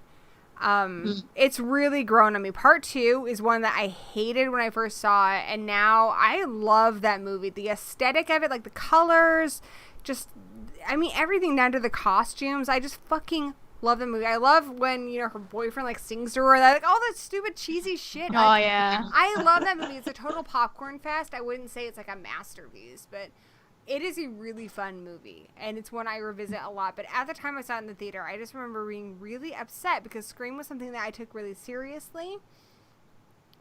It's really grown on me. Part 2 is one that I hated when I first saw it, and now I love that movie. The aesthetic of it, like the colors, just, I mean, everything down to the costumes. I just fucking love the movie. I love when, you know, her boyfriend, like, sings to her, like, all that stupid cheesy shit. Oh, yeah. I love that movie. It's a total popcorn fest. I wouldn't say it's like a masterpiece, but... It is a really fun movie, and it's one I revisit a lot. But at the time I saw it in the theater, I just remember being really upset because Scream was something that I took really seriously,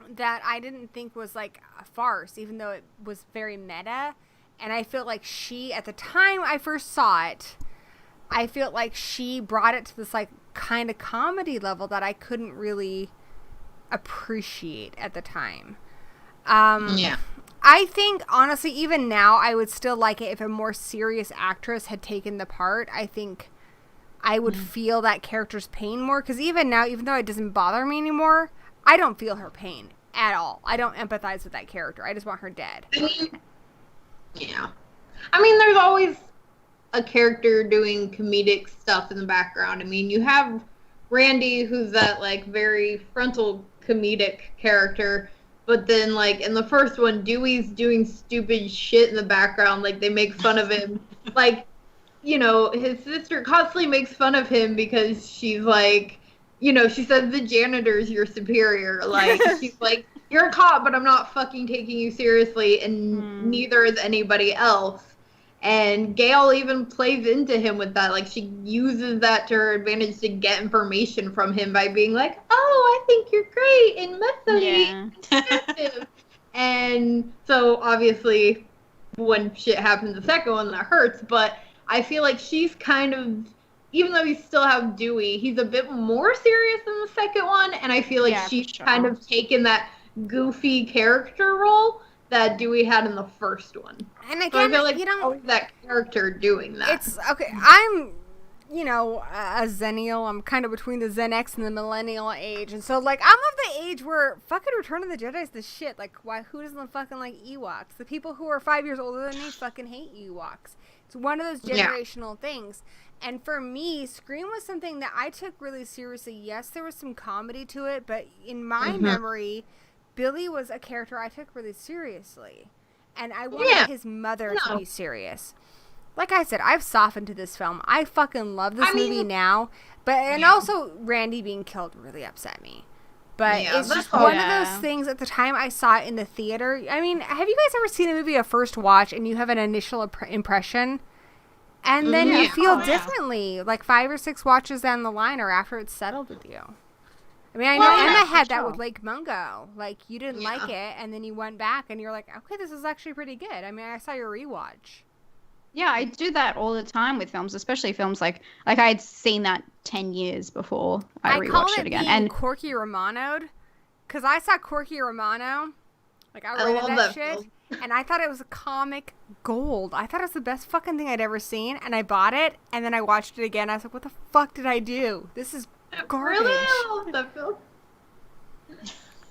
that I didn't think was, like, a farce, even though it was very meta. And I feel like she, at the time I first saw it, I feel like she brought it to this, like, kind of comedy level that I couldn't really appreciate at the time. I think, honestly, even now, I would still like it if a more serious actress had taken the part. I think I would feel that character's pain more. Because even now, even though it doesn't bother me anymore, I don't feel her pain at all. I don't empathize with that character. I just want her dead. I mean, there's always a character doing comedic stuff in the background. I mean, you have Randy, who's that, like, very frontal comedic character. But then, like, in the first one, Dewey's doing stupid shit in the background. Like, they make fun of him. Like, you know, his sister constantly makes fun of him because she's like, you know, she says the janitor's your superior. Like, she's like, you're a cop, but I'm not fucking taking you seriously, and neither is anybody else. And Gale even plays into him with that. Like, she uses that to her advantage to get information from him by being like, oh, I think you're great and methody. And so, obviously, when shit happens the second one, that hurts. But I feel like she's kind of, even though you still have Dewey, he's a bit more serious in the second one. And I feel like she's kind of taken that goofy character role that Dewey had in the first one. And again, so I feel like, you know, that character doing that. It's okay. I'm, you know, a Zennial. I'm kind of between the Gen X and the Millennial age, and so, like, I'm of the age where fucking Return of the Jedi is the shit. Like, why? Who doesn't fucking like Ewoks? The people who are 5 years older than me fucking hate Ewoks. It's one of those generational things. And for me, Scream was something that I took really seriously. Yes, there was some comedy to it, but in my memory, Billy was a character I took really seriously. And I wanted his mother to be serious. Like I said, I've softened to this film. I fucking love this movie now. But and also Randy being killed really upset me. But it's just one of those things at the time I saw it in the theater. I mean, have you guys ever seen a movie a first watch and you have an initial impression? And then you feel differently, like 5 or 6 watches down the line or after it's settled with you. I mean, I know Emma had that with Lake Mungo. Like, you didn't like it, and then you went back, and you're like, okay, this is actually pretty good. I mean, I saw your rewatch. Yeah, I do that all the time with films, especially films like I had seen that 10 years before I rewatched it again. And Corky Romano'd, because I saw Corky Romano. Like, I read that shit. and I thought it was comic gold. I thought it was the best fucking thing I'd ever seen, and I bought it, and then I watched it again. I was like, what the fuck did I do? This is garbage. Really? I love that film.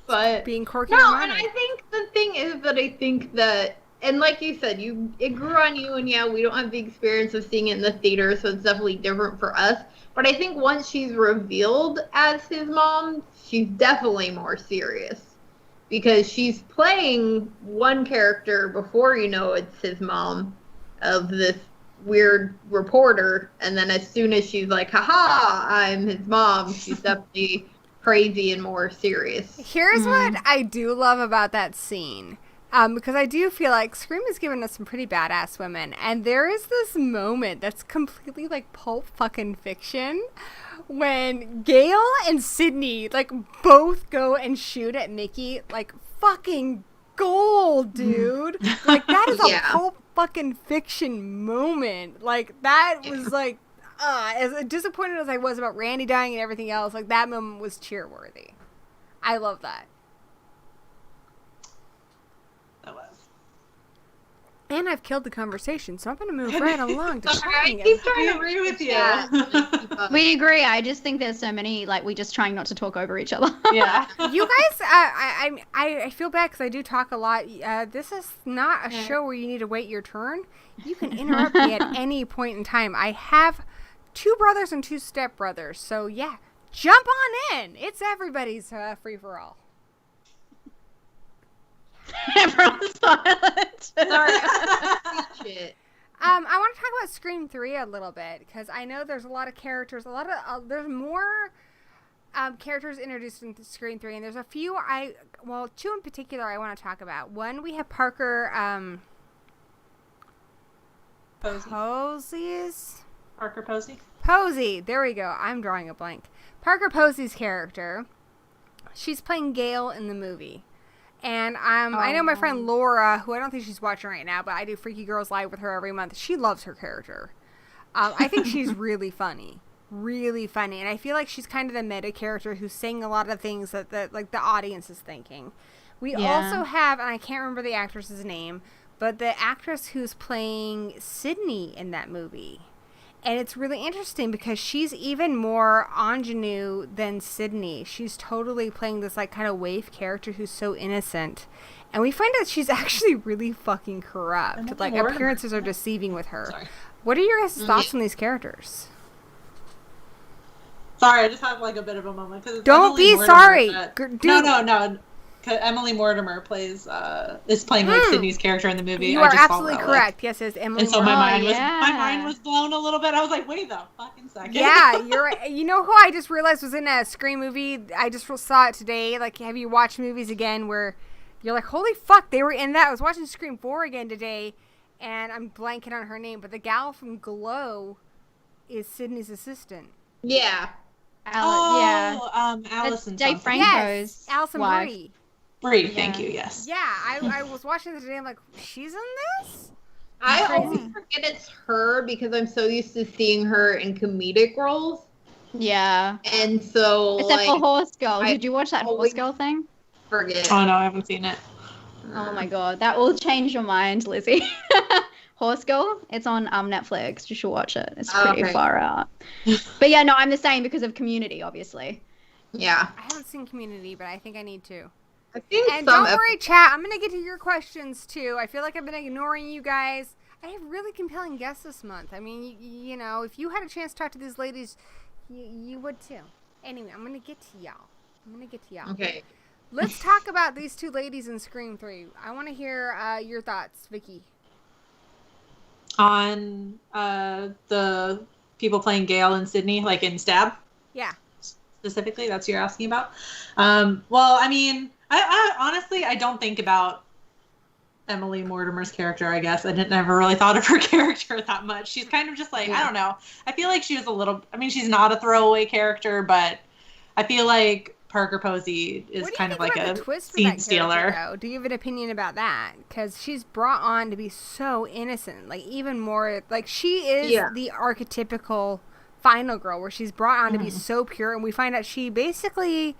But Being quirky no, and and money. I think the thing is that I think that, and like you said, it grew on you, and yeah, we don't have the experience of seeing it in the theater, so it's definitely different for us. But I think once she's revealed as his mom, she's definitely more serious. Because she's playing one character before you know it's his mom, of this weird reporter, and then as soon as she's like, haha, I'm his mom, she's definitely crazy and more serious. Here's what I do love about that scene. Because I do feel like Scream has given us some pretty badass women, and there is this moment that's completely like Pulp fucking Fiction, when Gale and Sidney like both go and shoot at Mickey, like fucking gold, dude. Like that is a Pulp fucking Fiction moment. Like that was like, as disappointed as I was about Randy dying and everything else, like that moment was cheerworthy. I love that. That was. And I've killed the conversation, so I'm going to move right along to Sorry, I talking keep about- trying to agree with you. Yeah. We agree. I just think there's so many, like, we just trying not to talk over each other. Yeah. You guys, I feel bad because I do talk a lot. This is not a show where you need to wait your turn. You can interrupt me at any point in time. I have 2 brothers and 2 stepbrothers, so yeah, jump on in. It's everybody's free-for-all. Everyone's silent. Sorry. Shit. I want to talk about Scream 3 a little bit, because I know there's a lot of characters, there's more characters introduced in Scream 3, and there's a few 2 in particular I want to talk about. One, we have Parker, Posey's? Parker Posey. Posey, there we go, I'm drawing a blank. Parker Posey's character, she's playing Gale in the movie. And I know my friend Laura, who I don't think she's watching right now, but I do Freaky Girls Live with her every month. She loves her character. I think she's really funny. Really funny. And I feel like she's kind of the meta character who's saying a lot of things that like the audience is thinking. We also have, and I can't remember the actress's name, but the actress who's playing Sidney in that movie. And it's really interesting because she's even more ingenue than Sidney. She's totally playing this like kind of waif character who's so innocent. And we find out she's actually really fucking corrupt. Like appearances are deceiving with her. Sorry. What are your guys' thoughts on these characters? Sorry, I just have like a bit of a moment. Don't be sorry. Dude, No. Emily Mortimer is playing like Sidney's character in the movie. You I are just absolutely saw that, correct. Yes, it's Emily And so Mortimer. my mind was blown a little bit. I was like, wait a fucking second. Yeah, you're right. You know who I just realized was in a Scream movie? I just saw it today. Like, have you watched movies again where you're like, holy fuck, they were in that? I was watching Scream 4 again today, and I'm blanking on her name, but the gal from Glow is Sidney's assistant. Yeah. Allison. Dave something. Franco's Yes, Allison wife. Brie. Brie, thank you. Yes. Yeah, I was watching this today. I'm like, she's in this? I Crazy. always forget it's her because I'm so used to seeing her in comedic roles. Yeah. And so, Except for Horse Girl. I Did you watch that Horse always- Girl thing? forget. Oh no, I haven't seen it. Oh my god, that will change your mind, Lizzie. Horse Girl, it's on Netflix. You should watch it. It's pretty Okay. far out. But yeah, no, I'm the same because of Community, obviously. Yeah. I haven't seen Community, but I think I need to. I've seen And some don't worry, chat. I'm going to get to your questions, too. I feel like I've been ignoring you guys. I have really compelling guests this month. I mean, you know, if you had a chance to talk to these ladies, you would, too. Anyway, I'm going to get to y'all. Okay. Let's talk about these 2 ladies in Scream 3. I want to hear your thoughts, Vicky. On the people playing Gale and Sidney, like in Stab Yeah. specifically, that's what you're asking about. Well, I mean, I honestly, I don't think about Emily Mortimer's character, I guess. I never really thought of her character that much. She's kind of just like, I don't know. I feel like she was a little, I mean, she's not a throwaway character, but I feel like Parker Posey is kind of like a scene stealer. Though? Do you have an opinion about that? Because she's brought on to be so innocent, like even more, like she is the archetypical final girl, where she's brought on to be so pure, and we find out she basically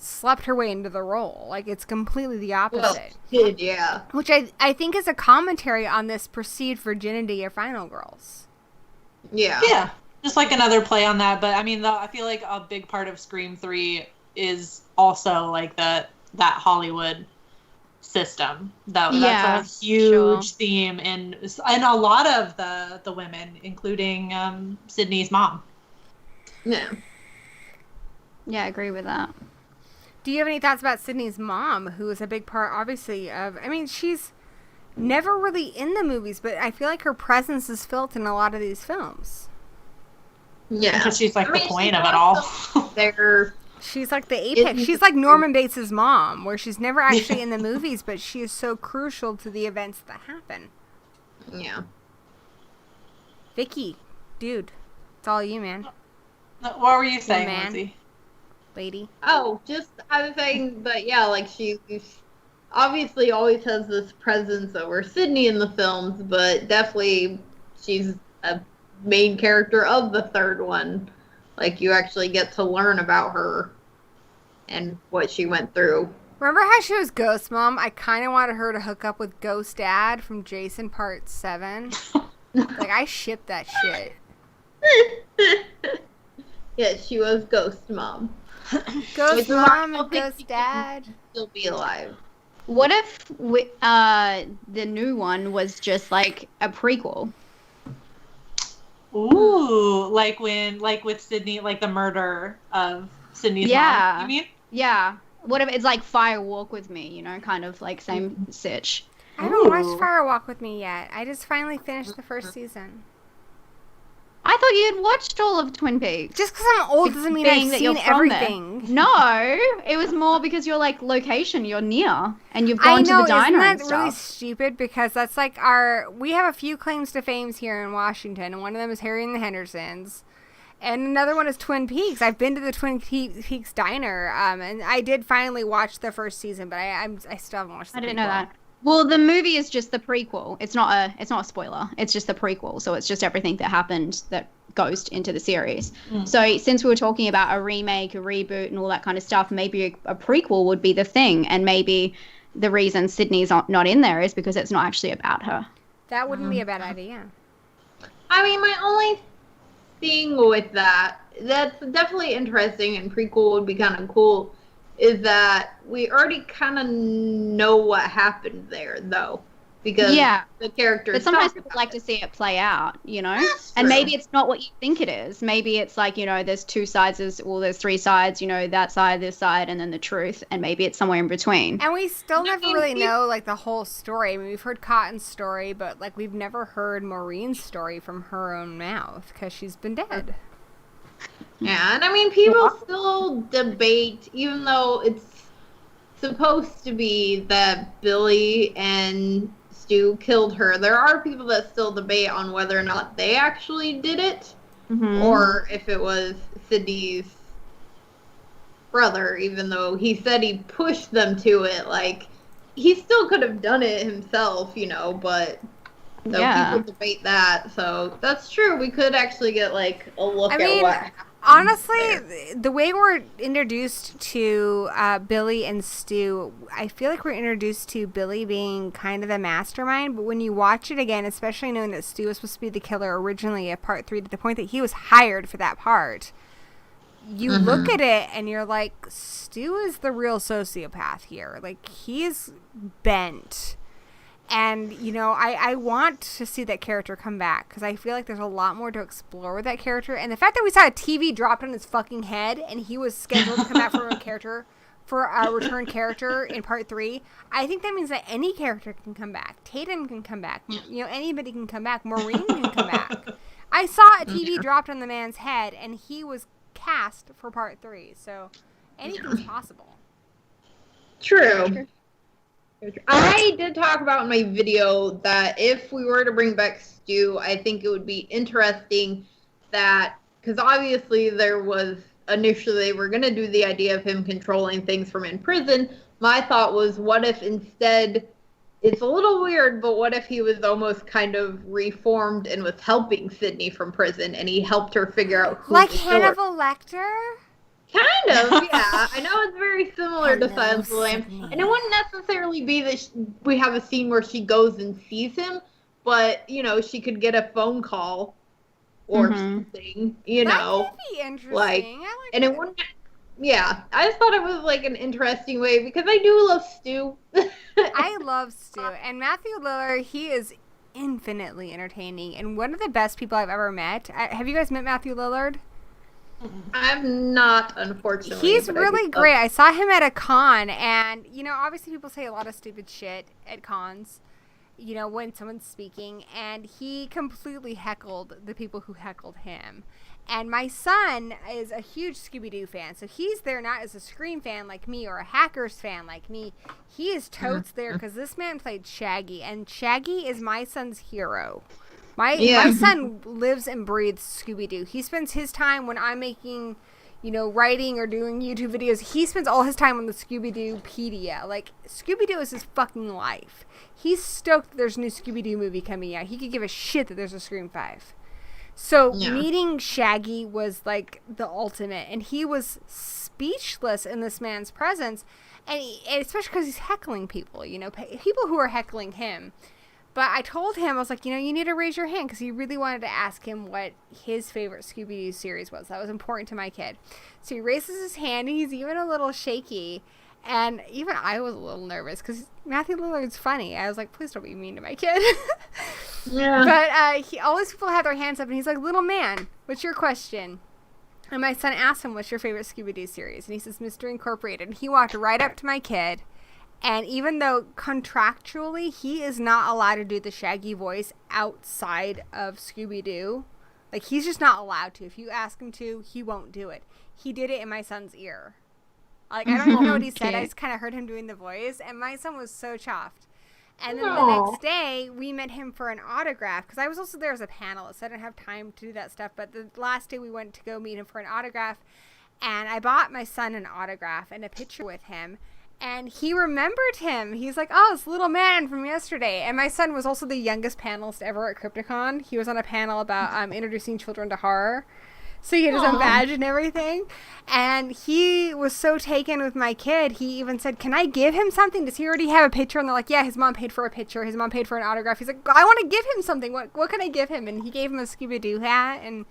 slept her way into the role. Like, it's completely the opposite. Well, she did, yeah. Which I think is a commentary on this perceived virginity of final girls. Yeah. Yeah. Just like another play on that. But I mean, I feel like a big part of Scream 3 is also like that Hollywood system. That's a huge theme in a lot of the women, including Sidney's mom. Yeah. Yeah, I agree with that. Do you have any thoughts about Sidney's mom, who is a big part, obviously, of... I mean, she's never really in the movies, but I feel like her presence is felt in a lot of these films. Yeah. Because she's like the point of it all. She's like the apex. She's like Norman Bates' mom, where she's never actually in the movies, but she is so crucial to the events that happen. Yeah. Vicky, dude, it's all you, man. What were you saying, man. Lindsay? Lady. Oh, I was saying that, yeah, like, she obviously always has this presence over Sidney in the films, but definitely she's a main character of the third one. Like, you actually get to learn about her and what she went through. Remember how she was Ghost Mom? I kind of wanted her to hook up with Ghost Dad from Jason Part 7. Like, I shipped that shit. Yeah, she was Ghost Mom. Ghost Mom and Ghost Dad. Still be alive. What if the new one was just like a prequel? Ooh, like with Sidney, like the murder of Sidney's mom, you mean? Yeah. What if it's like Fire Walk with Me, you know, kind of like same sitch. I haven't watched Fire Walk with Me yet. I just finally finished the first season. I thought you had watched all of Twin Peaks. Just because I'm old doesn't mean I've seen everything. No, it was more because you're like location, you're near, and you've gone to the diner isn't and that stuff. really stupid? Because that's like we have a few claims to fame here in Washington, and one of them is Harry and the Hendersons, and another one is Twin Peaks. I've been to the Twin Peaks diner, and I did finally watch the first season, but I still haven't watched the I didn't know that. Well, the movie is just the prequel. It's not a spoiler. It's just the prequel. So it's just everything that happened that goes into the series. So since we were talking about a remake, a reboot, and all that kind of stuff, maybe a prequel would be the thing. And maybe the reason Sidney's not in there is because it's not actually about her. That wouldn't be a bad idea. I mean, my only thing with that's definitely interesting, and prequel would be kind of cool, is that we already kind of know what happened there, though. Because the characters. But sometimes people like to see it play out, you know? That's and true. maybe it's not what you think it is. Maybe it's like, you know, there's two sides, there's three sides, you know, that side, this side, and then the truth. And maybe it's somewhere in between. And we still never really know, like, the whole story. I mean, we've heard Cotton's story, but, like, we've never heard Maureen's story from her own mouth, because she's been dead. Yeah, and I mean, people still debate, even though it's supposed to be that Billy and Stu killed her, there are people that still debate on whether or not they actually did it, or if it was Sidney's brother, even though he said he pushed them to it. Like, he still could have done it himself, you know, but people debate that. So that's true. We could actually get, like, a look at what happened. Honestly, the way we're introduced to Billy and Stu, I feel like we're introduced to Billy being kind of the mastermind, but when you watch it again, especially knowing that Stu was supposed to be the killer originally at part 3, to the point that he was hired for that part, you look at it and you're like, Stu is the real sociopath here. Like, he is bent. And, you know, I want to see that character come back, because I feel like there's a lot more to explore with that character. And the fact that we saw a TV dropped on his fucking head and he was scheduled to come back for a return character in part 3, I think that means that any character can come back. Tatum can come back. You know, anybody can come back. Maureen can come back. I saw a TV dropped on the man's head and he was cast for part 3. So anything's possible. True. I did talk about in my video that if we were to bring back Stu, I think it would be interesting that, because obviously there was, initially they were going to do the idea of him controlling things from in prison. My thought was, what if instead, it's a little weird, but what if he was almost kind of reformed and was helping Sidney from prison, and he helped her figure out who like the killer. Hannibal Lecter? Kind of, yeah. I know it's very similar to Hello, Silence of the Lambs. Sidney. And it wouldn't necessarily be that we have a scene where she goes and sees him, but, you know, she could get a phone call or something, you know. That could be interesting. Like, I like and it wouldn't, yeah. I just thought it was, like, an interesting way, because I do love Stu. I love Stu. And Matthew Lillard, he is infinitely entertaining and one of the best people I've ever met. Have you guys met Matthew Lillard? I'm not, unfortunately. He's but I really do great. I saw him at a con, and, you know, obviously people say a lot of stupid shit at cons, you know, when someone's speaking, and he completely heckled the people who heckled him. And my son is a huge Scooby-Doo fan, so he's there not as a Scream fan like me or a Hackers fan like me. He is totes there because this man played Shaggy, and Shaggy is my son's hero. My son lives and breathes Scooby-Doo. He spends his time when I'm making, you know, writing or doing YouTube videos. He spends all his time on the Scooby-Doopedia. Like, Scooby-Doo is his fucking life. He's stoked that there's a new Scooby-Doo movie coming out. He could give a shit that there's a Scream 5. So meeting Shaggy was like the ultimate, and he was speechless in this man's presence, and especially because he's heckling people, you know, people who are heckling him. But I told him, I was like, you know, you need to raise your hand, because he really wanted to ask him what his favorite Scooby-Doo series was. That was important to my kid. So he raises his hand, and he's even a little shaky. And even I was a little nervous, because Matthew Lillard's funny. I was like, please don't be mean to my kid. Yeah. But all these people have their hands up, and he's like, little man, what's your question? And my son asked him, what's your favorite Scooby-Doo series? And he says, Mr. Incorporated. And he walked right up to my kid. And even though contractually he is not allowed to do the Shaggy voice outside of Scooby-Doo, like, he's just not allowed to. If you ask him to, he won't do it. He did it in my son's ear. Like, I don't even know what he said. I just kind of heard him doing the voice, and my son was so chuffed. And then the next day, we met him for an autograph, because I was also there as a panelist, so I didn't have time to do that stuff. But the last day, we went to go meet him for an autograph, and I bought my son an autograph and a picture with him. And he remembered him. He's like, oh, it's little man from yesterday. And my son was also the youngest panelist ever at Crypticon. He was on a panel about introducing children to horror. So he had his own badge and everything. And he was so taken with my kid, he even said, can I give him something? Does he already have a picture? And they're like, yeah, his mom paid for a picture. His mom paid for an autograph. He's like, I want to give him something. What can I give him? And he gave him a Scooby-Doo hat. And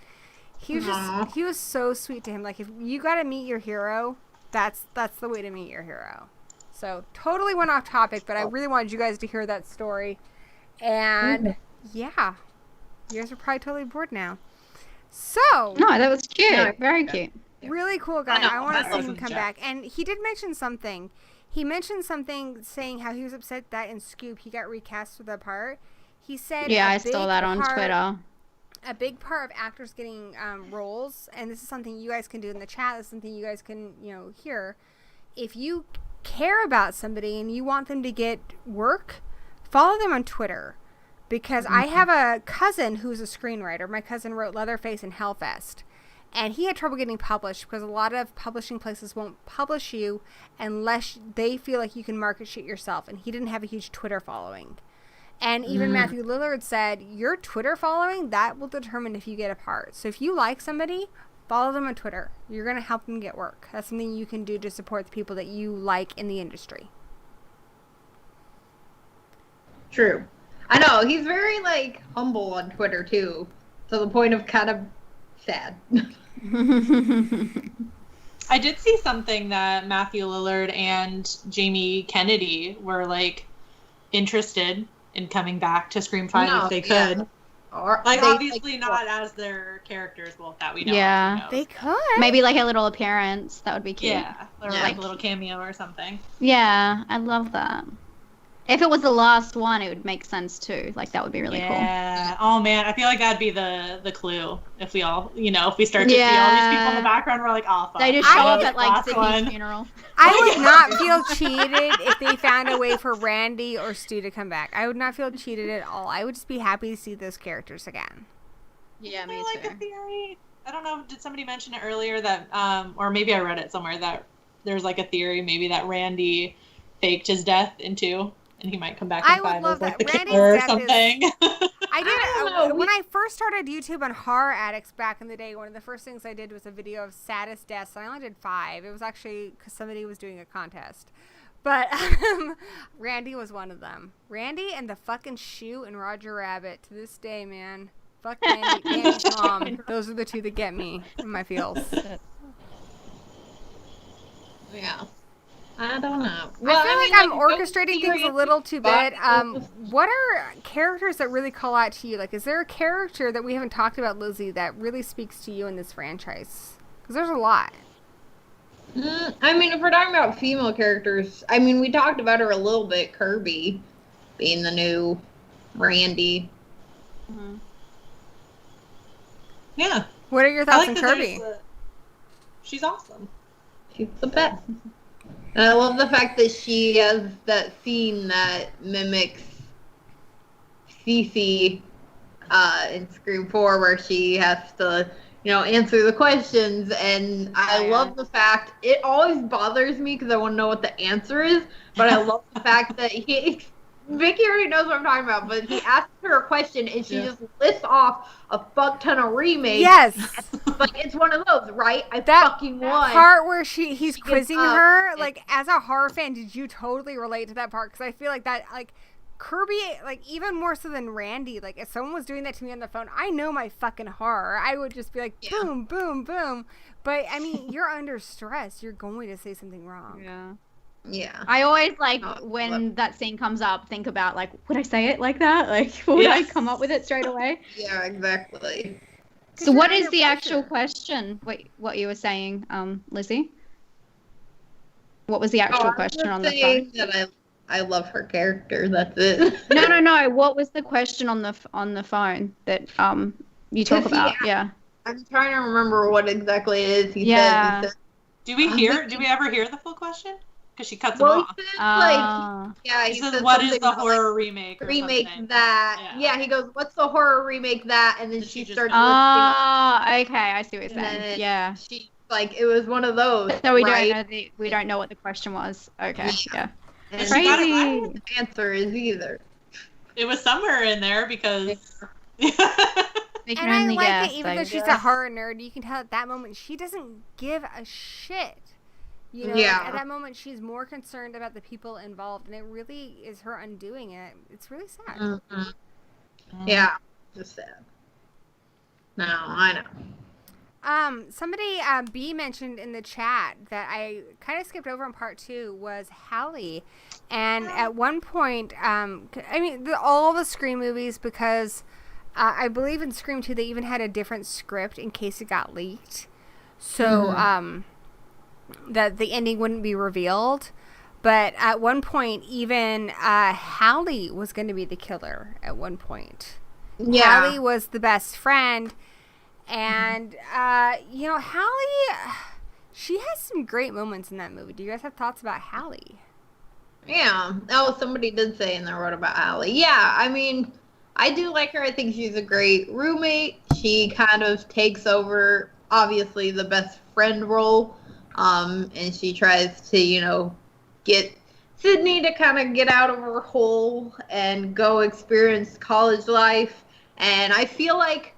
he was he was so sweet to him. Like, if you got to meet your hero, that's the way to meet your hero. So, totally went off topic, but I really wanted you guys to hear that story. And, yeah. You guys are probably totally bored now. So. No, that was cute. No, very cute. Really cool guy. I want to see him come back. And he did mention something. He mentioned something saying how he was upset that in Scoop he got recast for the part. He said, yeah, I saw that on Twitter. A big part of actors getting roles, and this is something you guys can do in the chat, this is something you guys can, you know, hear. If you care about somebody and you want them to get work, follow them on Twitter. Because I have a cousin who's a screenwriter. My cousin wrote Leatherface and Hellfest. And he had trouble getting published because a lot of publishing places won't publish you unless they feel like you can market shit yourself. And he didn't have a huge Twitter following. And even Matthew Lillard said, your Twitter following, that will determine if you get a part. So if you like somebody, follow them on Twitter. You're going to help them get work. That's something you can do to support the people that you like in the industry. True. I know. He's very, like, humble on Twitter, too. To the point of kind of sad. I did see something that Matthew Lillard and Jamie Kennedy were, like, interested in coming back to Scream 5 if they could. Yeah. Or like, obviously not as their characters, well, that we know. Yeah. They could. Maybe, like, a little appearance. That would be cute. Yeah. Or, like, a little cameo or something. Yeah, I love that. If it was the last one, it would make sense too. Like, that would be really cool. Yeah. Oh man, I feel like that'd be the clue if we all, you know, if we start to see all these people in the background, we're like, oh fuck. They just show up at like Sidney's funeral. I would not feel cheated if they found a way for Randy or Stu to come back. I would not feel cheated at all. I would just be happy to see those characters again. Yeah, me I like too. a theory. I don't know. Did somebody mention it earlier that, or maybe I read it somewhere that there's like a theory maybe that Randy faked his death in 2. And he might come back in 5 as like the killer or something. I I don't know. did. When I first started YouTube on Horror Addicts back in the day, one of the first things I did was a video of saddest deaths. And I only did 5. It was actually because somebody was doing a contest. But Randy was one of them. Randy and the fucking shoe and Roger Rabbit. To this day, man. Fuck Randy's mom. Those are the 2 that get me in my feels. Yeah. I don't know. I feel like I'm orchestrating things a little too bit. What are characters that really call out to you? Like, is there a character that we haven't talked about, Lizzie, that really speaks to you in this franchise? Because there's a lot. I mean, if we're talking about female characters, I mean, we talked about her a little bit. Kirby being the new Randy. Mm-hmm. Yeah. What are your thoughts on Kirby? She's awesome. She's the best. And I love the fact that she has that scene that mimics Cece in Scream 4 where she has to, answer the questions. And I love the fact, it always bothers me because I want to know what the answer is, but I love the fact that Vicky already knows what I'm talking about, but he asks her a question and she just lists off a fuck ton of remakes. Yes. Like, it's one of those, right? I that fucking won. Part where he's quizzing her, like, as a horror fan, did you totally relate to that part? Because I feel like that, like, Kirby, like, even more so than Randy, like, if someone was doing that to me on the phone, I know my fucking horror. I would just be like, boom, boom, boom. But, I mean, you're under stress. You're going to say something wrong. Yeah. Yeah. I always, when that scene comes up, think about, like, would I say it like that? Like, would I come up with it straight away? Yeah, exactly. So what is the actual question? What you were saying, Lizzie? What was the actual question on the phone? That I love her character. That's it. No. What was the question on the phone that you talk about? Yeah. I'm trying to remember what exactly it is. He said. Do we ever hear the full question? Because she cuts him off. He said, he says, "What is the horror remake?" Remake that. Yeah. He goes, "What's the horror remake that?" And then she starts. Okay, I see what you're saying. Yeah. She it was one of those. So we don't know what the question was. Okay. Yeah. And crazy. The answer is either. It was somewhere in there because. And I like that even though she's a horror nerd, you can tell at that moment she doesn't give a shit. Like, at that moment, she's more concerned about the people involved, and it really is her undoing it. It's really sad. Mm-hmm. Yeah, just sad. No, I know. Somebody, B mentioned in the chat that I kind of skipped over in part 2 was Hallie. And at one point, all the Scream movies, because I believe in Scream 2, they even had a different script in case it got leaked. So, that the ending wouldn't be revealed. But at one point, even Hallie was going to be the killer at one point. Yeah. Hallie was the best friend. And, Hallie, she has some great moments in that movie. Do you guys have thoughts about Hallie? Yeah. Oh, somebody did say in there what about Hallie. Yeah, I mean, I do like her. I think she's a great roommate. She kind of takes over, obviously, the best friend role. And she tries to, get Sidney to kind of get out of her hole and go experience college life. And I feel like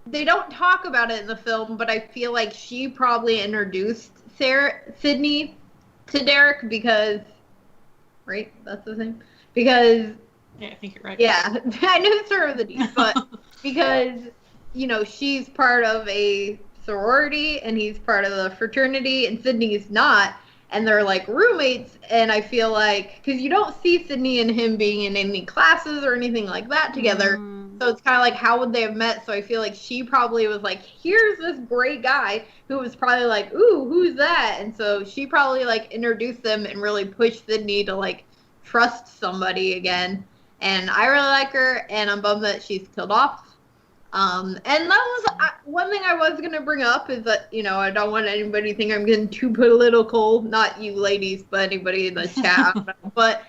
they don't talk about it in the film, but I feel like she probably introduced Sidney to Derek because, right? That's the thing? Because... Yeah, I think you're right. Yeah, I knew it started with a D, but because, she's part of a sorority and he's part of the fraternity and Sidney's not, and they're like roommates, and I feel like because you don't see Sidney and him being in any classes or anything like that together, so it's kind of like how would they have met? So I feel like she probably was like, here's this great guy who was probably like, ooh, who's that? And so she probably introduced them and really pushed Sidney to trust somebody again. And I really like her, and I'm bummed that she's killed off. And that was one thing I was going to bring up is that, I don't want anybody to think I'm getting too political. Not you ladies, but anybody in the chat. But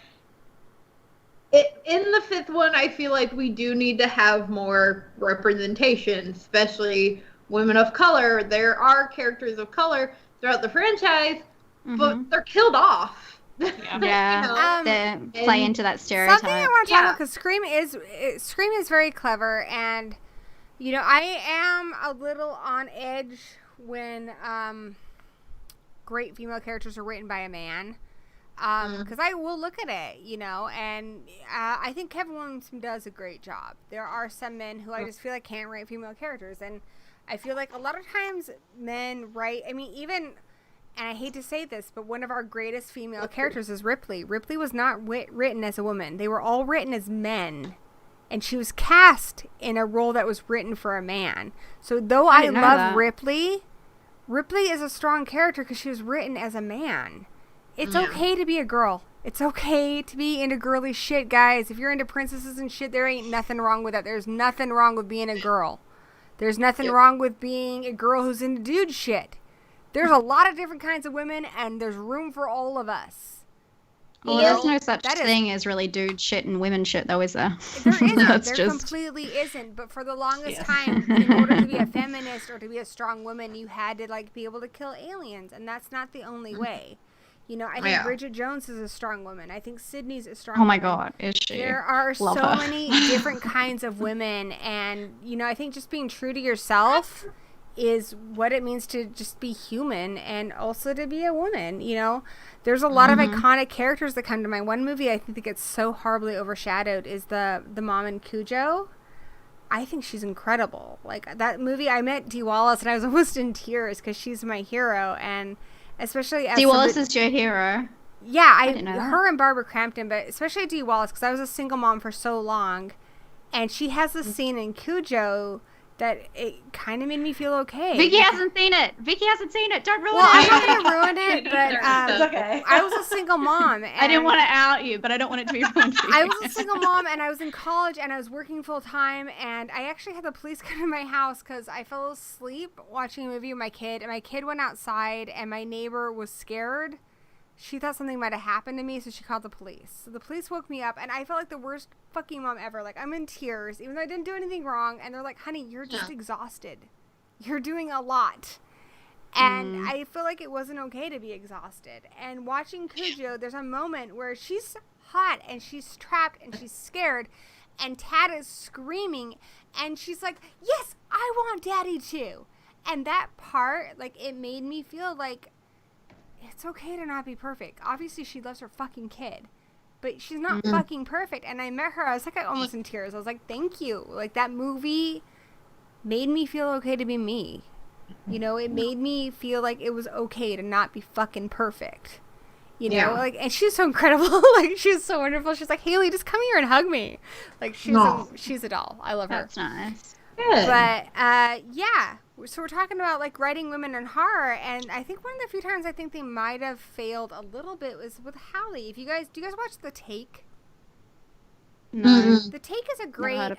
in the 5th one, I feel like we do need to have more representation, especially women of color. There are characters of color throughout the franchise, but they're killed off. Yeah, they play into that stereotype. Something I want to talk about, because Scream is very clever, and you know, I am a little on edge when great female characters are written by a man, because I will look at it, you know, and I think Kevin Williamson does a great job. There are some men who I just feel like can't write female characters, and I feel like a lot of times men write, I mean, even, and I hate to say this, but one of our greatest female characters is Ripley. Ripley was not written as a woman. They were all written as men. And she was cast in a role that was written for a man. So though I love Ripley, Ripley is a strong character because she was written as a man. It's okay to be a girl. It's okay to be into girly shit, guys. If you're into princesses and shit, there ain't nothing wrong with that. There's nothing wrong with being a girl. There's nothing wrong with being a girl who's into dude shit. There's a lot of different kinds of women, and there's room for all of us. Well, there's no such thing as really dude shit and women shit, though, is there? There isn't. There completely isn't. But for the longest time, in order to be a feminist or to be a strong woman, you had to like be able to kill aliens, and that's not the only way. You know, I think Bridget Jones is a strong woman. I think Sidney's a strong woman. Oh my God, is she? There are so many different kinds of women, and you know, I think just being true to yourself is what it means to just be human and also to be a woman. You know, there's a lot of iconic characters that come to mind. One movie I think that gets so horribly overshadowed is the mom in Cujo. I think she's incredible. Like that movie, I met Dee Wallace and I was almost in tears because she's my hero, and especially as Dee Wallace is your hero. Yeah, I didn't know that. Her and Barbara Crampton, but especially Dee Wallace because I was a single mom for so long, and she has this scene in Cujo that it kind of made me feel okay. Vicky hasn't seen it. Don't ruin it. I'm not going to ruin it, but It's okay. I was a single mom. And I didn't want to out you, but I don't want it to be ruined for you. I was a single mom, and I was in college, and I was working full time, and I actually had the police come to my house because I fell asleep watching a movie with my kid, and my kid went outside, and my neighbor was scared. She thought something might have happened to me, so she called the police. So the police woke me up, and I felt like the worst fucking mom ever. Like, I'm in tears, even though I didn't do anything wrong. And they're like, honey, you're just exhausted. You're doing a lot. And I feel like it wasn't okay to be exhausted. And watching Cujo, there's a moment where she's hot, and she's trapped, and she's scared, and Tad is screaming, and she's like, yes, I want daddy too. And that part, like, it made me feel like, it's okay to not be perfect. Obviously, she loves her fucking kid, but she's not fucking perfect. And I met her, I was like, almost in tears. I was like, thank you. Like, that movie made me feel okay to be me. You know, it made me feel like it was okay to not be fucking perfect. You know, like, and she's so incredible. Like, she was so wonderful. She's like, Haley, just come here and hug me. Like, she's a doll. I love her. That's nice. Good. But, yeah. So we're talking about, like, writing women in horror, and I think one of the few times I think they might have failed a little bit was with Hallie. Do you guys watch The Take? No. The Take is a great,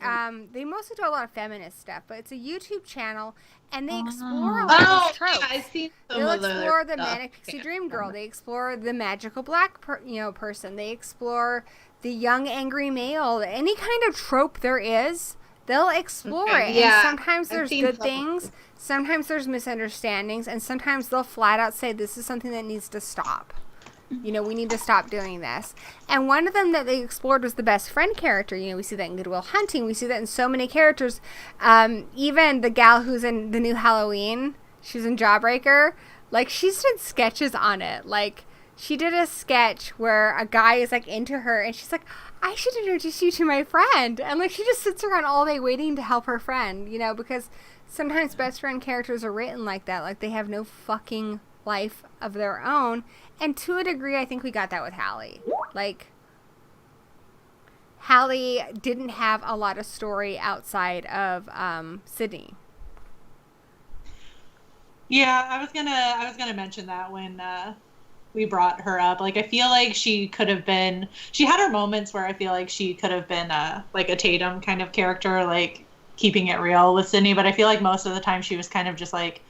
they mostly do a lot of feminist stuff, but it's a YouTube channel, and they explore a lot of these tropes. Yeah, I've seen some They'll of the explore the stuff. manic pixie dream girl. They explore the magical black person. They explore the young angry male. Any kind of trope there is, they'll explore it. Yeah, and sometimes there's seen good some. things, sometimes there's misunderstandings, and sometimes they'll flat out say this is something that needs to stop. You know, we need to stop doing this. And one of them that they explored was the best friend character. You know, we see that in Good Will Hunting. We see that in so many characters. Even the gal who's in the new Halloween, she's in Jawbreaker. Like, she's did sketches on it. Like, she did a sketch where a guy is, like, into her, and she's like, I should introduce you to my friend. And, like, she just sits around all day waiting to help her friend, you know, because sometimes best friend characters are written like that. Like, they have no fucking life of their own. And to a degree, I think we got that with Hallie. Like, Hallie didn't have a lot of story outside of Sidney. Yeah, I was gonna mention that when we brought her up. Like, I feel like she could have been. She had her moments where I feel like she could have been like a Tatum kind of character, like keeping it real with Sidney. But I feel like most of the time she was kind of just like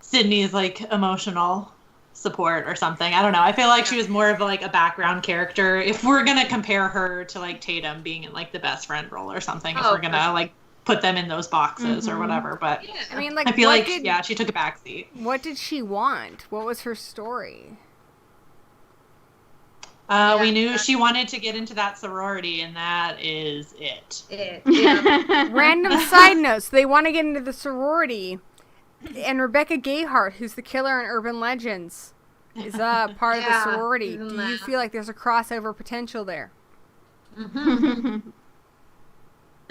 Sidney's like emotional support or something. I don't know. I feel like she was more of like a background character. If we're gonna compare her to like Tatum being in like the best friend role or something, if we're gonna like put them in those boxes or whatever. But I mean, like, I feel like she took a backseat. What did she want? What was her story? We knew she wanted to get into that sorority, and that is it. Random side notes. They want to get into the sorority. And Rebecca Gayheart, who's the killer in Urban Legends, is part of the sorority. Do you feel like there's a crossover potential there? Mm-hmm.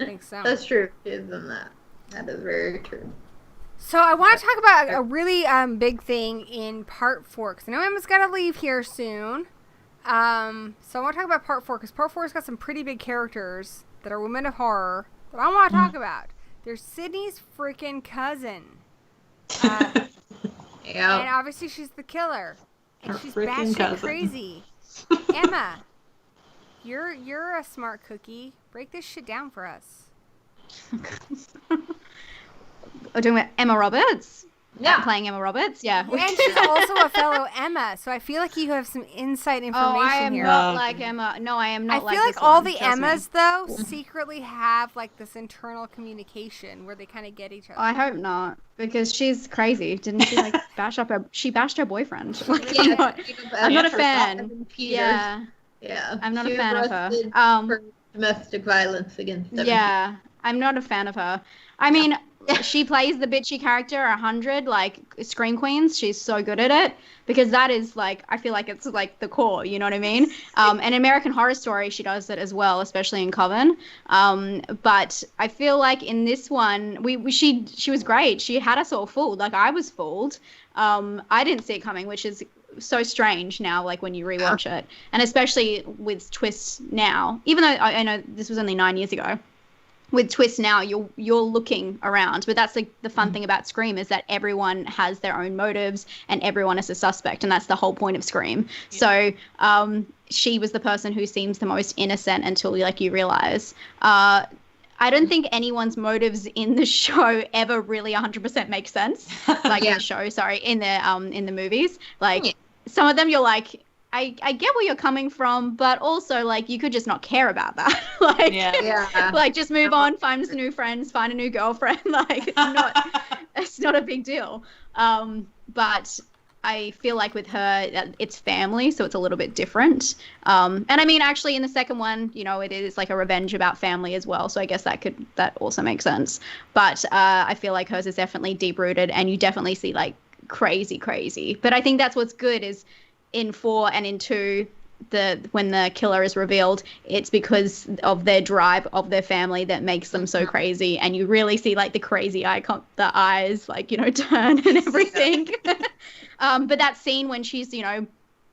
I think so. That's true. She is in that. That is very true. So I want to talk about a really big thing in part 4, because I know Emma's got to leave here soon. So I want to talk about part 4, because part 4's got some pretty big characters that are women of horror that I want to talk about. There's Sidney's freaking cousin. And obviously she's the killer. And Her she's freaking batshit cousin. crazy. Emma, you're a smart cookie. Break this shit down for us. We're doing with Emma Roberts. Yeah. Playing Emma Roberts. Yeah. And she's also a fellow Emma, so I feel like you have some inside information Oh, I am here. not like Emma. No, I am not I like feel like this all one, the trust me. Emmas, though, secretly have like this internal communication where they kind of get each other. I hope not, because she's crazy. Didn't she like she bashed her boyfriend? Like, Yeah, I'm not a fan. Yeah. I'm not a She fan of arrested her. for domestic violence against them. Yeah, I'm not a fan of her. I mean, she plays the bitchy character 100, like Scream Queens. She's so good at it, because that is like, I feel like it's like the core, you know what I mean? And American Horror Story, she does it as well, especially in Coven. But I feel like in this one, she was great. She had us all fooled. Like, I was fooled. I didn't see it coming, which is so strange now, like when you rewatch it, and especially with twists now. Even though I know this was only 9 years ago, with twists now, you're looking around. But that's like the fun thing about Scream, is that everyone has their own motives and everyone is a suspect, and that's the whole point of Scream. Yeah. So she was the person who seems the most innocent until you realize. I don't think anyone's motives in the show ever really 100% make sense. Like in the show, sorry, in the movies. Like some of them, you're like, I get where you're coming from, but also like you could just not care about that. Like just move on, find some new friends, find a new girlfriend. Like it's not a big deal. But I feel like with her, it's family, so it's a little bit different. And I mean, actually, in the second one, it is like a revenge about family as well. So I guess that also makes sense. But I feel like hers is definitely deep rooted, and you definitely see like crazy. But I think that's what's good is in 4 and in 2, when the killer is revealed, it's because of their drive of their family that makes them so crazy, and you really see like the crazy the eyes like turn and everything. But that scene when she's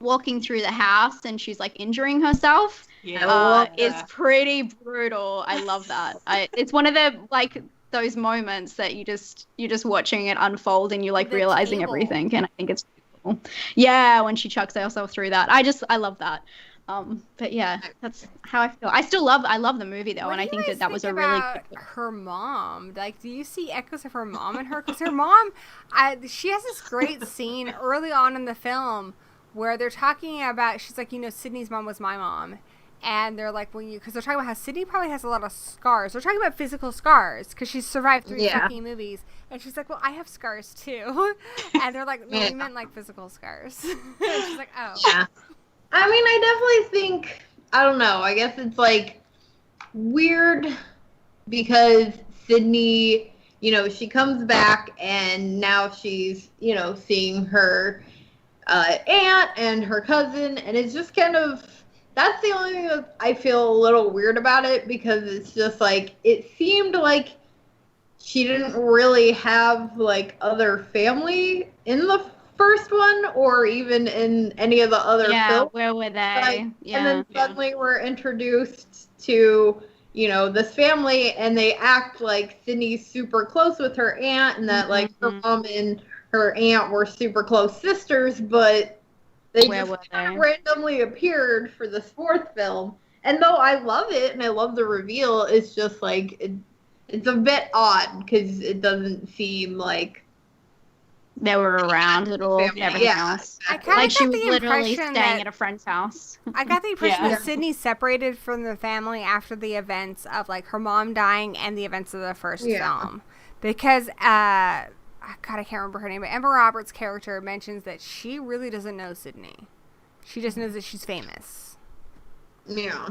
walking through the house and she's like injuring herself is pretty brutal. I love that. It's one of the like those moments that you're just watching it unfold and you're like realizing everything, and I think it's cool. Yeah, when she chucks herself through that, I love that. But yeah, that's how I feel. I love the movie though, and I think that was a really good her mom. Like, do you see echoes of her mom in her? Because her mom, she has this great scene early on in the film where they're talking about, she's like, Sidney's mom was my mom. And they're like, because they're talking about how Sidney probably has a lot of scars. They're talking about physical scars because she's survived 3 fucking movies. And she's like, well, I have scars too. And they're like, no, we meant like physical scars. And she's like, oh. Yeah. I mean, I definitely think, I don't know, I guess it's like weird because Sidney, she comes back and now she's, seeing her aunt and her cousin, and it's just kind of, that's the only thing that I feel a little weird about it, because it's just like, it seemed like she didn't really have like other family in the first one or even in any of the other films. Where were they? And then suddenly we're introduced to, this family, and they act like Sidney's super close with her aunt, and that like her mom and her aunt were super close sisters, but they just kind of randomly appeared for this 4th film. And though I love it and I love the reveal, it's just like it's a bit odd because it doesn't seem like they were around at all. Everything else. I kind of like she was literally staying at a friend's house. I got the impression that Sidney separated from the family after the events of like her mom dying and the events of the first film, because God, I can't remember her name, but Emma Roberts' character mentions that she really doesn't know Sidney. She just knows that she's famous. Yeah.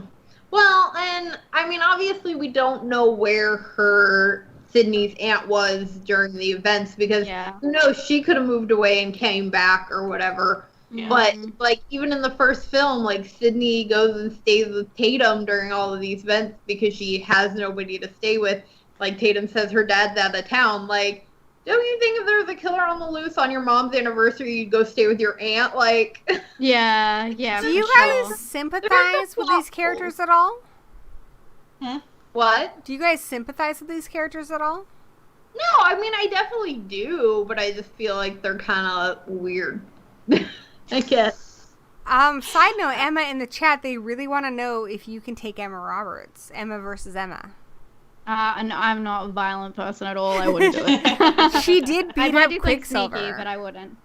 Well, and I mean, obviously, we don't know where Sydney's aunt was during the events because who knows, she could have moved away and came back or whatever. Yeah. But like even in the first film, like Sydney goes and stays with Tatum during all of these events because she has nobody to stay with. Like Tatum says her dad's out of town. Like, don't you think if there was a killer on the loose on your mom's anniversary, you'd go stay with your aunt? Like, yeah. Do you guys sympathize with these characters at all? What? Do you guys sympathize with these characters at all? No, I mean, I definitely do, but I just feel like they're kind of weird. I guess. Side note, Emma in the chat, they really want to know if you can take Emma Roberts. Emma versus Emma. And I'm not a violent person at all. I wouldn't do it. She did beat up Quicksilver, Quicksilver, but I wouldn't.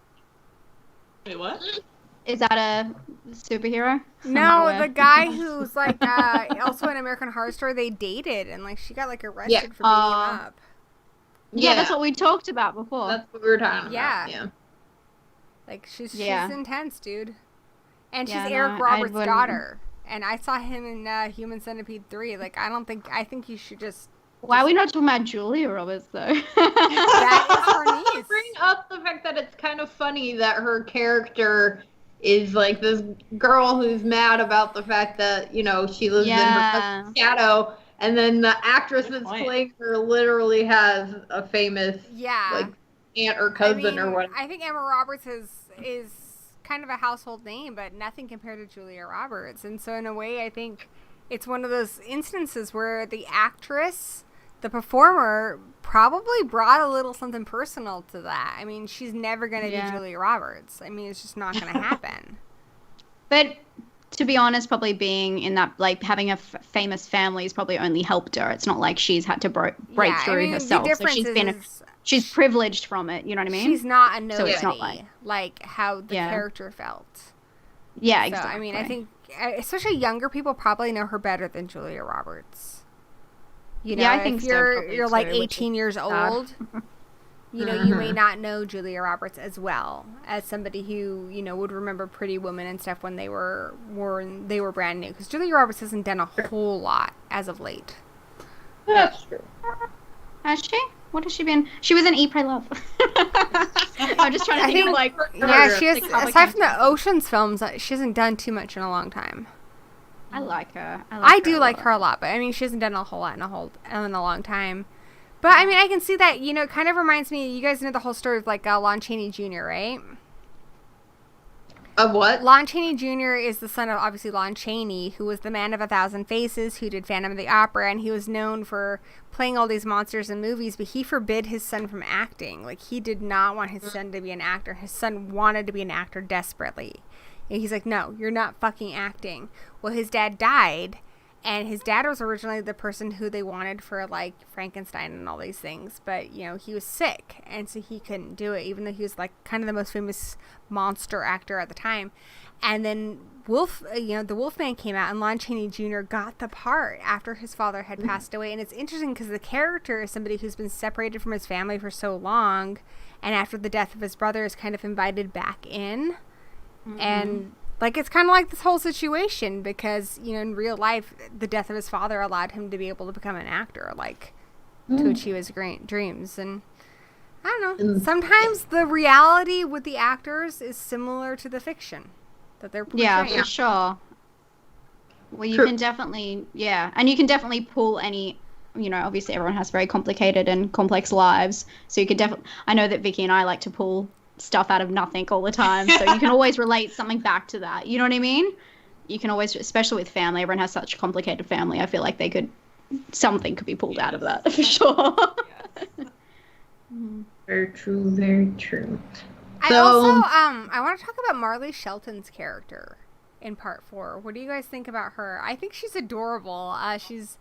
Wait, what? Is that a superhero? No, the guy who's like also in American Horror Story, they dated and like she got like arrested for beating him up. Yeah, that's what we talked about before. That's what we were talking Yeah. about. Yeah. Like she's intense, dude. And she's Yeah, Eric no, Roberts' wouldn't. daughter. And I saw him in Human Centipede 3. Like I think you should just. Why are we not talking about Julia Roberts though? That is her To niece. bring up the fact that it's kind of funny that her character is like this girl who's mad about the fact that, you know, she lives in her cousin's shadow, and then the actress that's playing her literally has a famous like aunt or cousin or whatever. I think Emma Roberts is kind of a household name, but nothing compared to Julia Roberts. And so in a way, I think it's one of those instances where the actress, the performer, probably brought a little something personal to that. I mean, she's never going to be Julia Roberts. I mean, it's just not going to happen. But to be honest, probably being in that, like, having a famous family has probably only helped her. It's not like she's had to break through herself. The difference so she's privileged from it, you know what I mean? She's not a nobody, so it's not like how the character felt. Yeah, so, exactly. I mean, I think, especially younger people probably know her better than Julia Roberts. You know, I think if you're like 18 years old, you know, you may not know Julia Roberts as well as somebody who, you know, would remember Pretty Woman and stuff when they were brand new. Because Julia Roberts hasn't done a whole lot as of late. That's true. Has she? What has she been? She was in Eat, Pray, Love. I'm just trying to think of, like... Yeah, she has, aside from the Ocean's films, she hasn't done too much in a long time. I like her. I do like her a lot, but I mean, she hasn't done a whole lot in a long time. But I mean, I can see that, you know, it kind of reminds me, you guys know the whole story of like Lon Chaney Jr., right? Of what? Lon Chaney Jr. is the son of, obviously, Lon Chaney, who was the man of 1,000 faces, who did Phantom of the Opera, and he was known for playing all these monsters in movies, but he forbid his son from acting. Like, he did not want his son to be an actor. His son wanted to be an actor desperately. And he's like, no, you're not fucking acting. Well, his dad died, and his dad was originally the person who they wanted for, like, Frankenstein and all these things. But, you know, he was sick, and so he couldn't do it, even though he was, like, kind of the most famous monster actor at the time. And then the Wolfman came out, and Lon Chaney Jr. got the part after his father had passed away. And it's interesting because the character is somebody who's been separated from his family for so long, and after the death of his brother is kind of invited back in. And like, it's kind of like this whole situation because, you know, in real life, the death of his father allowed him to be able to become an actor, like, to achieve his great dreams. And I don't know, sometimes the reality with the actors is similar to the fiction that they're portraying. Yeah, for sure. Well, you can definitely, and you can definitely pull any, you know, obviously everyone has very complicated and complex lives, so you could definitely, I know that Vicky and I like to pull stuff out of nothing all the time, so you can always relate something back to that, you know what I mean? You can always, especially with family, everyone has such a complicated family, I feel like something could be pulled out of that, for sure. Very true, very true. I also, I want to talk about Marley Shelton's character in part 4. What do you guys think about her? I think she's adorable. She's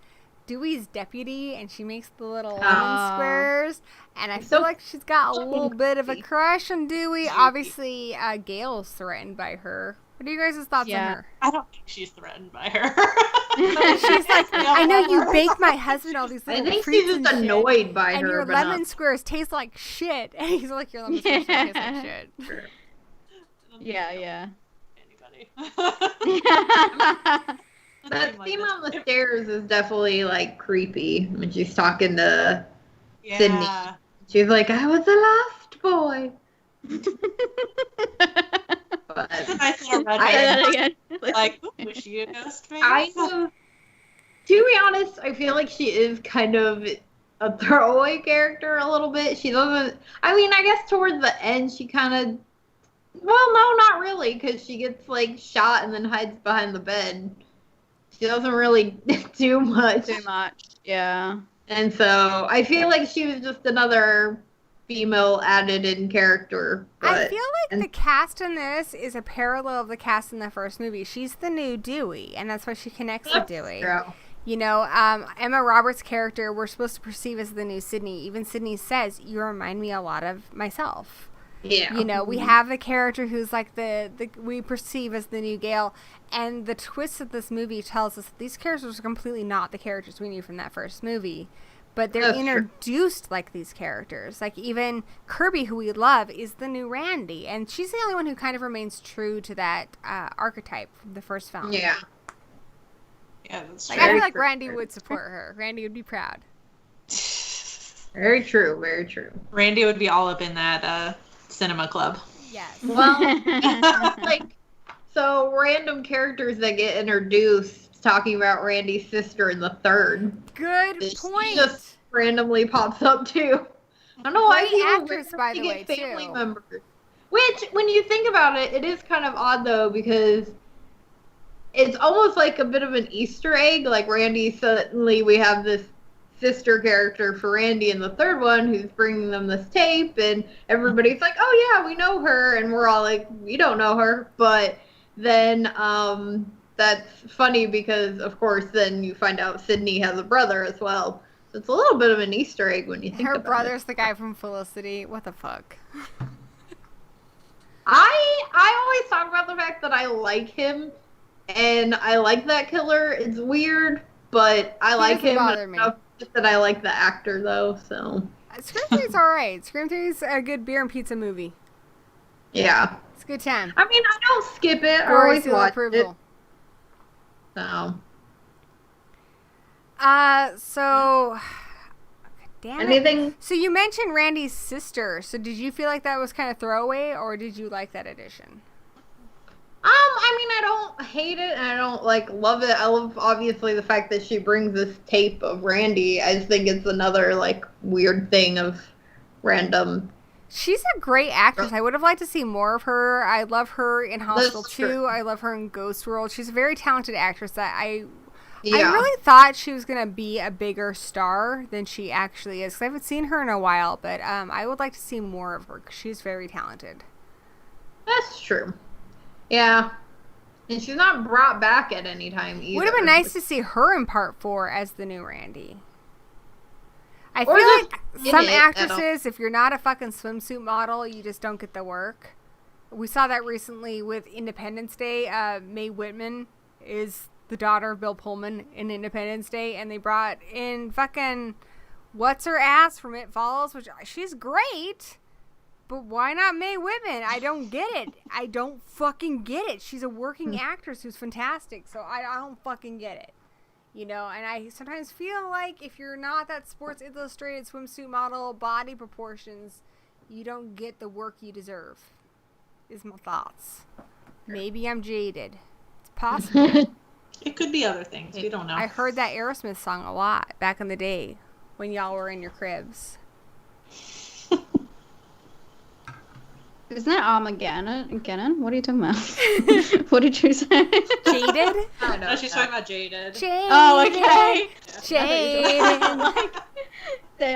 Dewey's deputy, and she makes the little lemon squares, and I feel like she's got a little bit of a crush on Dewey. Obviously, Gale's threatened by her. What are you guys' thoughts on her? I don't think she's threatened by her. She's like, I know you baked my husband all these little treats. I think she's just annoyed by her. And your lemon squares taste like shit. And he's like, your lemon squares taste like shit. Yeah. Anybody. That scene on the stairs is definitely like creepy when she's talking to Sidney. She's like, I was the last boy. But Nice little red Say hair. that again. Like, was she a ghost face? to be honest, I feel like she is kind of a throwaway character a little bit. She doesn't, I mean, I guess towards the end she kind of, well, no, not really, because she gets like shot and then hides behind the bed. She doesn't really do much. Too much. Yeah. And so I feel like she was just another female added in character. But, I feel like the cast in this is a parallel of the cast in the first movie. She's the new Dewey, and that's why she connects with Dewey. True. You know, Emma Roberts' character we're supposed to perceive as the new Sidney. Even Sidney says, you remind me a lot of myself. Yeah. You know, we have the character who's like the we perceive as the new Gale, and the twist of this movie tells us that these characters are completely not the characters we knew from that first movie, but they're That's introduced like these characters. Like even Kirby, who we love, is the new Randy, and she's the only one who kind of remains true to that archetype from the first film. Yeah. Yeah, that's Like true. I feel like Randy would support her. Randy would be proud. Very true. Very true. Randy would be all up in that cinema club. Yes. Well, like, so random characters that get introduced talking about Randy's sister in the third. Good She point. just randomly pops up too. I don't know why Great people actress, by the randomly way, get family too. members. Which, when you think about it, it is kind of odd though, because it's almost like a bit of an Easter egg. Like Randy, suddenly we have this sister character for Randy in the third one who's bringing them this tape, and everybody's like, oh yeah, we know her, and we're all like, we don't know her. But then that's funny because of course then you find out Sidney has a brother as well, so it's a little bit of an Easter egg when you think Her about brother's it. the guy from Felicity. What the fuck? I always talk about the fact that I like him and I like that killer. It's weird, but I like doesn't him bother me. enough that I like the actor though, so Scream 3's alright. Scream 3's a good beer and pizza movie. yeah. It's a good time. I mean, I don't skip it. I Rory always seal of watch approval. it. So So damn it. anything? So you mentioned Randy's sister. So did you feel like that was kind of throwaway, or did you like that addition? I mean, I don't hate it and I don't like love it. I love obviously the fact that she brings this tape of Randy. I just think it's another like weird thing of random. She's a great actress. I would have liked to see more of her. I love her in Hostel That's 2. true. I love her in Ghost World. She's a very talented actress that I Yeah. really thought she was going to be a bigger star than she actually is. 'Cause I haven't seen her in a while, but I would like to see more of her 'cause she's very talented. That's true. Yeah. And she's not brought back at any time either. Would have been nice to see her in part 4 as the new Randy. I Or feel just like in some it, actresses, if you're not a fucking swimsuit model, you just don't get the work. We saw that recently with Independence Day. Mae Whitman is the daughter of Bill Pullman in Independence Day, and they brought in fucking what's her ass from It Follows, which she's great. But why not Mae Whitman? I don't get it. I don't fucking get it. She's a working actress who's fantastic, so I don't fucking get it. You know, and I sometimes feel like if you're not that Sports Illustrated swimsuit model body proportions, you don't get the work you deserve, is my thoughts. Maybe I'm jaded. It's possible. It could be other things. We don't know. I heard that Aerosmith song a lot back in the day when y'all were in your cribs. Isn't that Armageddon? What are you talking about? What did you say? Jaded? I know. No, she's talking about Jaded. Jaded. Oh, okay. Jaded.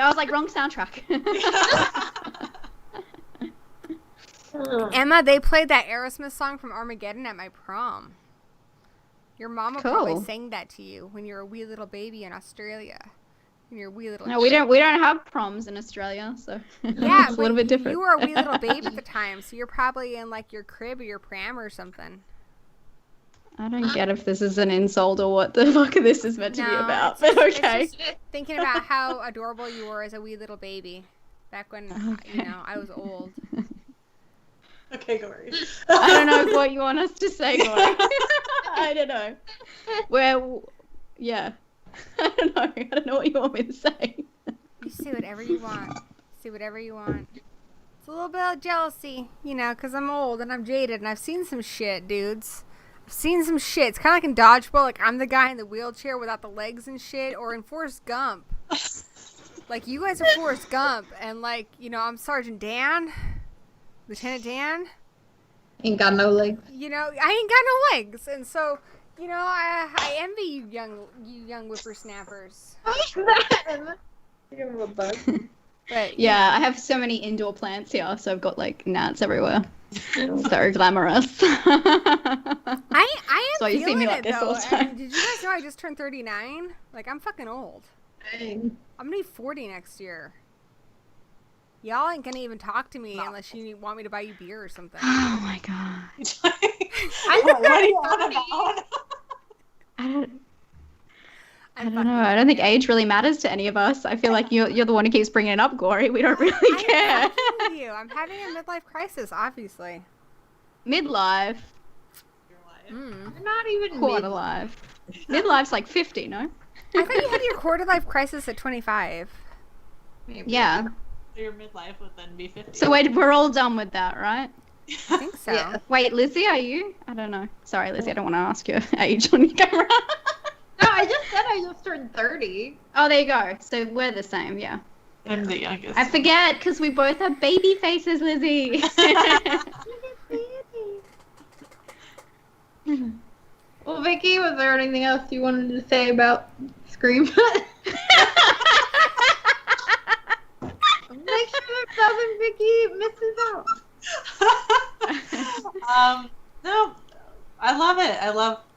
I was like, wrong soundtrack. Emma, they played that Aerosmith song from Armageddon at my prom. Your mama probably Cool. sang that to you when you were a wee little baby in Australia. When you were a wee little No, we don't have proms in Australia, so Yeah, it's a little but bit different. You were a wee little babe at the time, so you're probably in like your crib or your pram or something. I don't get if this is an insult or what the fuck this is meant to be No, about, it's but just- okay. it's just thinking about how adorable you were as a wee little baby back when Okay. I was old. Okay, Gory. I don't know what you want us to say, Gory. I don't know. Yeah. I don't know. I don't know what you want me to say. You say whatever you want. Say whatever you want. It's a little bit of jealousy, you know, because I'm old and I'm jaded and I've seen some shit, dudes. I've seen some shit. It's kind of like in Dodgeball, like I'm the guy in the wheelchair without the legs and shit, or in Forrest Gump. Like, you guys are Forrest Gump, and, like, you know, I'm Sergeant Dan, Lieutenant Dan. Ain't got no legs. You know, I ain't got no legs, and so, you know, I envy you young whippersnappers. Give him a bug. But Yeah, I have so many indoor plants here, so I've got, like, gnats everywhere. So glamorous. I am So you see feeling me like it, this though. all the time. And did you guys know I just turned 39? Like, I'm fucking old. Dang. I'm gonna be 40 next year. Y'all ain't gonna even talk to me unless you want me to buy you beer or something. Oh my god. What are you on about? I don't know. I don't think age really matters to any of us. I feel like you're the one who keeps bringing it up, Gory. We don't really care. I'm with you. I'm having a midlife crisis, obviously. Midlife. Mm. You're not even Quarter life. Midlife's like 50, no? I thought you had your quarter life crisis at 25. Maybe. Yeah. Your midlife would then be 50. So we're all done with that, right? I think so. Yeah. Wait, Lizzie, are you? I don't know. Sorry, Lizzie, I don't want to ask your age on your camera. No, I just said I just turned 30. Oh, there you go. So we're the same, yeah. I'm the youngest. I forget because we both have baby faces, Lizzie. Well, Vicky, was there anything else you wanted to say about Scream? Make sure that Southern Vicky misses out. No, I love it.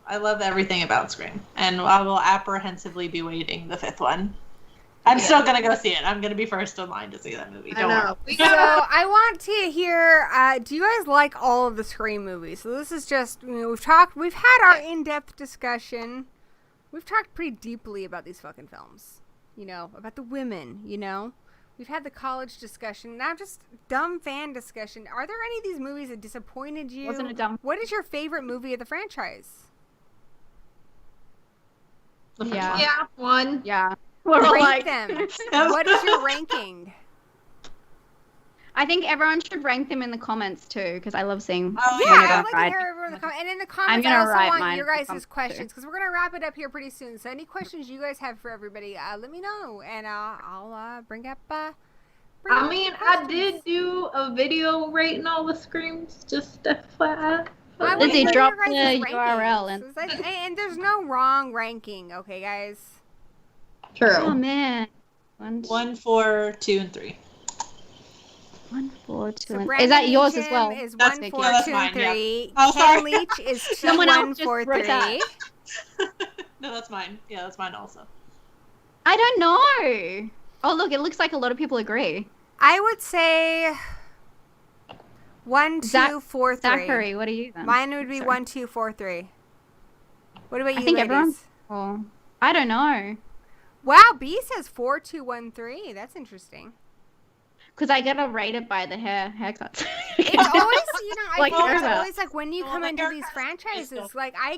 I love everything about Scream, and I will apprehensively be waiting the 5th one. I'm still gonna go see it. I'm gonna be first in line to see that movie. Don't worry. We So I want to hear, do you guys like all of the Scream movies? So this is just, you know, we've had our in-depth discussion. We've talked pretty deeply about these fucking films. You know, about the women, you know. We've had the college discussion. Now just dumb fan discussion. Are there any of these movies that disappointed you? Wasn't it dumb? What is your favorite movie of the franchise? The first Yeah. one. Yeah, one. Yeah. We're all Rank like, them. What is your ranking? I think everyone should rank them in the comments too, because I love seeing. Oh, Yeah, yeah. I'd like to hear everyone in the comments. And in the comments, I gonna also write want mine your in the guys' comments, questions, because we're going to wrap it up here pretty soon. So any questions you guys have for everybody, let me know, and I'll bring up I the mean, I questions. did do a video rating all the Screams, just FYI. I wanna Lizzie, hear drop your guys' the URL rankings. and- It's like- and there's no wrong ranking, okay, guys? True. Oh man. 1, 4, 2, and 3. 1, 4, 2. So Is Brandon that yours as Legion well? Is That's 1, Vicky. 4, Yeah, that's 2, mine, and yeah. 3. Oh, Ken sorry. Leach is 2, Someone else 1, just 4, wrote 3. that. No, that's mine. Yeah, that's mine also. I don't know. Oh look, it looks like a lot of people agree. I would say 1, 2, 4, 3. Zachary, what are you then? Mine would be Sorry. 1, 2, 4, 3. What about you, I think ladies? everyone. Oh, I don't know. Wow, B says 4, 2, 1, 3. That's interesting. Because I gotta rate it by the haircuts. It's always, you know, I Like think it's haircuts. always like when you Well, come the into these haircuts franchises, still- like I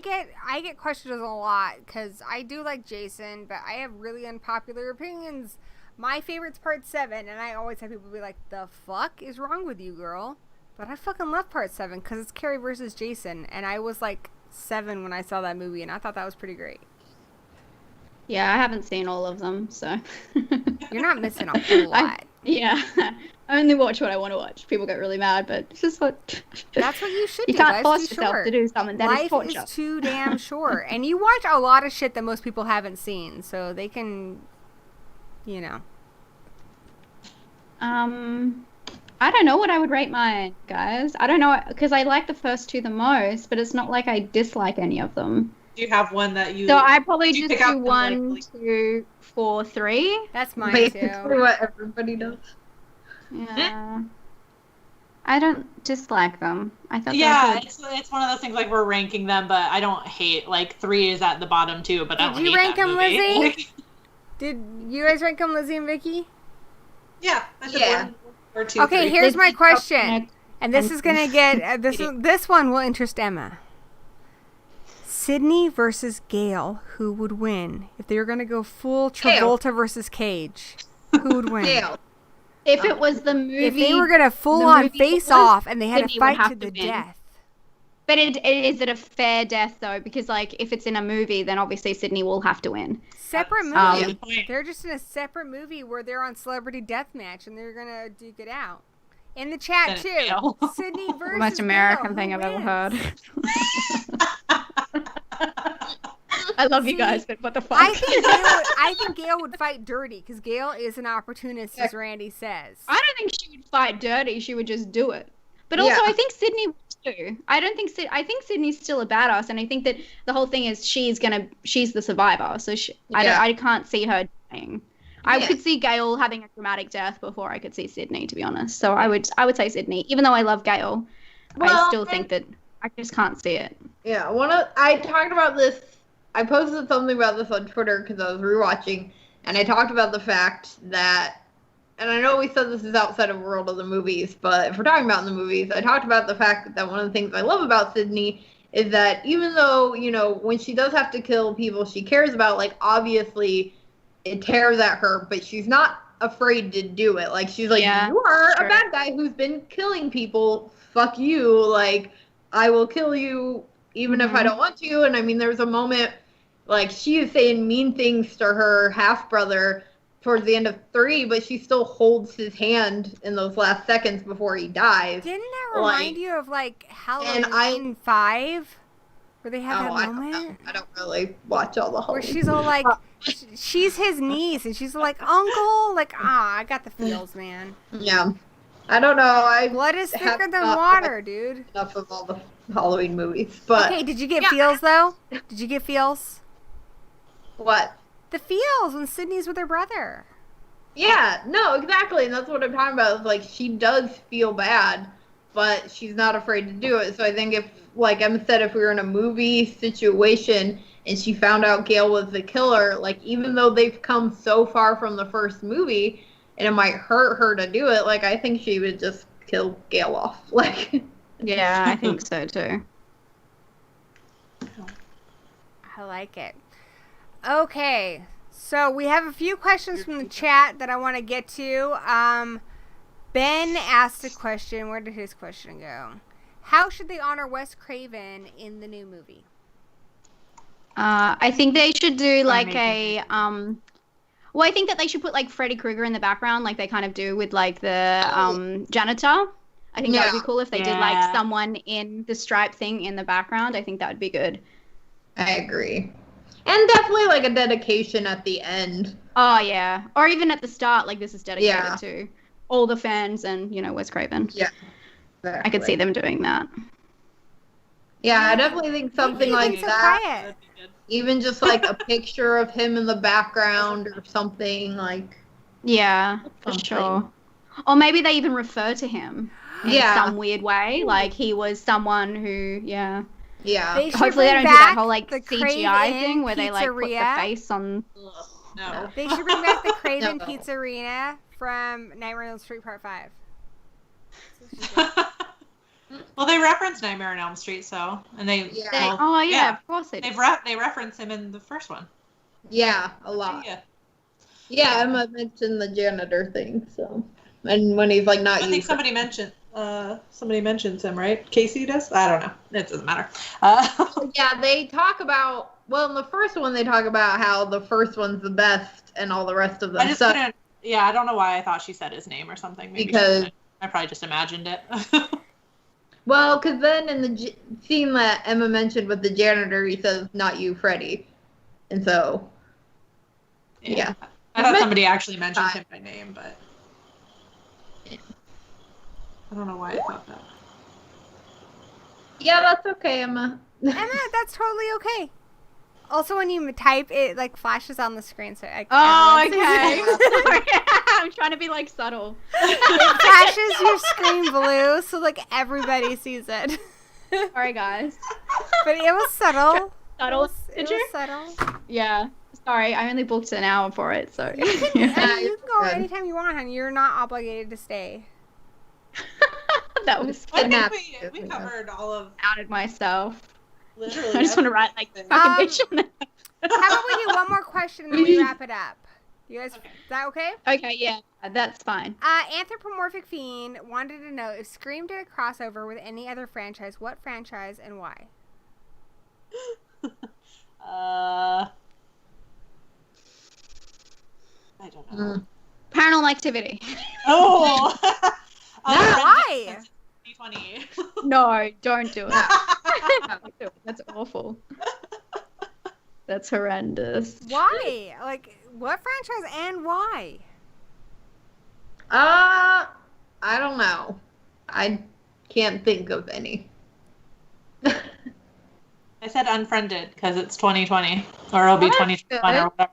get questions a lot because I do like Jason, but I have really unpopular opinions. My favorite's part 7, and I always have people be like, "The fuck is wrong with you, girl?" But I fucking love part 7 because it's Carrie versus Jason, and I was like 7 when I saw that movie, and I thought that was pretty great. Yeah, I haven't seen all of them, so. You're not missing a whole lot. Yeah, I only watch what I want to watch. People get really mad, but it's just what. That's what you should You do. can't Life's force too yourself short. to do something that is Life torture. is too damn short, and you watch a lot of shit that most people haven't seen, so they can, you know. I don't know what I would rate mine, guys. I don't know, because I like the first 2 the most, but it's not like I dislike any of them. Do you have one that you... So I probably Do you just pick out do them, 1, like- 2, 4, 3. That's mine Basically too. what everybody does. Yeah. I don't dislike them. I thought Yeah, they were good. it's one of those things like we're ranking them, but I don't hate, like 3 is at the bottom too, but I Did don't you hate rank that them, movie. Lizzie? Like, Did you guys rank them, Lizzie and Vicky? yeah, I said Yeah. 1 or 2, Okay, 3. here's my Lizzie, question, and this is gonna get this one will interest Emma. Sidney versus Gale, who would win? If they were going to go full Travolta versus Cage, who would win? Gale. If it was the movie, If they were going to full on face off and they had to fight to the death. But is it a fair death though? Because like if it's in a movie, then obviously Sidney will have to win. Separate movie. They're just in a separate movie where they're on Celebrity Deathmatch and they're gonna duke it out. In the chat too. Sidney versus Most American Gale, thing who I've ever wins? heard. I love you guys, but what the fuck? I think Gale would fight dirty because Gale is an opportunist, as Randy says. I don't think she would fight dirty. She would just do it. But also, I think Sidney would too. I think Sidney's still a badass, and I think that the whole thing is she's the survivor. So I can't see her dying. I could see Gale having a dramatic death before I could see Sidney, to be honest. So I would say Sidney, even though I love Gale. I still think that I just can't see it. Yeah, I talked about this. I posted something about this on Twitter because I was rewatching, and I talked about the fact that, and I know we said this is outside of the world of the movies, but if we're talking about in the movies, I talked about the fact that one of the things I love about Sidney is that even though, you know, when she does have to kill people she cares about, like, obviously it tears at her, but she's not afraid to do it. Like, she's like, you are a bad guy who's been killing people. Fuck you. Like, I will kill you even if I don't want to. And I mean, there's a moment, like, she is saying mean things to her half-brother towards the end of 3, but she still holds his hand in those last seconds before he dies. Didn't that remind you of, like, Halloween 5? Where they have that moment? I don't really watch all the Halloween. Where she's all like, she's his niece, and she's like, uncle? Like, I got the feels, man. Yeah. I don't know. Blood is thicker than water, dude. Enough of all the Halloween movies. But okay, did you get feels, though? Did you get feels? What? The feels when Sidney's with her brother. Yeah, no, exactly. And that's what I'm talking about. Is like, she does feel bad, but she's not afraid to do it. So I think if, like Emma said, if we were in a movie situation and she found out Gale was the killer, like, even though they've come so far from the first movie and it might hurt her to do it, like, I think she would just kill Gale off. Like, yeah, I think so too. I like it. Okay, so we have a few questions from the chat that I want to get to. Ben asked a question. Where did his question go? How should they honor Wes Craven in the new movie? I think they should do like I think that they should put like Freddy Krueger in the background, like they kind of do with like the janitor. I think that would be cool if they did like someone in the stripe thing in the background. I think that would be good. I agree. And definitely like a dedication at the end. Oh yeah, or even at the start, like this is dedicated to all the fans and, you know, Wes Craven. Yeah, exactly. I could see them doing that. Yeah, I definitely think something like that. Even just like a picture of him in the background or something like. Yeah, for sure. Or maybe they even refer to him in some weird way, like he was someone who, Yeah. Hopefully they don't do that whole like CGI thing where they like put the face on. No. They should bring back the Craven Pizzeria from Nightmare on Elm Street Part 5. Well, they reference Nightmare on Elm Street, so and they. Of course they do. They reference him in the first one. Yeah, a lot. Yeah, Emma mentioned the janitor thing, so and when he's like not. I think somebody mentions him, right? Casey does. I don't know. It doesn't matter. Yeah, they talk about. Well, in the first one, they talk about how the first one's the best, and all the rest of them. I just couldn't. Yeah, I don't know why I thought she said his name or something. Maybe because I probably just imagined it. Well, because then in the scene that Emma mentioned with the janitor, he says, "Not you, Freddy," and so. Yeah. I thought somebody actually mentioned him by name, but I don't know why I thought that. Yeah, that's okay, Emma. Emma, that's totally okay. Also, when you type, it like flashes on the screen, so okay. I'm trying to be like subtle. It flashes your screen blue, so like everybody sees it. Sorry, guys. But it was subtle. Subtle. It was subtle. Yeah. Sorry, I only booked an hour for it, so. You can go anytime you want, honey. You're not obligated to stay. That was. I think we covered all of. Outed myself. Literally. I just want to write like fucking bitch on it. How about we do one more question and then we wrap it up? You guys, Okay. is that okay? Okay, yeah, that's fine. Anthropomorphic Fiend wanted to know if Scream did a crossover with any other franchise, what franchise and why? I don't know. Paranormal Activity. Oh! Why? 2020. No, don't do it. Don't do it. That's awful. That's horrendous. Why? Like, what franchise and why? I don't know. I can't think of any. I said unfriended because it's 2020, or it'll be That's 2021 or whatever.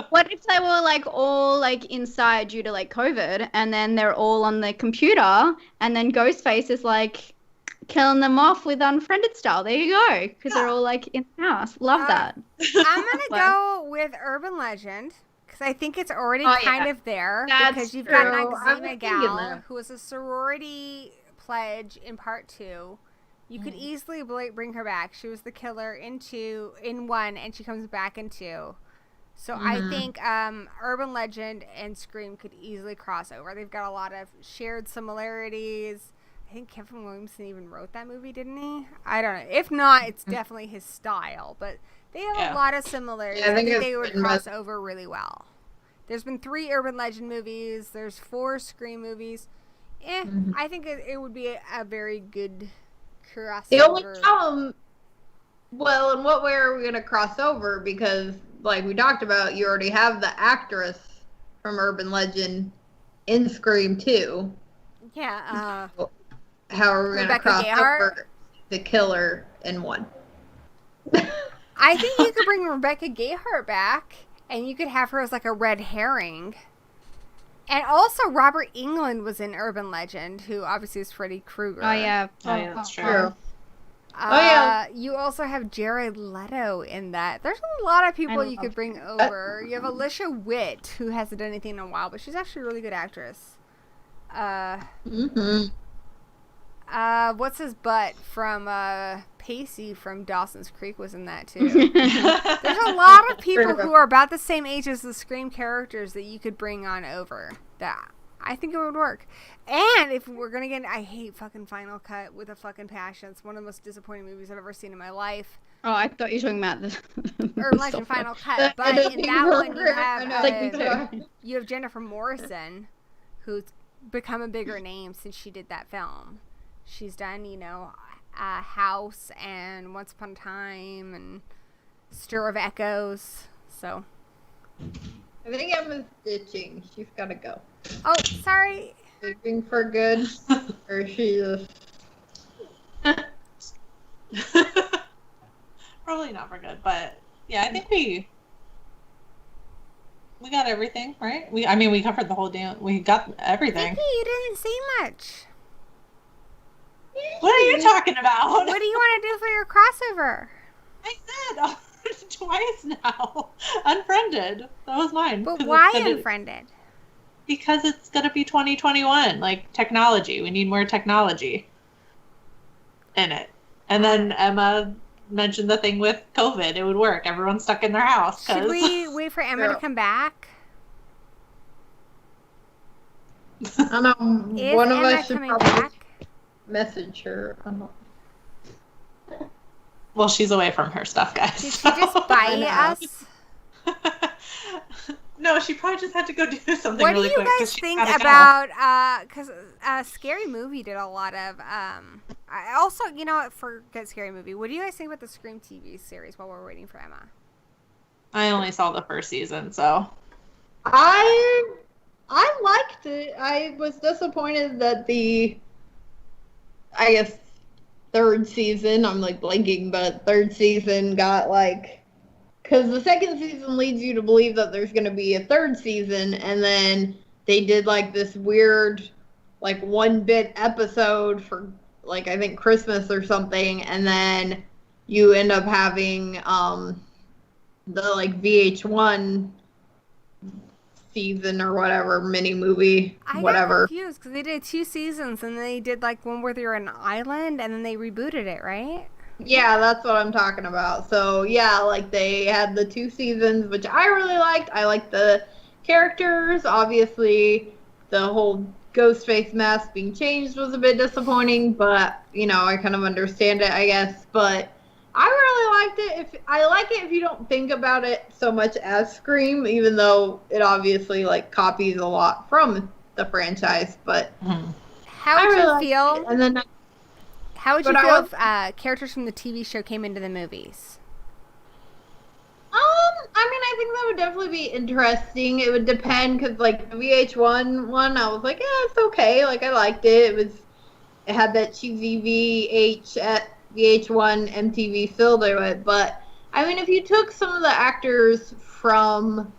What if they were like all like inside due to like COVID, and then they're all on the computer, and then Ghostface is like killing them off with unfriended style? There you go, because they're all like in the house. Love that. I'm gonna go with Urban Legend because I think it's already kind of there. That's because you've true. got I was Noxzema thinking Gal, that. who was a sorority pledge in part 2. You could easily bring her back. She was the killer in 1, and she comes back in 2. So I think Urban Legend and Scream could easily cross over. They've got a lot of shared similarities. I think Kevin Williamson even wrote that movie, didn't he? I don't know. If not, it's definitely his style. But they have a lot of similarities. Yeah, I think it's they would been cross over really well. There's been 3 Urban Legend movies. There's 4 Scream movies. I think it would be a very good crossover. The only problem, well, in what way are we going to cross over? Because, like we talked about, you already have the actress from Urban Legend in Scream 2. Yeah. How are we going to Rebecca cross Gayheart? over the killer in 1? I think you could bring Rebecca Gayheart back, and you could have her as like a red herring. And also, Robert Englund was in Urban Legend, who obviously is Freddy Krueger. Oh yeah. That's true. You also have Jared Leto in that. There's a lot of people you could bring over. You have Alicia Witt, who hasn't done anything in a while, but she's actually a really good actress. What's his butt from Pacey from Dawson's Creek was in that too. There's a lot of people who are about the same age as the Scream characters that you could bring on over. That I think it would work. And if we're gonna get, I hate fucking Final Cut with a fucking passion. It's one of the most disappointing movies I've ever seen in my life. Oh, I thought you were talking about the Urban Legend Final Cut, but in that one you have Jennifer Morrison, who's become a bigger name since she did that film. She's done, House and Once Upon a Time and Stir of Echoes. So. I think Emma's ditching. She's got to go. Oh, sorry. Ditching for good? Or is she just... Probably not for good, but yeah, I think we got everything, right? We covered the whole damn. We got everything. Vicky, you didn't say much. What are you talking about? What do you want to do for your crossover? I said twice now. Unfriended. That was mine. But why unfriended? Because it's gonna be 2021. Like technology. We need more technology in it. And then Emma mentioned the thing with COVID. It would work. Everyone's stuck in their house. Should we wait for Emma to come back? I don't know. Is One of Emma us should coming probably back? message her. I don't know. Well, she's away from her stuff, guys. Did she just bite us? No, she probably just had to go do something What really do you quick. guys think about, because Scary Movie did a lot of, I also, forget Scary Movie, what do you guys think about the Scream TV series while we're waiting for Emma? I only saw the first season, so. I liked it. I was disappointed that I guess, third season, I'm like blanking, but third season got because the second season leads you to believe that there's going to be a third season, and then they did this weird 1-bit episode for I think Christmas or something, and then you end up having the VH1 season or whatever, mini movie, whatever. I got confused because they did 2 seasons and they did one where they were on an island and then they rebooted it, right? Yeah, that's what I'm talking about. So yeah, like they had the 2 seasons, which I really liked. I liked the characters. Obviously, the whole Ghostface mask being changed was a bit disappointing, but I kind of understand it, I guess. But I really liked it. I like it if you don't think about it so much as Scream, even though it obviously like copies a lot from the franchise. But How would you feel? And then How would you feel if characters from the TV show came into the movies? I think that would definitely be interesting. It would depend, because like the VH1 one, I was like, yeah, it's okay. Like I liked it. It had that cheesy VH1 MTV feel to it. But I mean, if you took some of the actors from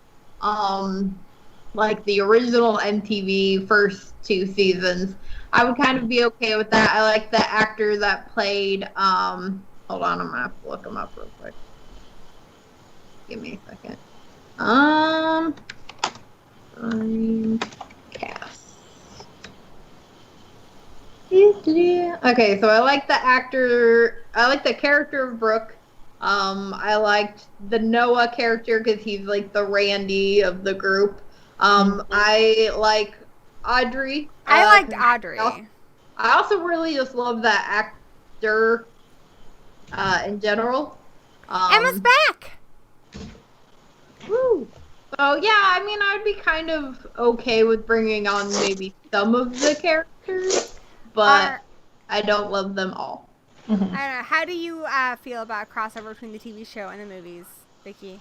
like the original MTV first 2 seasons, I would kind of be okay with that. I like the actor that played, hold on, I'm gonna have to look him up real quick. Give me a second. Cast. Okay, so I like the actor, I like the character of Brooke. I liked the Noah character because he's like the Randy of the group. I like Audrey. I liked Audrey. I also really just love that actor in general. Emma's back! Woo. So yeah, I mean, I'd be kind of okay with bringing on maybe some of the characters, but I don't love them all. I don't know. How do you feel about crossover between the TV show and the movies, Vicky?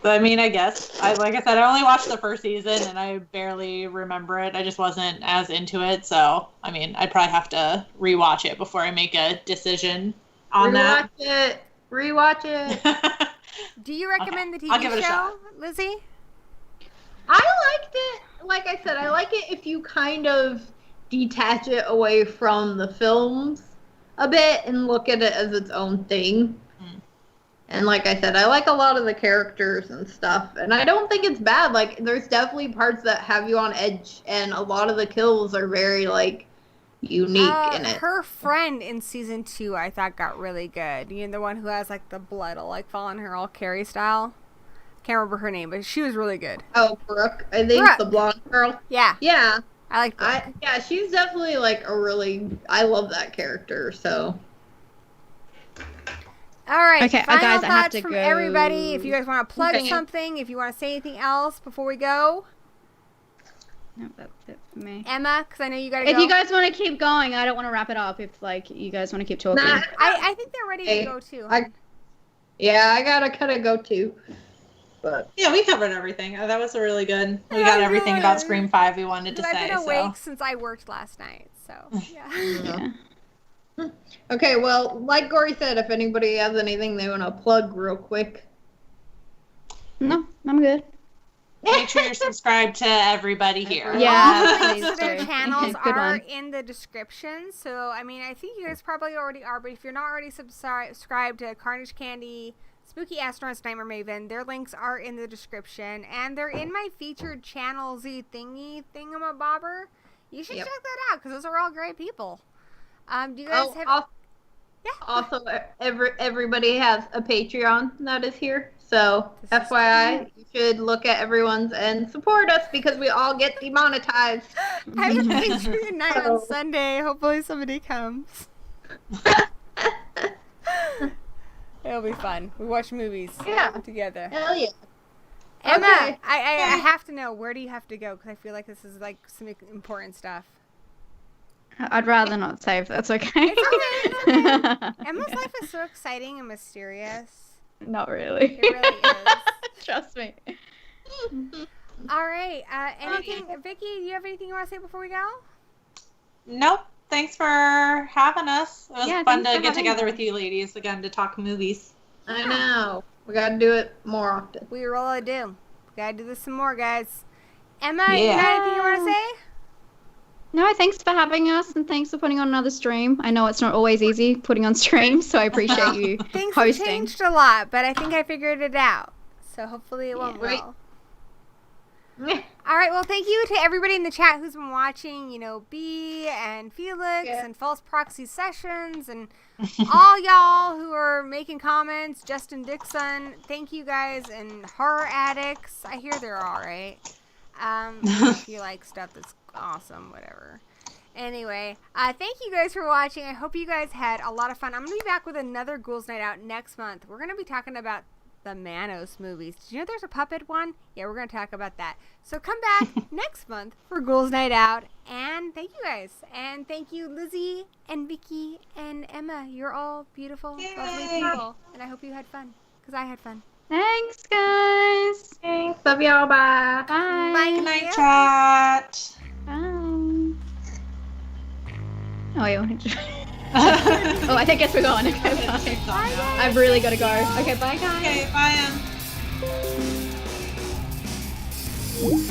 I mean, I guess. Like I said, I only watched the first season, and I barely remember it. I just wasn't as into it, so, I mean, I'd probably have to rewatch it before I make a decision on that. Rewatch it. Do you recommend the I'll give TV it a show, shot. Lizzie? I liked it. Like I said, I like it if you kind of detach it away from the films a bit and look at it as its own thing. And like I said, I like a lot of the characters and stuff, and I don't think it's bad. Like, there's definitely parts that have you on edge, and a lot of the kills are very, like, unique in it. Her friend in season 2, I thought, got really good. You know, the one who has, like, the blood will, like, fall on her all Carrie style. Can't remember her name, but she was really good. Oh, Brooke. I think the blonde girl. Yeah. Yeah. I like Brooke. Yeah, she's definitely, like, I love that character, so... All right, okay, final guys, thoughts I have to from go. everybody. If you guys want to plug something, if you want to say anything else before we go. No, that's it for me. Emma, because I know you got to go. If you guys want to keep going, I don't want to wrap it up. If like you guys want to keep talking. Nah, I think they're ready to go too. I gotta kind of go too. But yeah, we covered everything. That was really good. We got everything about Scream 5 we wanted to say. I've been awake since I worked last night, so yeah. Yeah. Okay, well, like Gory said, if anybody has anything they want to plug real quick. No, I'm good. Make sure you're subscribed to everybody here. Yeah. All the links to their channels Good are one. in the description. So, I mean, I think you guys probably already are, but if you're not already subscribed to CarnageCandyy, Spooky Astronauts, Nightmare Maven, their links are in the description, and they're in my featured channels thingamabobber. You should check that out, because those are all great people. Do you guys have... Also, everybody has a Patreon that is here. So, FYI, you should look at everyone's and support us because we all get demonetized. I have a Patreon night on Sunday. Hopefully somebody comes. It'll be fun. We watch movies together. Hell yeah. Emma, Okay. I have to know, where do you have to go? Because I feel like this is like some important stuff. I'd rather not say if that's okay. It's okay. Emma's life is so exciting and mysterious. Not really. It really is. Trust me. All right. Anything, Vicky? Do you have anything you want to say before we go? Nope. Thanks for having us. It was fun to get together us. with you ladies again to talk movies. I know. We gotta do it more often. We really do. We gotta do this some more, guys. Emma, you got anything you want to say? No, thanks for having us, and thanks for putting on another stream. I know it's not always easy putting on streams, so I appreciate you Things hosting. have changed a lot, but I think I figured it out. So hopefully it went well. All right, well, thank you to everybody in the chat who's been watching, you know, B and Felix and False Proxy Sessions and all y'all who are making comments, Justin Dixon, thank you guys, and Horror Addicts. I hear they're all right. If you like stuff that's awesome, whatever. Anyway, thank you guys for watching. I hope you guys had a lot of fun. I'm going to be back with another Ghouls Night Out next month. We're going to be talking about the Manos movies. Did you know there's a puppet one? Yeah, we're going to talk about that. So come back next month for Ghouls Night Out. And thank you guys. And thank you, Lizzie and Vicky and Emma. You're all beautiful, lovely people. And I hope you had fun, because I had fun. Thanks, guys. Thanks. Love y'all. Bye. Bye. Bye. Good night, chat. Bye. Oh, you wanted to... Oh, I guess we're going. Okay, bye. I've really got to go. Okay, bye, guys. Okay, bye, Em.